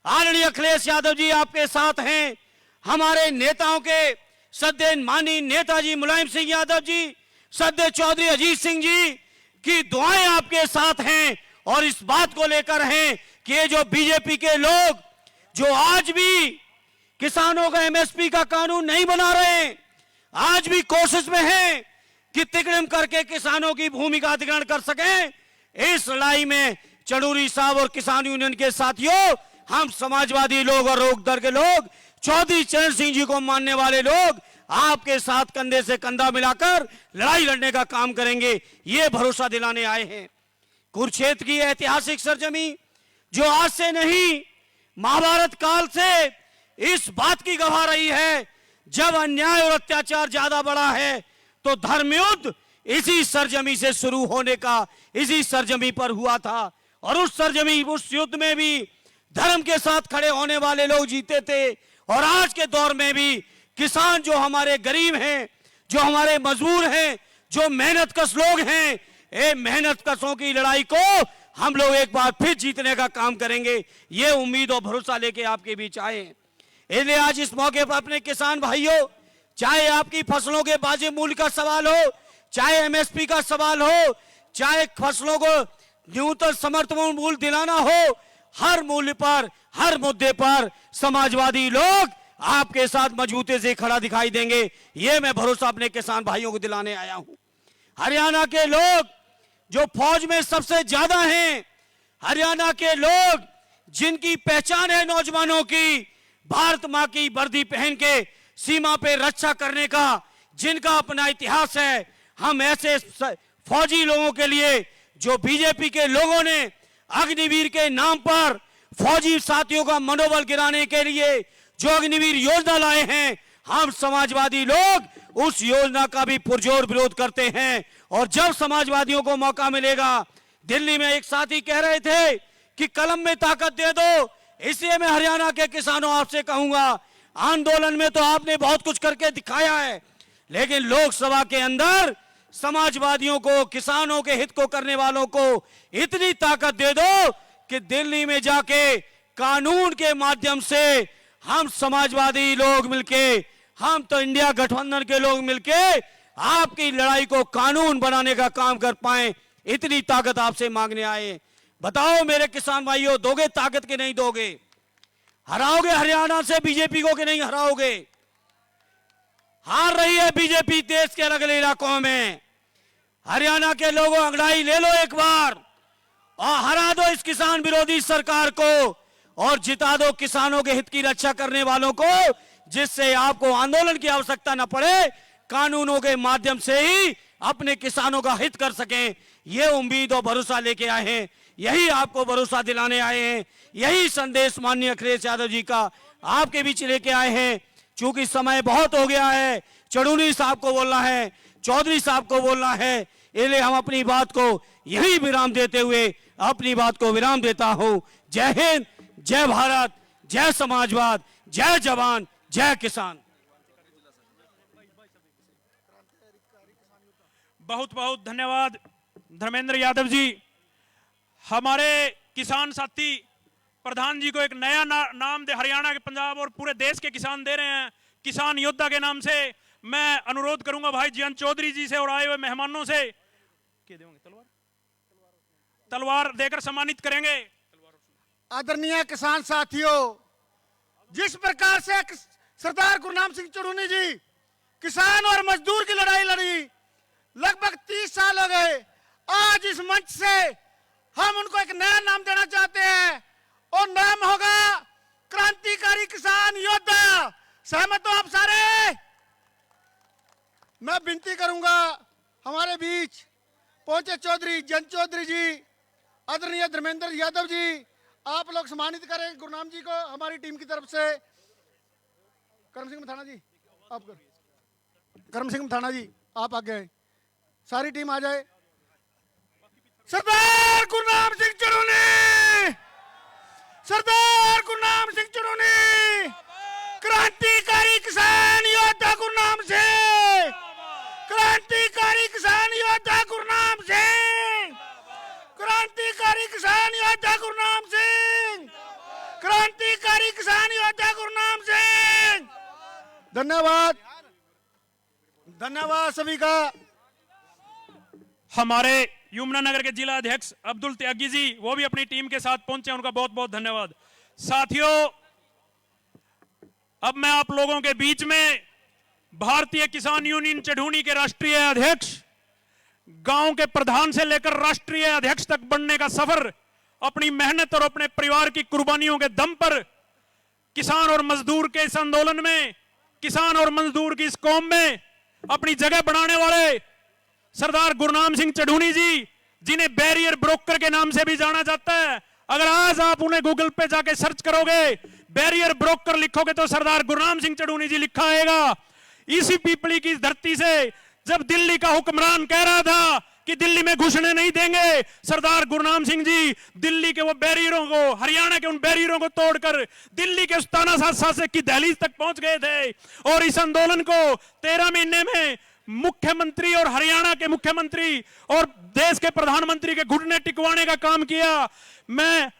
आदरणीय अखिलेश यादव जी आपके साथ हैं, हमारे नेताओं के सद्य माननीय नेताजी मुलायम सिंह यादव जी, सद्य चौधरी अजीत सिंह जी की दुआएं आपके साथ हैं और इस बात को लेकर हैं कि ये जो बीजेपी के लोग जो आज भी किसानों का एमएसपी का कानून नहीं बना रहे, आज भी कोशिश में हैं कि तिकड़म करके किसानों की भूमि का अधिग्रहण कर सकें, इस लड़ाई में चनूरी साहब और किसान यूनियन के साथियों, हम समाजवादी लोग और लोकदल के लोग, चौधरी चरण सिंह जी को मानने वाले लोग आपके साथ कंधे से कंधा मिलाकर लड़ाई लड़ने का काम करेंगे, ये भरोसा दिलाने आए हैं। कुरुक्षेत्र की ऐतिहासिक सरजमी जो आज से नहीं, महाभारत काल से इस बात की गवाह रही है, जब अन्याय और अत्याचार ज्यादा बड़ा है तो धर्मयुद्ध इसी सरजमी से शुरू होने का, इसी सरजमी पर हुआ था और उस सरजमी, उस युद्ध में भी धर्म के साथ खड़े होने वाले लोग जीते थे। और आज के दौर में भी किसान जो हमारे गरीब हैं, जो हमारे मजदूर हैं, जो मेहनत कश लोग हैं, ये मेहनत कशों की लड़ाई को हम लोग एक बार फिर जीतने का काम करेंगे, ये उम्मीद और भरोसा लेके आपके बीच आए हैं। इसलिए आज इस मौके पर अपने किसान भाइयों, चाहे आपकी फसलों के वाजिब मूल्य का सवाल हो, चाहे एमएसपी का सवाल हो, चाहे फसलों को न्यूनतम समर्थन मूल्य दिलाना हो, हर मूल्य पर, हर मुद्दे पर समाजवादी लोग आपके साथ मजबूती से खड़ा दिखाई देंगे, ये मैं भरोसा अपने किसान भाइयों को दिलाने आया हूं। हरियाणा के लोग जो फौज में सबसे ज्यादा हैं, हरियाणा के लोग जिनकी पहचान है नौजवानों की, भारत मां की वर्दी पहन के सीमा पे रक्षा करने का जिनका अपना इतिहास है, हम ऐसे फौजी लोगों के लिए जो बीजेपी के लोगों ने अग्निवीर के नाम पर फौजी साथियों का मनोबल गिराने के लिए जो अग्निवीर योजना लाए हैं, हम समाजवादी लोग उस योजना का भी पुरजोर विरोध करते हैं। और जब समाजवादियों को मौका मिलेगा दिल्ली में एक साथी कह रहे थे कि कलम में ताकत दे दो, इसलिए मैं हरियाणा के किसानों आपसे कहूंगा, आंदोलन में तो आपने बहुत कुछ करके दिखाया है, लेकिन लोकसभा के अंदर समाजवादियों को, किसानों के हित को करने वालों को इतनी ताकत दे दो कि दिल्ली में जाके कानून के माध्यम से हम समाजवादी लोग मिलके, हम तो इंडिया गठबंधन के लोग मिलके आपकी लड़ाई को कानून बनाने का काम कर पाए, इतनी ताकत आपसे मांगने आए। बताओ मेरे किसान भाइयों, दोगे ताकत के नहीं दोगे? हराओगे हरियाणा से बीजेपी को कि नहीं हराओगे? हार रही है बीजेपी देश के अलग अलग इलाकों में। हरियाणा के लोगों, अंगड़ाई ले लो एक बार और हरा दो इस किसान विरोधी सरकार को और जिता दो किसानों के हित की रक्षा करने वालों को, जिससे आपको आंदोलन की आवश्यकता न पड़े, कानूनों के माध्यम से ही अपने किसानों का हित कर सकें। ये उम्मीद और भरोसा लेके आए हैं, यही आपको भरोसा दिलाने आए हैं, यही संदेश माननीय अखिलेश यादव जी का आपके बीच लेके आए हैं। चूंकि समय बहुत हो गया है, चढ़ूनी साहब को बोलना है, चौधरी साहब को बोलना है, इसलिए हम अपनी बात को यही विराम देते हुए अपनी बात को विराम देता हूं। जय हिंद, जय भारत, जय समाजवाद, जय जवान, जय किसान। बहुत बहुत धन्यवाद धर्मेंद्र यादव जी। हमारे किसान साथी प्रधान जी को एक नया नाम दे, हरियाणा के, पंजाब और पूरे देश के किसान दे रहे हैं, किसान योद्धा के नाम से। मैं अनुरोध करूंगा भाई जयंत चौधरी जी से और आए हुए मेहमानों से, तलवार देकर सम्मानित करेंगे। आदरणीय किसान साथियों, जिस प्रकार से सरदार गुरनाम सिंह चढ़ूनी जी किसान और मजदूर की लड़ाई लड़ी, लगभग 30 साल हो गए, आज इस मंच से हम उनको एक नया नाम देना चाहते हैं और नाम होगा क्रांतिकारी किसान योद्धा। सहमत हो आप सारे? मैं विनती करूंगा हमारे बीच पहुंचे चौधरी जयंत चौधरी जी, आदरणीय धर्मेंद्र यादव जी, आप लोग सम्मानित करें गुरनाम जी को हमारी टीम की तरफ से। करम सिंह मथाना जी, आप करम सिंह मथाना जी आप आगे आए, सारी टीम आ जाए। सरदार गुरनाम सिंह चढ़ूनी, सरदार गुरनाम सिंह चढ़ूनी, क्रांतिकारी किसान योद्धा गुरनाम सिंह, क्रांतिकारी किसान योद्धा गुरनाम सिंह, क्रांतिकारी किसान योद्धा गुरनाम सिंह, क्रांतिकारी किसान योद्धा गुरनाम सिंह। धन्यवाद, धन्यवाद सभी का। हमारे यमुनानगर के जिला अध्यक्ष अब्दुल त्यागी जी, वो भी अपनी टीम के साथ पहुंचे, उनका बहुत बहुत धन्यवाद। साथियों, अब मैं आप लोगों के बीच में भारतीय किसान यूनियन चढ़ूनी के राष्ट्रीय अध्यक्ष, गांव के प्रधान से लेकर राष्ट्रीय अध्यक्ष तक बनने का सफर, अपनी मेहनत और अपने परिवार की कुर्बानियों के दम पर किसान और मजदूर के इस आंदोलन में, किसान और मजदूर की इस कौम में अपनी जगह बनाने वाले सरदार गुरनाम सिंह चढ़ूनी जी, जिन्हें बैरियर ब्रोकर के नाम से भी जाना जाता है। अगर आज आप उन्हें गूगल पे जाके सर्च करोगे, बैरियर ब्रोकर लिखोगे तो सरदार गुरनाम सिंह चढ़ूनी जी लिखा आएगा। इसी पीपली की धरती से जब दिल्ली का हुक्मरान कह रहा था कि दिल्ली में घुसने नहीं देंगे, सरदार गुरनाम सिंह जी दिल्ली के वो बैरियरों को, हरियाणा के उन बैरियरों को तोड़कर दिल्ली के उस तानाशाह शासक की दहलीज तक पहुंच गए थे और इस आंदोलन को 13 महीने में मुख्यमंत्री और हरियाणा के मुख्यमंत्री और देश के प्रधानमंत्री के घुटने टिकवाने का काम किया। मैं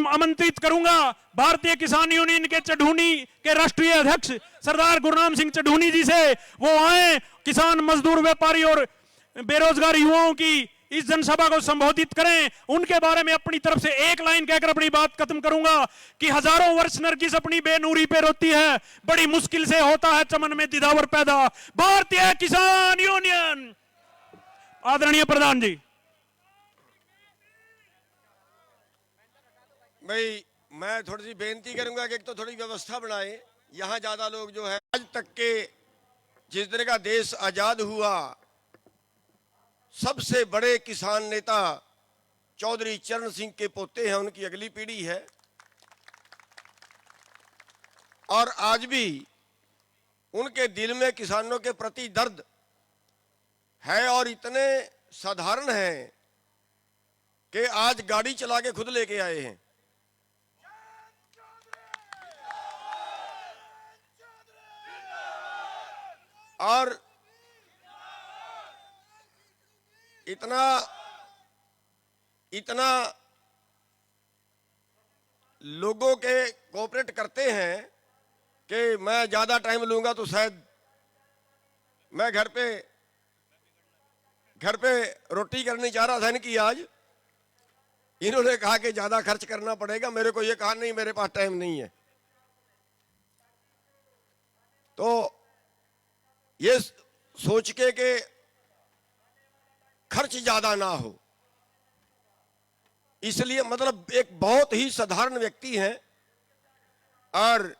आमंत्रित करूंगा भारतीय किसान यूनियन के चढ़ूनी के राष्ट्रीय अध्यक्ष सरदार गुरनाम सिंह चढ़ूनी जी से, वो आए, किसान मजदूर व्यापारी और बेरोजगार युवाओं की इस जनसभा को संबोधित करें। उनके बारे में अपनी तरफ से एक लाइन कहकर अपनी बात खत्म करूंगा कि हजारों वर्ष नरगिस अपनी बेनूरी पे रोती है, बड़ी मुश्किल से होता है चमन में दिदावर पैदा। भारतीय किसान यूनियन। आदरणीय प्रधान जी। भाई मैं थोड़ी सी बेनती करूंगा कि एक तो थोड़ी व्यवस्था बनाए, यहाँ ज्यादा लोग जो है, आज तक के जिस तरह का देश आजाद हुआ, सबसे बड़े किसान नेता चौधरी चरण सिंह के पोते हैं, उनकी अगली पीढ़ी है और आज भी उनके दिल में किसानों के प्रति दर्द है और इतने साधारण हैं कि आज गाड़ी चला के खुद लेके आए हैं। और इतना लोगों के कोऑपरेट करते हैं कि मैं ज्यादा टाइम लूंगा तो शायद मैं घर पे रोटी करनी चाह रहा था इनकी आज। इन्होंने कहा कि ज्यादा खर्च करना पड़ेगा, मेरे को ये कहा नहीं मेरे पास टाइम नहीं है। तो ये सोच के कि खर्च ज्यादा ना हो, इसलिए मतलब एक बहुत ही साधारण व्यक्ति हैं और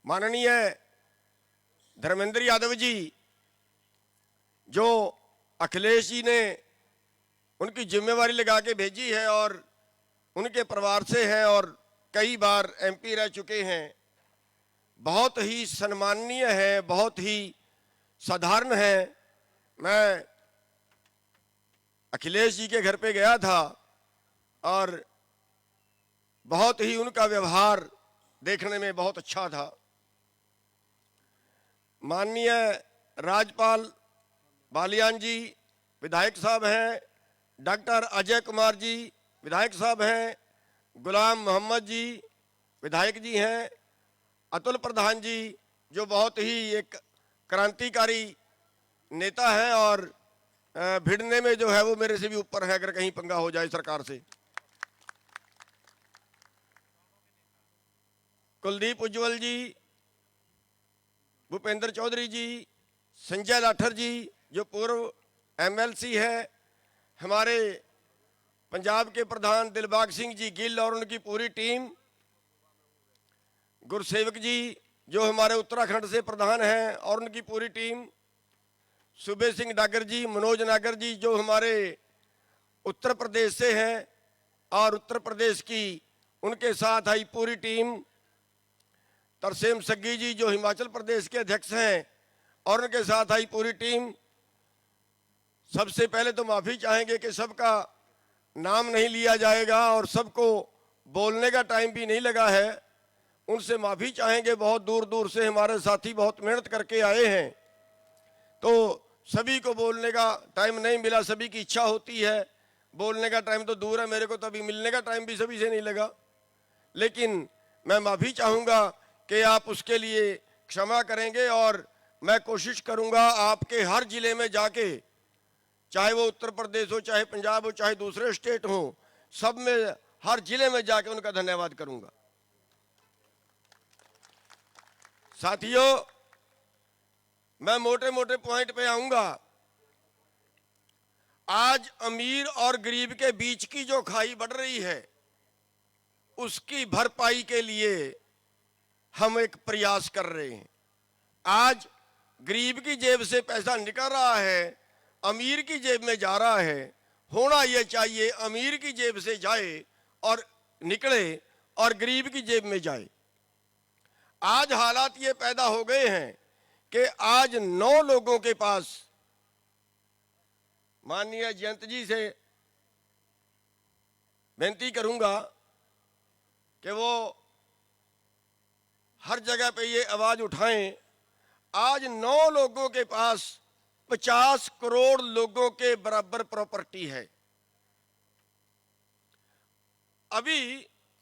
माननीय धर्मेंद्र यादव जी जो अखिलेश जी ने उनकी जिम्मेवारी लगा के भेजी है और उनके परिवार से हैं और कई बार एमपी रह चुके हैं, बहुत ही सम्माननीय है, बहुत ही साधारण है। मैं अखिलेश जी के घर पे गया था और बहुत ही उनका व्यवहार देखने में बहुत अच्छा था। माननीय राज्यपाल बालियान जी विधायक साहब हैं, डॉक्टर अजय कुमार जी विधायक साहब हैं, गुलाम मोहम्मद जी विधायक जी हैं, अतुल प्रधान जी जो बहुत ही एक क्रांतिकारी नेता हैं और भिड़ने में जो है वो मेरे से भी ऊपर है अगर कहीं पंगा हो जाए सरकार से। कुलदीप उज्जवल जी, भूपेंद्र चौधरी जी, संजय लाठर जी जो पूर्व एमएलसी है, हमारे पंजाब के प्रधान दिलबाग सिंह जी गिल और उनकी पूरी टीम, गुरसेवक जी जो हमारे उत्तराखंड से प्रधान हैं और उनकी पूरी टीम, सुबे सिंह डागर जी, मनोज नागर जी जो हमारे उत्तर प्रदेश से हैं और उत्तर प्रदेश की उनके साथ आई पूरी टीम, तरसेम सग्गी जी जो हिमाचल प्रदेश के अध्यक्ष हैं और उनके साथ आई पूरी टीम। सबसे पहले तो माफी चाहेंगे कि सबका नाम नहीं लिया जाएगा और सबको बोलने का टाइम भी नहीं लगा है, उनसे माफी चाहेंगे। बहुत दूर दूर से हमारे साथी बहुत मेहनत करके आए हैं तो सभी को बोलने का टाइम नहीं मिला। सभी की इच्छा होती है, बोलने का टाइम तो दूर है, मेरे को तो अभी मिलने का टाइम भी सभी से नहीं लगा, लेकिन मैं माफी चाहूँगा कि आप उसके लिए क्षमा करेंगे और मैं कोशिश करूंगा आपके हर जिले में जाके, चाहे वो उत्तर प्रदेश हो, चाहे पंजाब हो, चाहे दूसरे स्टेट हो, सब में हर जिले में जाके उनका धन्यवाद करूंगा। साथियों, मैं मोटे मोटे पॉइंट पे आऊंगा। आज अमीर और गरीब के बीच की जो खाई बढ़ रही है उसकी भरपाई के लिए हम एक प्रयास कर रहे हैं। आज गरीब की जेब से पैसा निकल रहा है, अमीर की जेब में जा रहा है। होना यह चाहिए अमीर की जेब से जाए और निकले और गरीब की जेब में जाए। आज हालात ये पैदा हो गए हैं कि आज 9 लोगों के पास, माननीय जयंत जी से बेनती करूंगा कि वो हर जगह पे ये आवाज उठाएं। आज 9 लोगों के पास 50 करोड़ लोगों के बराबर प्रॉपर्टी है। अभी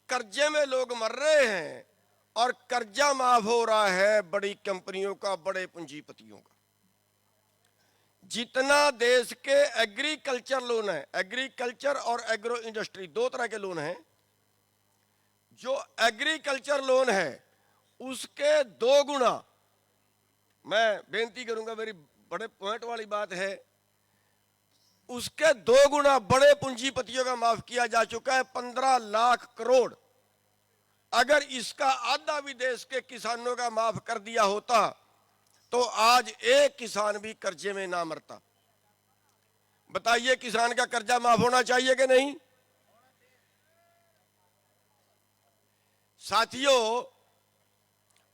कर्जे में लोग मर रहे हैं और कर्जा माफ हो रहा है बड़ी कंपनियों का, बड़े पूंजीपतियों का। जितना देश के एग्रीकल्चर लोन है, एग्रीकल्चर और एग्रो इंडस्ट्री 2 तरह के लोन हैं। जो एग्रीकल्चर लोन है उसके 2 गुना, मैं बेनती करूंगा, मेरी बड़े पॉइंट वाली बात है, उसके 2 गुना बड़े पूंजीपतियों का माफ किया जा चुका है, 15 लाख करोड़। अगर इसका आधा भी देश के किसानों का माफ कर दिया होता तो आज एक किसान भी कर्जे में ना मरता। बताइए, किसान का कर्जा माफ होना चाहिए कि नहीं? साथियों,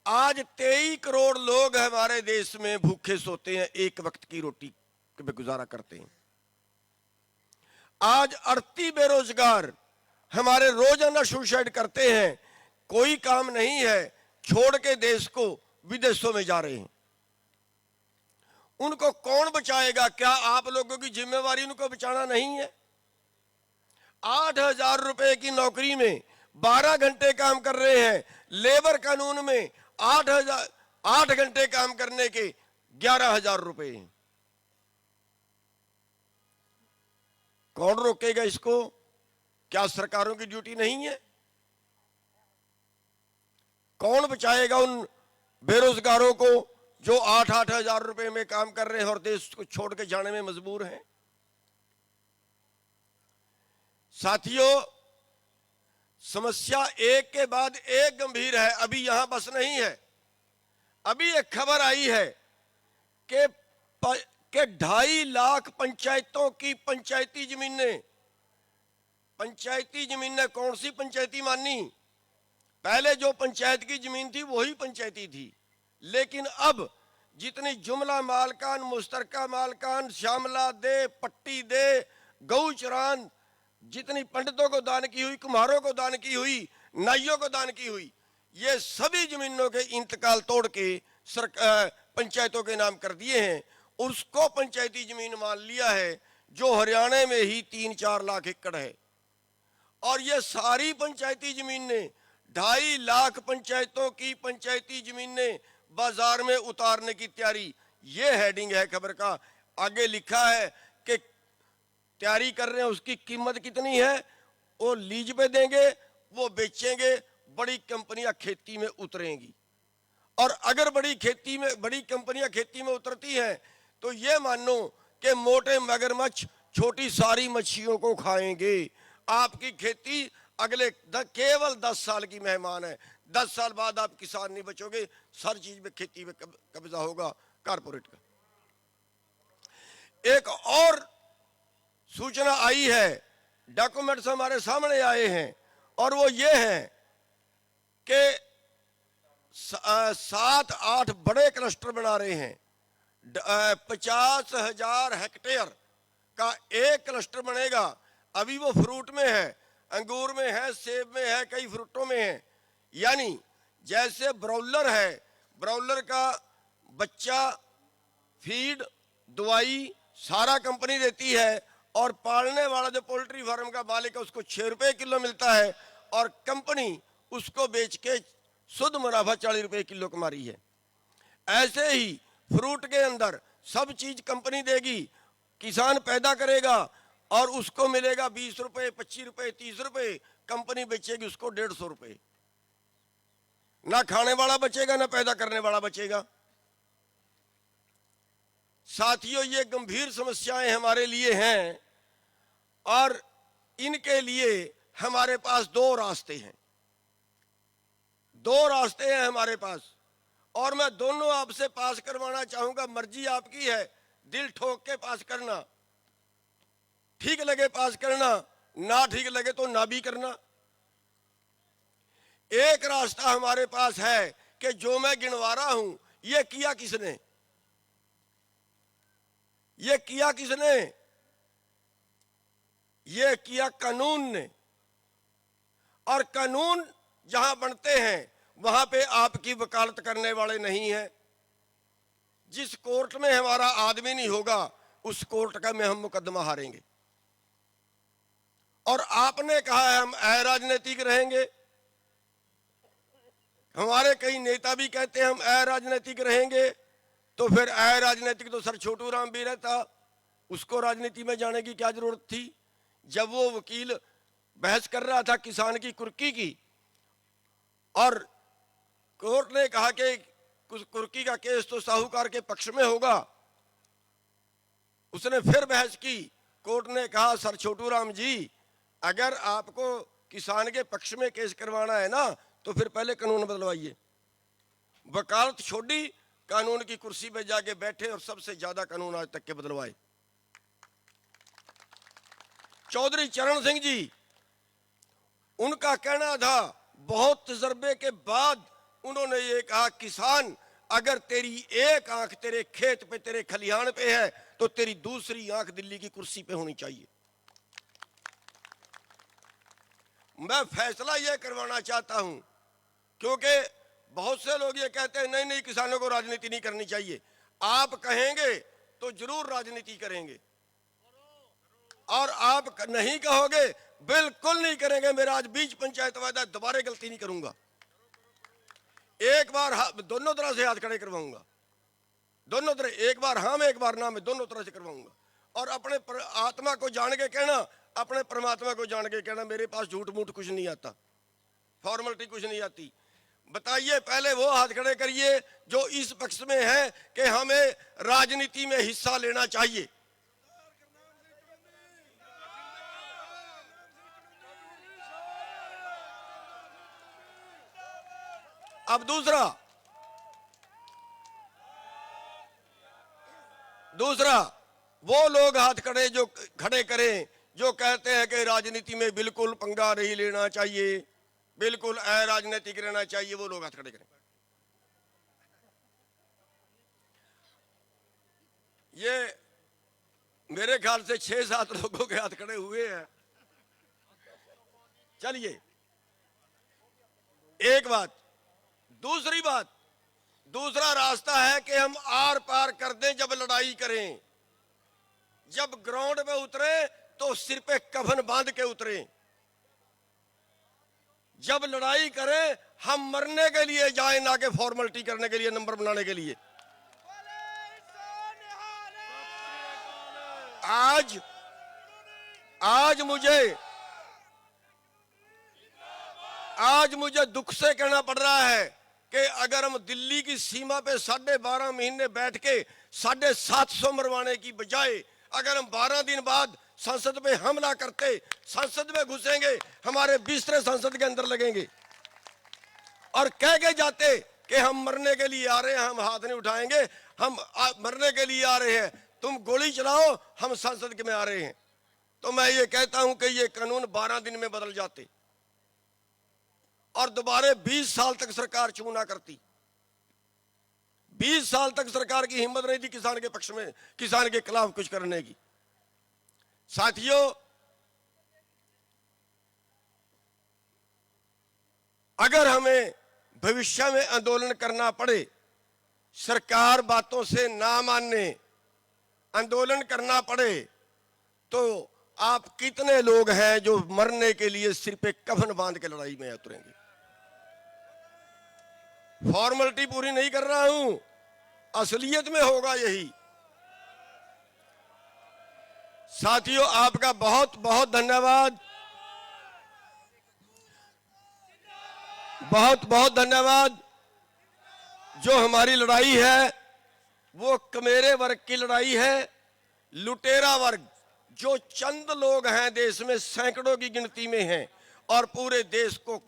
आज 23 करोड़ लोग हमारे देश में भूखे सोते हैं, एक वक्त की रोटी पे गुजारा करते हैं। आज 38 बेरोजगार हमारे रोजाना सुसाइड करते हैं, कोई काम नहीं है, छोड़ के देश को विदेशों में जा रहे हैं। उनको कौन बचाएगा? क्या आप लोगों की जिम्मेवारी उनको बचाना नहीं है? 8,000 रुपए की नौकरी में 12 घंटे काम कर रहे हैं, लेबर कानून में 8 घंटे काम करने के 11,000 रुपए हैं। कौन रोकेगा इसको? क्या सरकारों की ड्यूटी नहीं है? कौन बचाएगा उन बेरोजगारों को जो 8-8 हजार रुपए में काम कर रहे हैं और देश को छोड़ के जाने में मजबूर हैं? साथियों, समस्या एक के बाद एक गंभीर है। अभी यहां बस नहीं है, अभी एक खबर आई है कि 2.5 लाख पंचायतों की पंचायती जमीनें कौन सी पंचायती मानी? पहले जो पंचायत की जमीन थी वही पंचायती थी, लेकिन अब जितनी जुमला मालकान, मुश्तरका मालकान, श्यामला दे, पट्टी दे, गौचरान, जितनी पंडितों को दान की हुई, कुम्हारों को दान की हुई, नाइयों को दान की हुई, ये सभी जमीनों के इंतकाल तोड़ के पंचायतों के नाम कर दिए हैं। उसको पंचायती जमीन मान लिया है, जो हरियाणा में ही 3-4 लाख एकड़ है। और ये सारी पंचायती जमीनें, 2.5 लाख पंचायतों की पंचायती जमीनें बाजार में उतारने की तैयारी। ये हेडिंग है खबर का। आगे लिखा है कि तैयारी कर रहे हैं, उसकी कीमत कितनी है? वो लीज पे देंगे, वो बेचेंगे, बड़ी कंपनियां खेती में उतरेंगी। और अगर बड़ी कंपनियां खेती में उतरती हैं तो ये मानो कि मोटे मगरमच्छ छोटी सारी मच्छियों को खाएंगे। आपकी खेती अगले केवल 10 साल की मेहमान है। 10 साल बाद आप किसान नहीं बचोगे, हर चीज में खेती में कब्जा होगा कारपोरेट का। एक और सूचना आई है, डॉक्यूमेंट्स हमारे सामने आए हैं, और वो ये है कि 7-8 बड़े क्लस्टर बना रहे हैं। 50,000 हेक्टेयर का एक क्लस्टर बनेगा। अभी वो फ्रूट में है, अंगूर में है, सेब में है, कई फ्रूटों में है। यानी जैसे ब्रॉयलर है, ब्रॉयलर का बच्चा, फीड, दवाई सारा कंपनी देती है, और पालने वाला जो पोल्ट्री फार्म का मालिक है उसको 6 रुपए किलो मिलता है, और कंपनी उसको बेच के शुद्ध मुनाफा 40 रुपए किलो कमा रही है। ऐसे ही फ्रूट के अंदर सब चीज कंपनी देगी, किसान पैदा करेगा और उसको मिलेगा 20 रुपए, 25 रुपए, 30 रुपए, कंपनी बेचेगी उसको 150 रुपए। ना खाने वाला बचेगा, ना पैदा करने वाला बचेगा। साथियों, ये गंभीर समस्याएं हमारे लिए हैं, और इनके लिए हमारे पास 2 रास्ते हैं। 2 रास्ते हैं हमारे पास, और मैं दोनों आपसे पास करवाना चाहूंगा। मर्जी आपकी है, दिल ठोक के पास करना, ठीक लगे पास करना, ना ठीक लगे तो ना भी करना। एक रास्ता हमारे पास है कि जो मैं गिनवा रहा हूं, ये किया किसने? ये किया किसने? ये किया कानून ने। और कानून जहां बनते हैं वहां पे आपकी वकालत करने वाले नहीं है। जिस कोर्ट में हमारा आदमी नहीं होगा, उस कोर्ट का में हम मुकदमा हारेंगे। और आपने कहा है हम अराजनीतिक रहेंगे, हमारे कई नेता भी कहते हैं हम अराजनीतिक रहेंगे, तो फिर अराजनीतिक तो सर छोटू राम भी रहता, उसको राजनीति में जाने की क्या जरूरत थी? जब वो वकील बहस कर रहा था किसान की कुर्की की, और कोर्ट ने कहा कि कुर्की का केस तो साहूकार के पक्ष में होगा, उसने फिर बहस की। कोर्ट ने कहा सर छोटू राम जी, अगर आपको किसान के पक्ष में केस करवाना है ना, तो फिर पहले कानून बदलवाइए। वकालत छोड़ी, कानून की कुर्सी पे जाके बैठे और सबसे ज्यादा कानून आज तक के बदलवाए। चौधरी चरण सिंह जी, उनका कहना था, बहुत तजर्बे के बाद उन्होंने ये कहा, किसान अगर तेरी एक आंख तेरे खेत पे, तेरे खलिहान पे है, तो तेरी दूसरी आंख दिल्ली की कुर्सी पे होनी चाहिए। मैं फैसला ये करवाना चाहता हूं, क्योंकि बहुत से लोग ये कहते हैं नहीं नहीं किसानों को राजनीति नहीं करनी चाहिए। आप कहेंगे तो जरूर राजनीति करेंगे, और आप नहीं कहोगे बिल्कुल नहीं करेंगे। मेरा आज बीच पंचायत वादा, दोबारा गलती नहीं करूंगा। एक बार दोनों तरह से हाथ खड़े करवाऊंगा, दोनों तरह, एक बार हाँ में एक बार ना में, दोनों तरह से करवाऊंगा। और अपने आत्मा को जान के कहना, अपने परमात्मा को जान के कहना, मेरे पास झूठ मूठ कुछ नहीं आता, फॉर्मेलिटी कुछ नहीं आती। बताइए, पहले वो हाथ खड़े करिए जो इस पक्ष में है कि हमें राजनीति में हिस्सा लेना चाहिए। अब दूसरा वो लोग हाथ खड़े करें जो कहते हैं कि राजनीति में बिल्कुल पंगा नहीं लेना चाहिए, बिल्कुल अराजनीतिक रहना चाहिए। वो लोग हाथ खड़े करें। ये मेरे ख्याल से 6-7 लोगों के हाथ खड़े हुए हैं। चलिए, एक बात। दूसरी बात, दूसरा रास्ता है कि हम आर पार कर दें। जब लड़ाई करें, जब ग्राउंड पे उतरे तो सिर पे कफन बांध के उतरे। जब लड़ाई करें, हम मरने के लिए जाए, ना कि फॉर्मेलिटी करने के लिए, नंबर बनाने के लिए। आज मुझे दुख से कहना पड़ रहा है कि अगर हम दिल्ली की सीमा पे 12.5 महीने बैठ के 750 मरवाने की बजाय अगर हम 12 दिन बाद संसद में हमला करते, संसद में घुसेंगे, हमारे बिस्तरे संसद के अंदर लगेंगे और कह के जाते कि हम मरने के लिए आ रहे हैं, हम हाथ नहीं उठाएंगे, हम मरने के लिए आ रहे हैं, तुम गोली चलाओ, हम संसद के में आ रहे हैं। तो मैं ये कहता हूं कि ये कानून 12 दिन में बदल जाते और दोबारा 20 साल तक सरकार चू ना करती। 20 साल तक सरकार की हिम्मत नहीं थी किसान के पक्ष में, किसान के खिलाफ कुछ करने की। साथियों, अगर हमें भविष्य में आंदोलन करना पड़े, सरकार बातों से ना माने, आंदोलन करना पड़े, तो आप कितने लोग हैं जो मरने के लिए सिर पे कफन बांध के लड़ाई में उतरेंगे? फॉर्मेलिटी पूरी नहीं कर रहा हूं, असलियत में होगा यही। साथियों, आपका बहुत बहुत धन्यवाद, बहुत बहुत धन्यवाद। जो हमारी लड़ाई है वो कमेरे वर्ग की लड़ाई है, लुटेरा वर्ग जो चंद लोग हैं देश में, सैकड़ों की गिनती में हैं, और पूरे देश को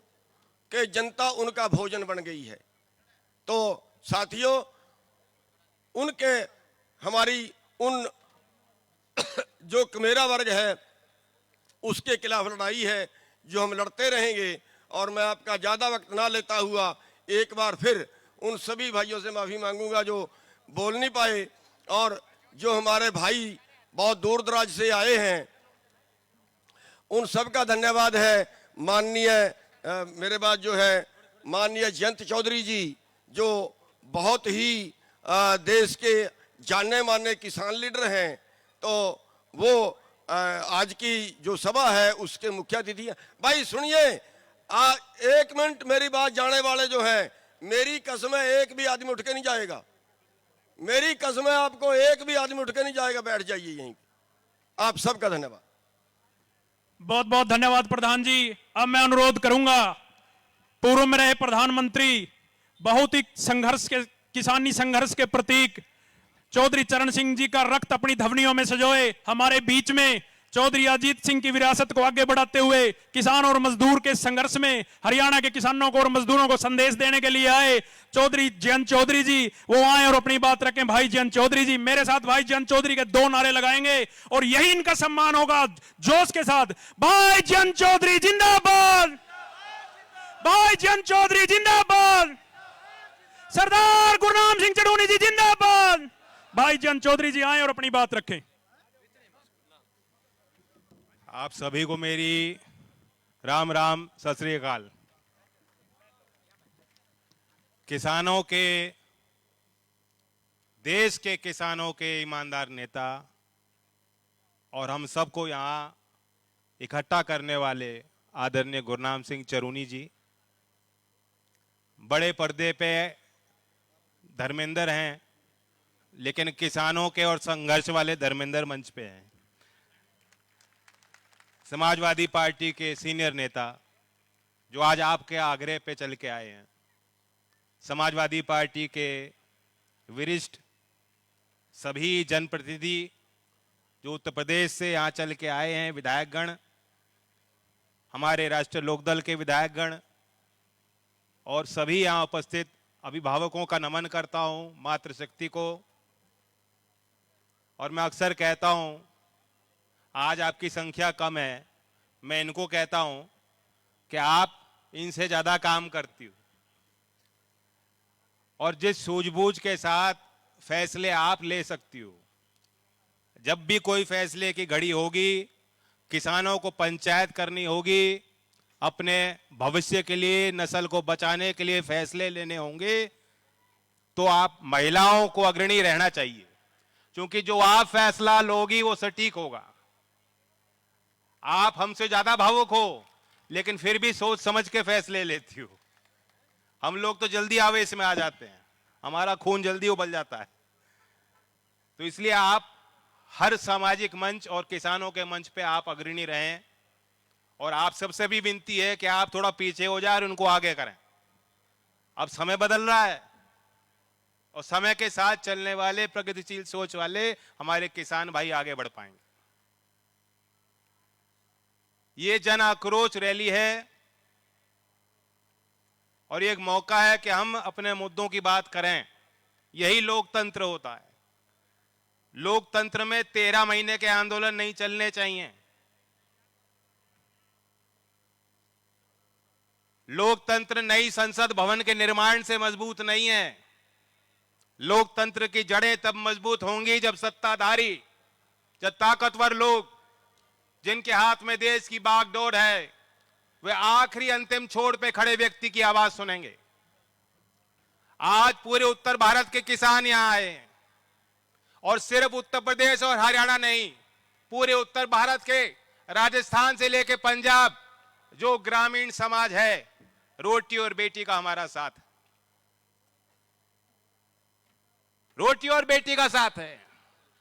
के जनता उनका भोजन बन गई है। तो साथियों, उनके हमारी उन जो कमेरा वर्ग है उसके खिलाफ लड़ाई है जो हम लड़ते रहेंगे। और मैं आपका ज़्यादा वक्त ना लेता हुआ एक बार फिर उन सभी भाइयों से माफ़ी मांगूंगा जो बोल नहीं पाए, और जो हमारे भाई बहुत दूर दराज से आए हैं उन सब का धन्यवाद है। माननीय मेरे बाद जो है माननीय जयंत चौधरी जी, जो बहुत ही देश के जाने माने किसान लीडर हैं, तो वो आज की जो सभा है उसके मुख्य अतिथि हैं। भाई सुनिए, 1 मिनट मेरी बात जाने वाले जो हैं, मेरी कसम है एक भी आदमी उठ के नहीं जाएगा, मेरी कसम है आपको एक भी आदमी उठ के नहीं जाएगा, बैठ जाइए यहीं। आप सबका धन्यवाद। बहुत बहुत धन्यवाद प्रधान जी। अब मैं अनुरोध करूंगा, पूर्व में रहे प्रधानमंत्री, बहुत ही संघर्ष के, किसानी संघर्ष के प्रतीक चौधरी चरण सिंह जी का रक्त अपनी धमनियों में सजोए हमारे बीच में चौधरी अजीत सिंह की विरासत को आगे बढ़ाते हुए किसान और मजदूर के संघर्ष में हरियाणा के किसानों को और मजदूरों को संदेश देने के लिए आए चौधरी जयंत चौधरी जी, वो आए और अपनी बात रखें। भाई जयंत चौधरी जी मेरे साथ भाई जयंत चौधरी के 2 नारे लगाएंगे और यही इनका सम्मान होगा जोश के साथ। भाई जयंत चौधरी जिंदाबाद, भाई जयंत चौधरी जिंदाबाद, सरदार गुरनाम सिंह चढ़ूनी जी जिंदाबाद। भाई जयंत चौधरी जी आए और अपनी बात रखें। आप सभी को मेरी राम राम, सत श्री अकाल। किसानों के, देश के किसानों के ईमानदार नेता और हम सबको यहाँ इकट्ठा करने वाले आदरणीय गुरनाम सिंह चरूनी जी, बड़े पर्दे पे धर्मेंद्र हैं, लेकिन किसानों के और संघर्ष वाले धर्मेंद्र मंच पे हैं। समाजवादी पार्टी के सीनियर नेता जो आज आपके आग्रह पे चल के आए हैं, समाजवादी पार्टी के वरिष्ठ सभी जनप्रतिनिधि जो उत्तर प्रदेश से यहाँ चल के आए हैं, विधायकगण, हमारे राष्ट्रीय लोकदल के विधायकगण और सभी यहाँ उपस्थित अभिभावकों का नमन करता हूँ, मातृशक्ति को। और मैं अक्सर कहता हूँ आज आपकी संख्या कम है, मैं इनको कहता हूं कि आप इनसे ज्यादा काम करती हो और जिस सूझबूझ के साथ फैसले आप ले सकती हो, जब भी कोई फैसले की घड़ी होगी, किसानों को पंचायत करनी होगी, अपने भविष्य के लिए, नस्ल को बचाने के लिए फैसले लेने होंगे, तो आप महिलाओं को अग्रणी रहना चाहिए, क्योंकि जो आप फैसला लोगी वो सटीक होगा। आप हमसे ज्यादा भावुक हो लेकिन फिर भी सोच समझ के फैसले लेती हो। हम लोग तो जल्दी आवेश में आ जाते हैं, हमारा खून जल्दी उबल जाता है। तो इसलिए आप हर सामाजिक मंच और किसानों के मंच पे आप अग्रणी रहें और आप सबसे भी विनती है कि आप थोड़ा पीछे हो जाए और उनको आगे करें। अब समय बदल रहा है और समय के साथ चलने वाले, प्रगतिशील सोच वाले हमारे किसान भाई आगे बढ़ पाएंगे। ये जन आक्रोश रैली है और ये एक मौका है कि हम अपने मुद्दों की बात करें। यही लोकतंत्र होता है। लोकतंत्र में 13 महीने के आंदोलन नहीं चलने चाहिए। लोकतंत्र नई संसद भवन के निर्माण से मजबूत नहीं है। लोकतंत्र की जड़ें तब मजबूत होंगी जब सत्ताधारी, जब ताकतवर लोग जिनके हाथ में देश की बागडोर है, वे आखिरी अंतिम छोर पे खड़े व्यक्ति की आवाज सुनेंगे। आज पूरे उत्तर भारत के किसान यहां आए हैं और सिर्फ उत्तर प्रदेश और हरियाणा नहीं, पूरे उत्तर भारत के राजस्थान से लेकर पंजाब, जो ग्रामीण समाज है, रोटी और बेटी का हमारा साथ है। रोटी और बेटी का साथ है।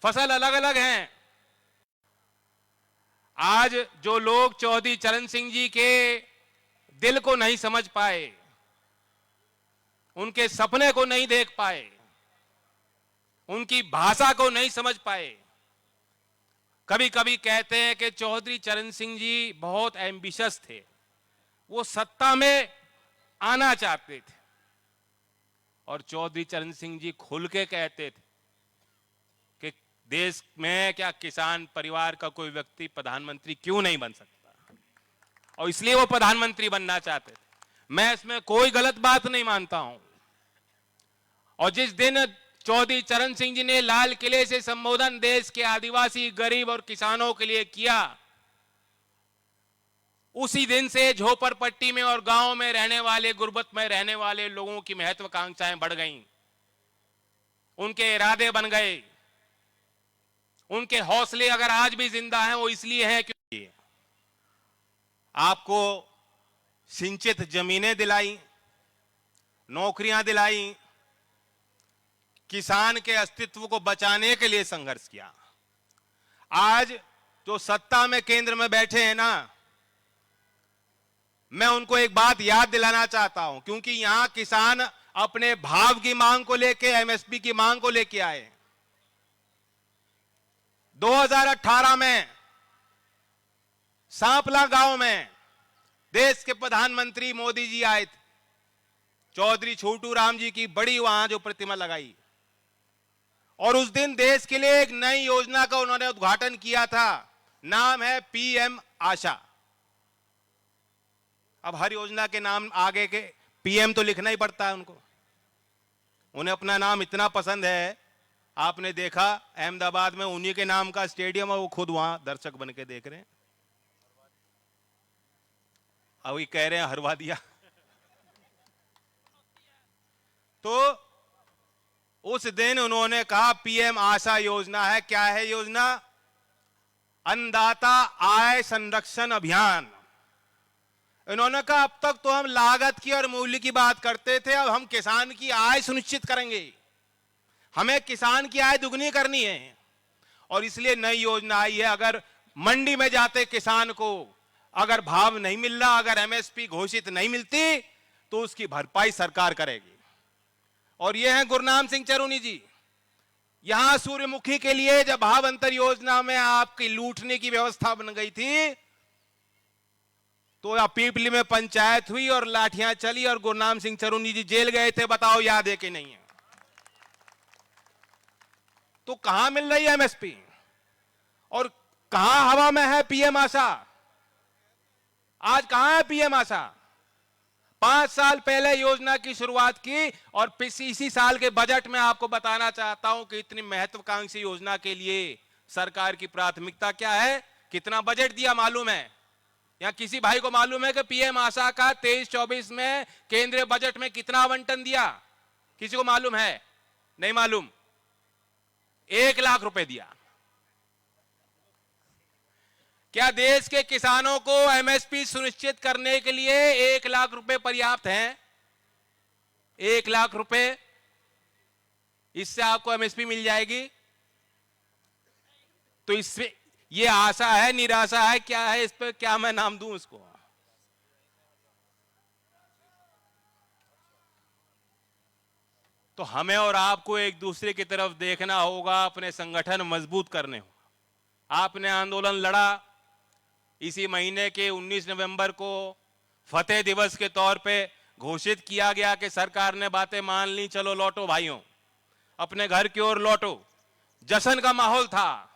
फसल अलग अलग हैं। आज जो लोग चौधरी चरण सिंह जी के दिल को नहीं समझ पाए, उनके सपने को नहीं देख पाए, उनकी भाषा को नहीं समझ पाए, कभी कभी कहते हैं कि चौधरी चरण सिंह जी बहुत एम्बिशियस थे, वो सत्ता में आना चाहते थे। और चौधरी चरण सिंह जी खुल के कहते थे कि देश में क्या किसान परिवार का कोई व्यक्ति प्रधानमंत्री क्यों नहीं बन सकता, और इसलिए वो प्रधानमंत्री बनना चाहते थे। मैं इसमें कोई गलत बात नहीं मानता हूं। और जिस दिन चौधरी चरण सिंह जी ने लाल किले से संबोधन देश के आदिवासी, गरीब और किसानों के लिए किया, उसी दिन से झोपड़पट्टी में और गांव में रहने वाले, गुर्बत में रहने वाले लोगों की महत्वाकांक्षाएं बढ़ गईं। उनके इरादे बन गए। उनके हौसले अगर आज भी जिंदा हैं, वो इसलिए हैं क्योंकि आपको सिंचित जमीनें दिलाई, नौकरियां दिलाई, किसान के अस्तित्व को बचाने के लिए संघर्ष किया। आज जो सत्ता में केंद्र में बैठे हैं ना, मैं उनको एक बात याद दिलाना चाहता हूं, क्योंकि यहां किसान अपने भाव की मांग को लेके, एमएसपी की मांग को लेके आए। 2018 में सांपला गांव में देश के प्रधानमंत्री मोदी जी आए थे, चौधरी छोटू राम जी की बड़ी वहां जो प्रतिमा लगाई, और उस दिन देश के लिए एक नई योजना का उन्होंने उद्घाटन किया था। नाम है पीएम आशा। अब हर योजना के नाम आगे के पीएम तो लिखना ही पड़ता है उनको, उन्हें अपना नाम इतना पसंद है। आपने देखा अहमदाबाद में उन्हीं के नाम का स्टेडियम है, वो खुद वहां दर्शक बन के देख रहे हैं। अभी कह रहे हैं हरवा दिया। तो उस दिन उन्होंने कहा पीएम आशा योजना है। क्या है योजना? अन्नदाता आय संरक्षण अभियान। इन्होंने कहा अब तक तो हम लागत की और मूल्य की बात करते थे, अब हम किसान की आय सुनिश्चित करेंगे। हमें किसान की आय दुगनी करनी है, और इसलिए नई योजना आई है। अगर मंडी में जाते किसान को अगर भाव नहीं मिल रहा, अगर एमएसपी घोषित नहीं मिलती, तो उसकी भरपाई सरकार करेगी। और ये हैं गुरनाम सिंह चरूनी जी। यहां सूर्यमुखी के लिए जब भाव अंतर योजना में आपकी लूटने की व्यवस्था बन गई थी, तो पीपली में पंचायत हुई और लाठियां चली और गुरनाम सिंह चरूनी जी जेल गए थे। बताओ याद है कि नहीं है? तो कहां मिल रही है एमएसपी, और कहां हवा में है पीएम आशा? आज कहां है पीएम आशा? 5 साल पहले योजना की शुरुआत की, और इसी साल के बजट में आपको बताना चाहता हूं कि इतनी महत्वाकांक्षी योजना के लिए सरकार की प्राथमिकता क्या है। कितना बजट दिया मालूम है? या किसी भाई को मालूम है कि पीएम आशा का 23-24 में केंद्रीय बजट में कितना आवंटन दिया? किसी को मालूम है? नहीं मालूम। 1 लाख रुपए दिया। क्या देश के किसानों को एमएसपी सुनिश्चित करने के लिए 1 लाख रुपए पर्याप्त हैं? 1 लाख रुपए, इससे आपको एमएसपी मिल जाएगी? तो इससे ये आशा है, निराशा है, क्या है? इस पे क्या मैं नाम दूं इसको? तो हमें और आपको एक दूसरे की तरफ देखना होगा, अपने संगठन मजबूत करने होगा। आपने आंदोलन लड़ा, इसी महीने के 19 नवंबर को फतेह दिवस के तौर पे घोषित किया गया कि सरकार ने बातें मान ली, चलो लौटो भाइयों, अपने घर की ओर लौटो। जश्न का माहौल था,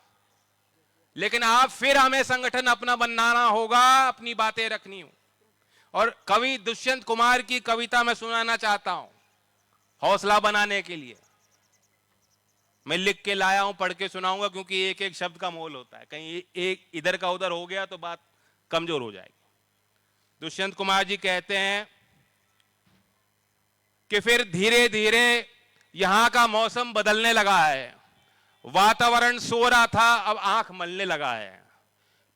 लेकिन आप फिर हमें संगठन अपना बनाना होगा, अपनी बातें रखनी हो। और कवि दुष्यंत कुमार की कविता में सुनाना चाहता हूं, हौसला बनाने के लिए। मैं लिख के लाया हूं, पढ़ के सुनाऊंगा, क्योंकि एक एक शब्द का मोल होता है। कहीं एक इधर का उधर हो गया तो बात कमजोर हो जाएगी। दुष्यंत कुमार जी कहते हैं कि फिर धीरे धीरे यहां का मौसम बदलने लगा है। वातावरण सो रहा था, अब आंख मलने लगा है।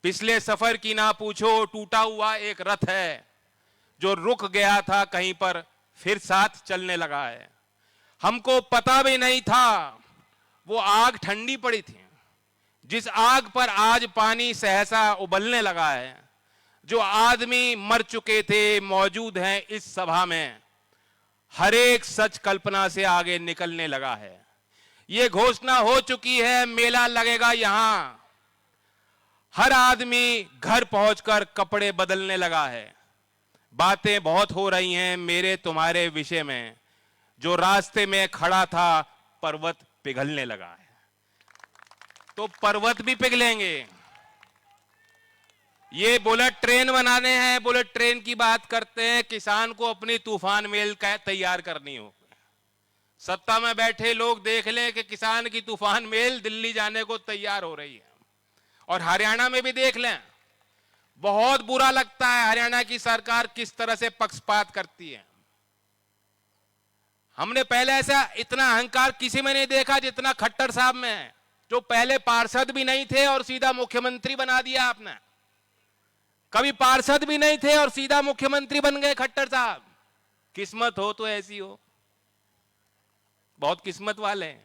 पिछले सफर की ना पूछो, टूटा हुआ एक रथ है, जो रुक गया था कहीं पर, फिर साथ चलने लगा है। हमको पता भी नहीं था वो आग ठंडी पड़ी थी, जिस आग पर आज पानी सहसा उबलने लगा है। जो आदमी मर चुके थे मौजूद हैं इस सभा में, हर एक सच कल्पना से आगे निकलने लगा है। ये घोषणा हो चुकी है, मेला लगेगा यहां। हर आदमी घर पहुंचकर कपड़े बदलने लगा है। बातें बहुत हो रही हैं मेरे तुम्हारे विषय में, जो रास्ते में खड़ा था पर्वत पिघलने लगा है। तो पर्वत भी पिघलेंगे। ये बुलेट ट्रेन बनाने हैं, बुलेट ट्रेन की बात करते हैं। किसान को अपनी तूफान मेल तैयार करनी हो। सत्ता में बैठे लोग देख लें कि किसान की तूफान मेल दिल्ली जाने को तैयार हो रही है। और हरियाणा में भी देख लें, बहुत बुरा लगता है हरियाणा की सरकार किस तरह से पक्षपात करती है। हमने पहले ऐसा इतना अहंकार किसी में नहीं देखा जितना खट्टर साहब में है, जो पहले पार्षद भी नहीं थे और सीधा मुख्यमंत्री बना दिया आपने। कभी पार्षद भी नहीं थे और सीधा मुख्यमंत्री बन गए खट्टर साहब। किस्मत हो तो ऐसी हो, बहुत किस्मत वाले हैं।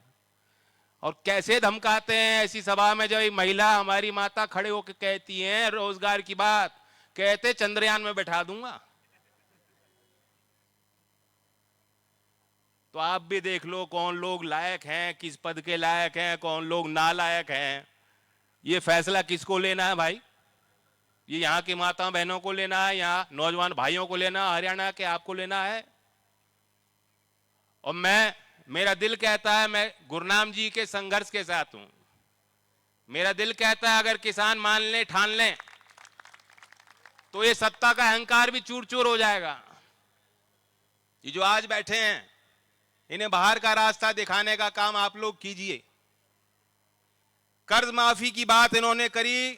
और कैसे धमकाते हैं ऐसी सभा में, जब महिला हमारी माता खड़े होकर कहती हैं रोजगार की बात, कहते चंद्रयान में बैठा दूंगा। तो आप भी देख लो कौन लोग लायक हैं, किस पद के लायक हैं, कौन लोग नालायक हैं। ये फैसला किसको लेना है भाई? ये यहाँ की माता बहनों को लेना है, यहाँ नौजवान भाइयों को लेना, हरियाणा के आपको लेना है। और मेरा दिल कहता है, मैं गुरनाम जी के संघर्ष के साथ हूं। मेरा दिल कहता है अगर किसान मान लें, ठान लें, तो ये सत्ता का अहंकार भी चूर चूर हो जाएगा। ये जो आज बैठे हैं, इन्हें बाहर का रास्ता दिखाने का काम आप लोग कीजिए। कर्ज माफी की बात इन्होंने करी,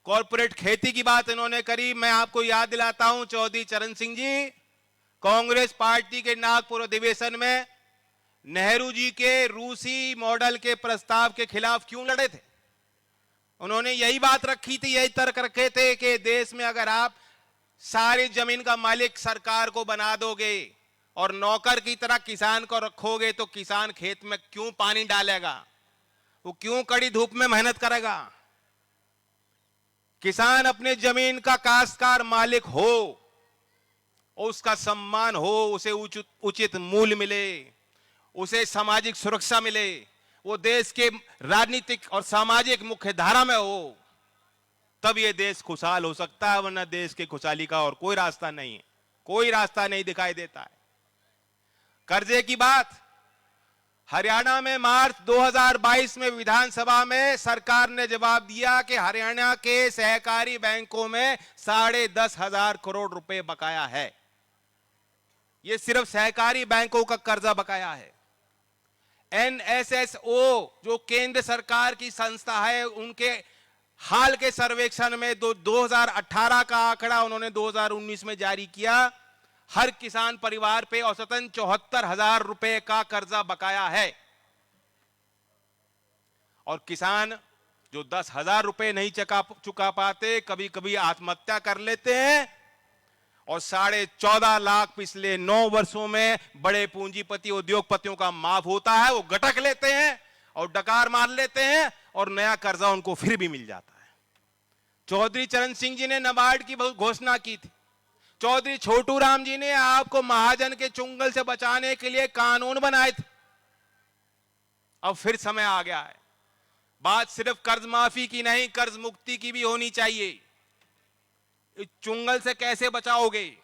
कॉर्पोरेट खेती की बात इन्होंने करी। मैं आपको याद दिलाता हूं, चौधरी चरण सिंह जी कांग्रेस पार्टी के नागपुर अधिवेशन में नेहरू जी के रूसी मॉडल के प्रस्ताव के खिलाफ क्यों लड़े थे? उन्होंने यही बात रखी थी, यही तर्क रखे थे कि देश में अगर आप सारी जमीन का मालिक सरकार को बना दोगे और नौकर की तरह किसान को रखोगे तो किसान खेत में क्यों पानी डालेगा, वो क्यों कड़ी धूप में मेहनत करेगा। किसान अपने जमीन का काश्तकार मालिक हो, उसका सम्मान हो, उसे उचित मूल्य मिले, उसे सामाजिक सुरक्षा मिले, वो देश के राजनीतिक और सामाजिक मुख्य धारा में हो, तब ये देश खुशहाल हो सकता है। वरना देश की खुशहाली का और कोई रास्ता नहीं है, कोई रास्ता नहीं दिखाई देता है। कर्जे की बात, हरियाणा में मार्च 2022 में विधानसभा में सरकार ने जवाब दिया कि हरियाणा के सहकारी बैंकों में 10,500 करोड़ रुपए बकाया है। ये सिर्फ सहकारी बैंकों का कर्जा बकाया है। NSSO जो केंद्र सरकार की संस्था है, उनके हाल के सर्वेक्षण में 2018 का आंकड़ा उन्होंने 2019 में जारी किया, हर किसान परिवार पे औसतन 74,000 रुपए का कर्जा बकाया है। और किसान जो 10,000 रुपए नहीं चुका पाते, कभी कभी आत्महत्या कर लेते हैं। और 14.5 लाख पिछले 9 वर्षों में बड़े पूंजीपति उद्योगपतियों का माफ होता है, वो गटक लेते हैं और डकार मार लेते हैं और नया कर्जा उनको फिर भी मिल जाता है। चौधरी चरण सिंह जी ने नाबार्ड की बहुत घोषणा की थी। चौधरी छोटू राम जी ने आपको महाजन के चुंगल से बचाने के लिए कानून बनाए थे। अब फिर समय आ गया है, बात सिर्फ कर्ज माफी की नहीं, कर्ज मुक्ति की भी होनी चाहिए। चुंगल से कैसे बचाओगे?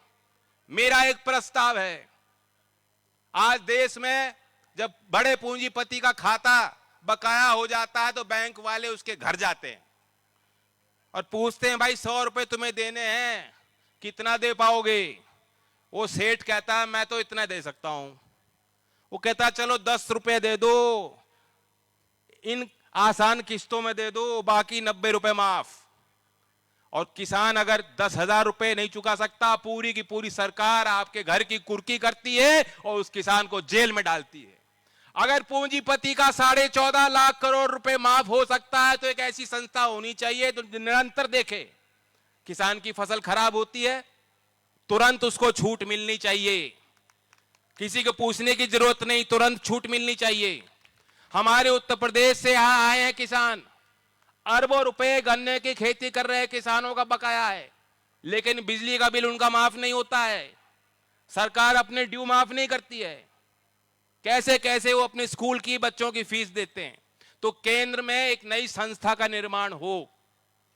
मेरा एक प्रस्ताव है, आज देश में जब बड़े पूंजीपति का खाता बकाया हो जाता है तो बैंक वाले उसके घर जाते हैं और पूछते हैं, भाई 100 रुपए तुम्हें देने हैं, कितना दे पाओगे? वो सेठ कहता है मैं तो इतना दे सकता हूं। वो कहता है चलो 10 रुपए दे दो, इन आसान किस्तों में दे दो, बाकी 90 रुपए माफ। और किसान अगर 10,000 रुपए नहीं चुका सकता, पूरी की पूरी सरकार आपके घर की कुर्की करती है और उस किसान को जेल में डालती है। अगर पूंजीपति का 14.5 लाख करोड़ रुपए माफ हो सकता है तो एक ऐसी संस्था होनी चाहिए जो निरंतर देखे, किसान की फसल खराब होती है, तुरंत उसको छूट मिलनी चाहिए, किसी को पूछने की जरूरत नहीं, तुरंत छूट मिलनी चाहिए। हमारे उत्तर प्रदेश से यहां आए हैं किसान, अरबों रुपए गन्ने की खेती कर रहे किसानों का बकाया है, लेकिन बिजली का बिल उनका माफ नहीं होता है, सरकार अपने ड्यू माफ नहीं करती है। कैसे कैसे वो अपने स्कूल की बच्चों की फीस देते हैं। तो केंद्र में एक नई संस्था का निर्माण हो,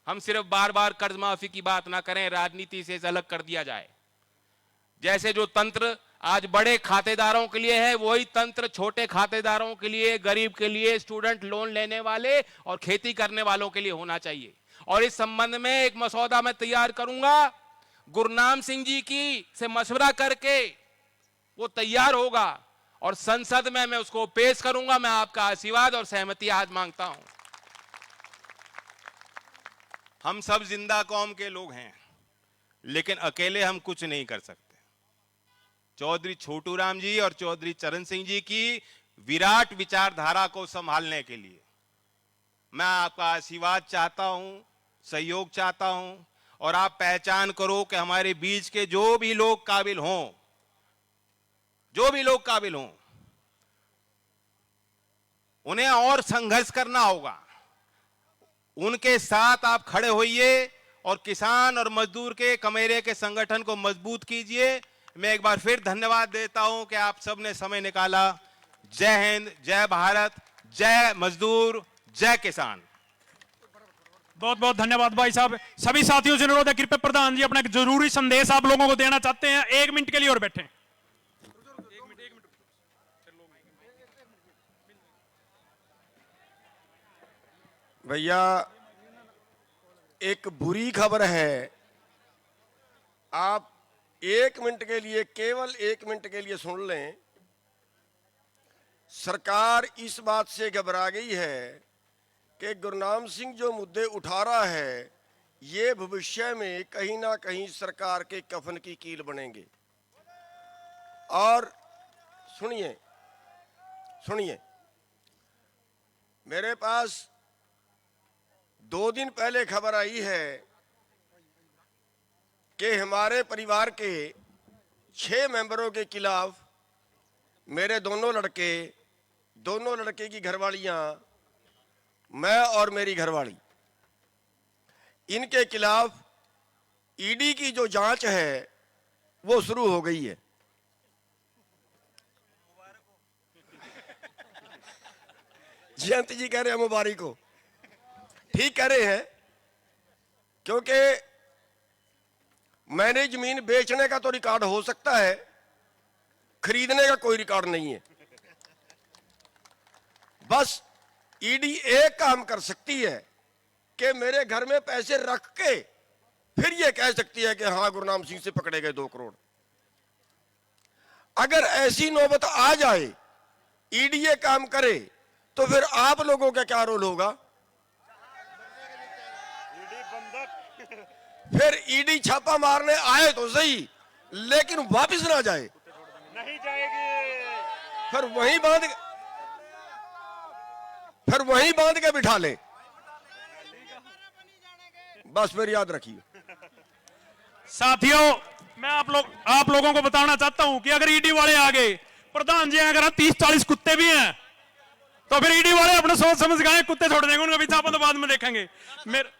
हम सिर्फ बार बार कर्ज माफी की बात ना करें, राजनीति से अलग कर दिया जाए। जैसे जो तंत्र आज बड़े खातेदारों के लिए है, वही तंत्र छोटे खातेदारों के लिए, गरीब के लिए, स्टूडेंट लोन लेने वाले और खेती करने वालों के लिए होना चाहिए। और इस संबंध में एक मसौदा मैं तैयार करूंगा, गुरनाम सिंह जी की से मशवरा करके वो तैयार होगा और संसद में मैं उसको पेश करूंगा। मैं आपका आशीर्वाद और सहमति आज मांगता हूं। हम सब जिंदा कौम के लोग हैं, लेकिन अकेले हम कुछ नहीं कर सकते। चौधरी छोटू राम जी और चौधरी चरण सिंह जी की विराट विचारधारा को संभालने के लिए मैं आपका आशीर्वाद चाहता हूं, सहयोग चाहता हूं। और आप पहचान करो कि हमारे बीच के जो भी लोग काबिल हों, जो भी लोग काबिल हों, उन्हें और संघर्ष करना होगा। उनके साथ आप खड़े होइए और किसान और मजदूर के कमेरे के संगठन को मजबूत कीजिए। मैं एक बार फिर धन्यवाद देता हूं कि आप सबने समय निकाला। जय हिंद, जय भारत, जय मजदूर, जय किसान। बहुत बहुत धन्यवाद भाई साहब। सभी साथियों से अनुरोध है, कृपया प्रधान जी अपना एक जरूरी संदेश आप लोगों को देना चाहते हैं। 1 मिनट के लिए और बैठे। भैया एक बुरी खबर है, आप 1 मिनट के लिए, केवल 1 मिनट के लिए सुन लें। सरकार इस बात से घबरा गई है कि गुरनाम सिंह जो मुद्दे उठा रहा है, ये भविष्य में कहीं ना कहीं सरकार के कफन की कील बनेंगे। और सुनिए सुनिए, मेरे पास 2 दिन पहले खबर आई है कि हमारे परिवार के 6 मेंबरों के खिलाफ मेरे दोनों लड़के की घरवालियां, मैं और मेरी घरवाली, इनके खिलाफ ईडी की जो जांच है वो शुरू हो गई है। जयंत जी कह रहे हैं मुबारक हो, ठीक कह रहे हैं, क्योंकि मैंने जमीन बेचने का तो रिकॉर्ड हो सकता है, खरीदने का कोई रिकॉर्ड नहीं है। बस ईडी एक काम कर सकती है कि मेरे घर में पैसे रख के फिर ये कह सकती है कि हाँ गुरनाम सिंह से पकड़े गए 2 करोड़। अगर ऐसी नौबत आ जाए, ईडी ये काम करे, तो फिर आप लोगों का क्या रोल होगा? फिर ईडी छापा मारने आए तो सही, लेकिन वापस ना जाए, नहीं जाएगी, फिर वहीं बांध के बिठा ले। बस फिर याद रखिए साथियों, मैं आप लोगों को बताना चाहता हूं कि अगर ईडी वाले आ गए, प्रधान जी अगर 30-40 कुत्ते भी हैं, तो फिर ईडी वाले अपने सोच समझ गए कुत्ते छोड़ देंगे, उनका विस्थापन तो बाद में देखेंगे। मेरे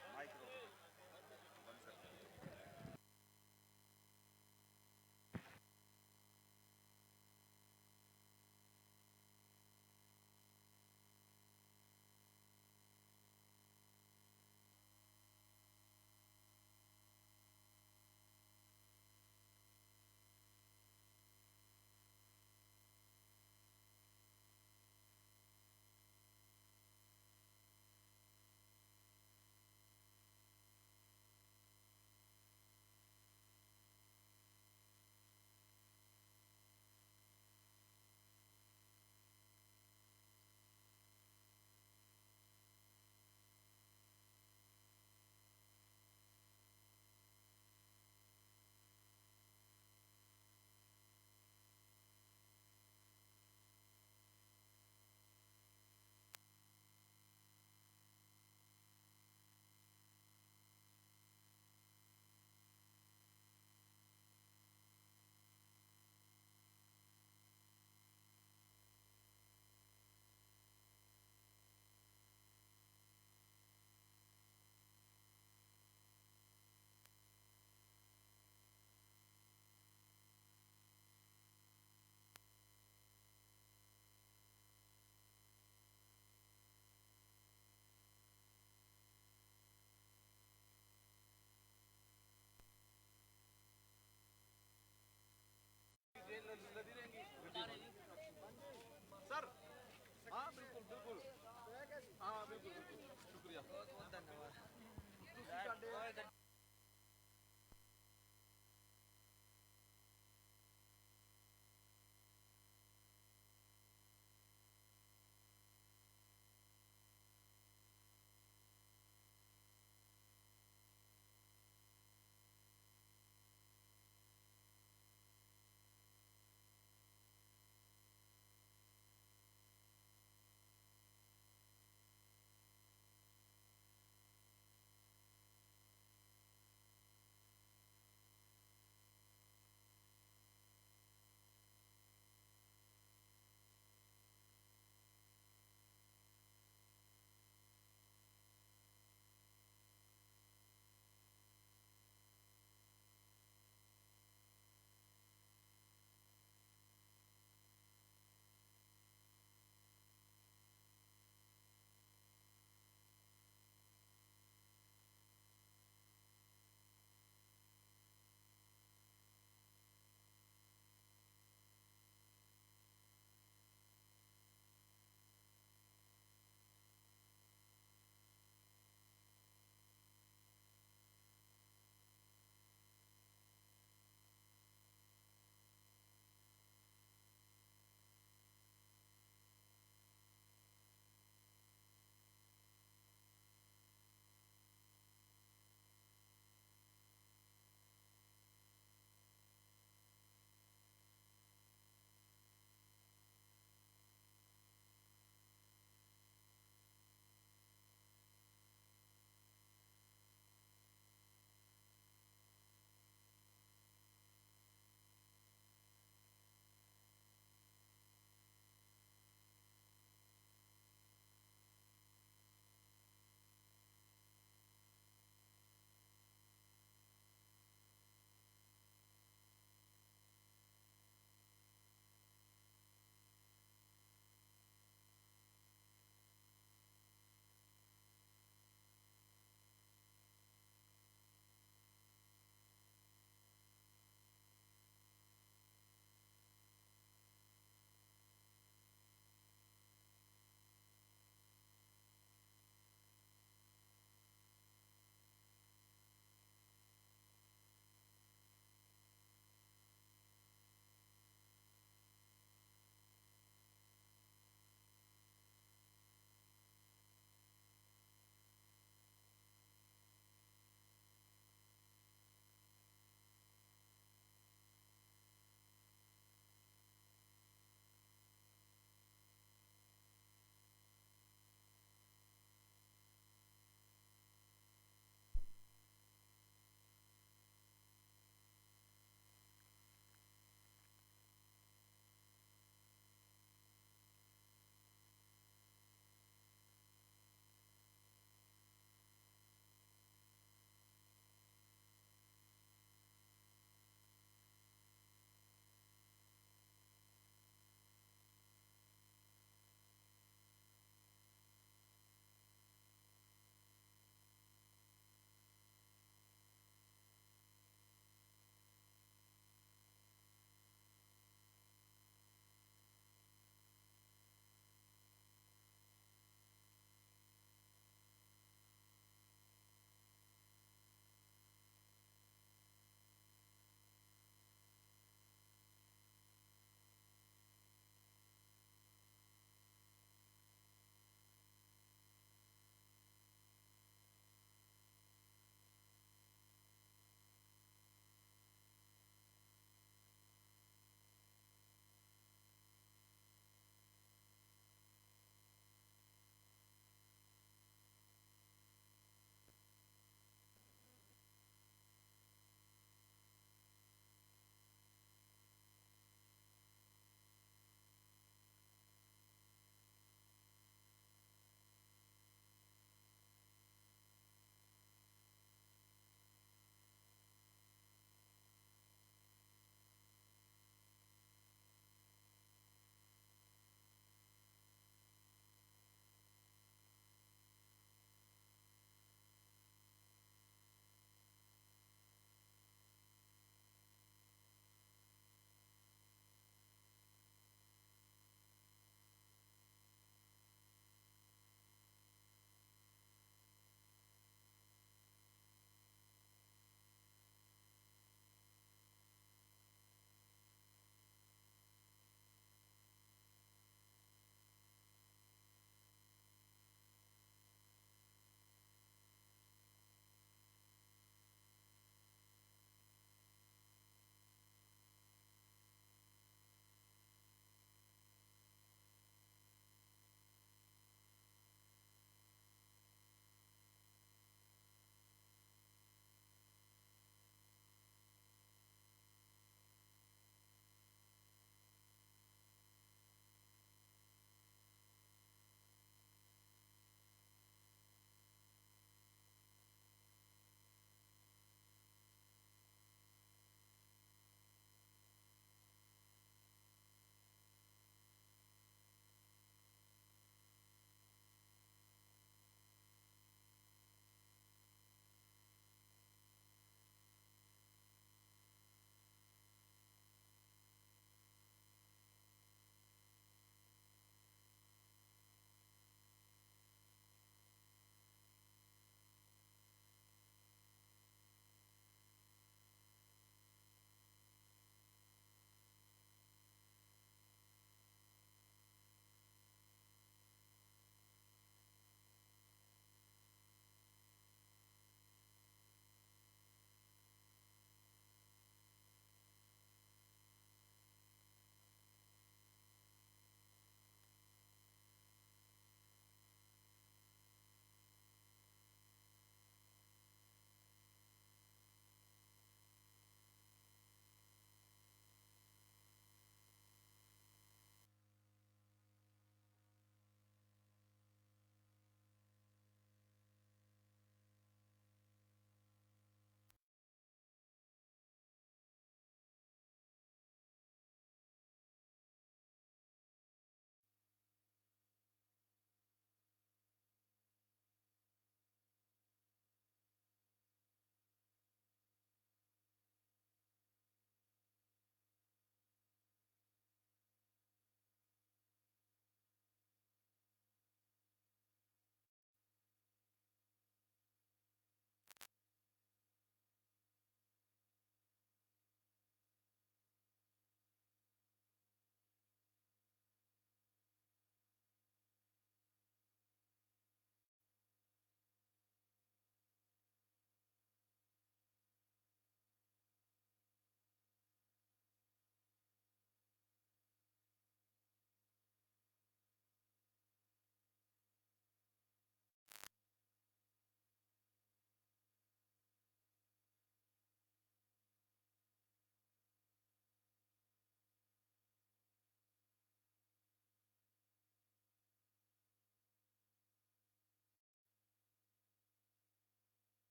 सर, हाँ बिल्कुल बिल्कुल, हाँ बिल्कुल, शुक्रिया, बहुत धन्यवाद।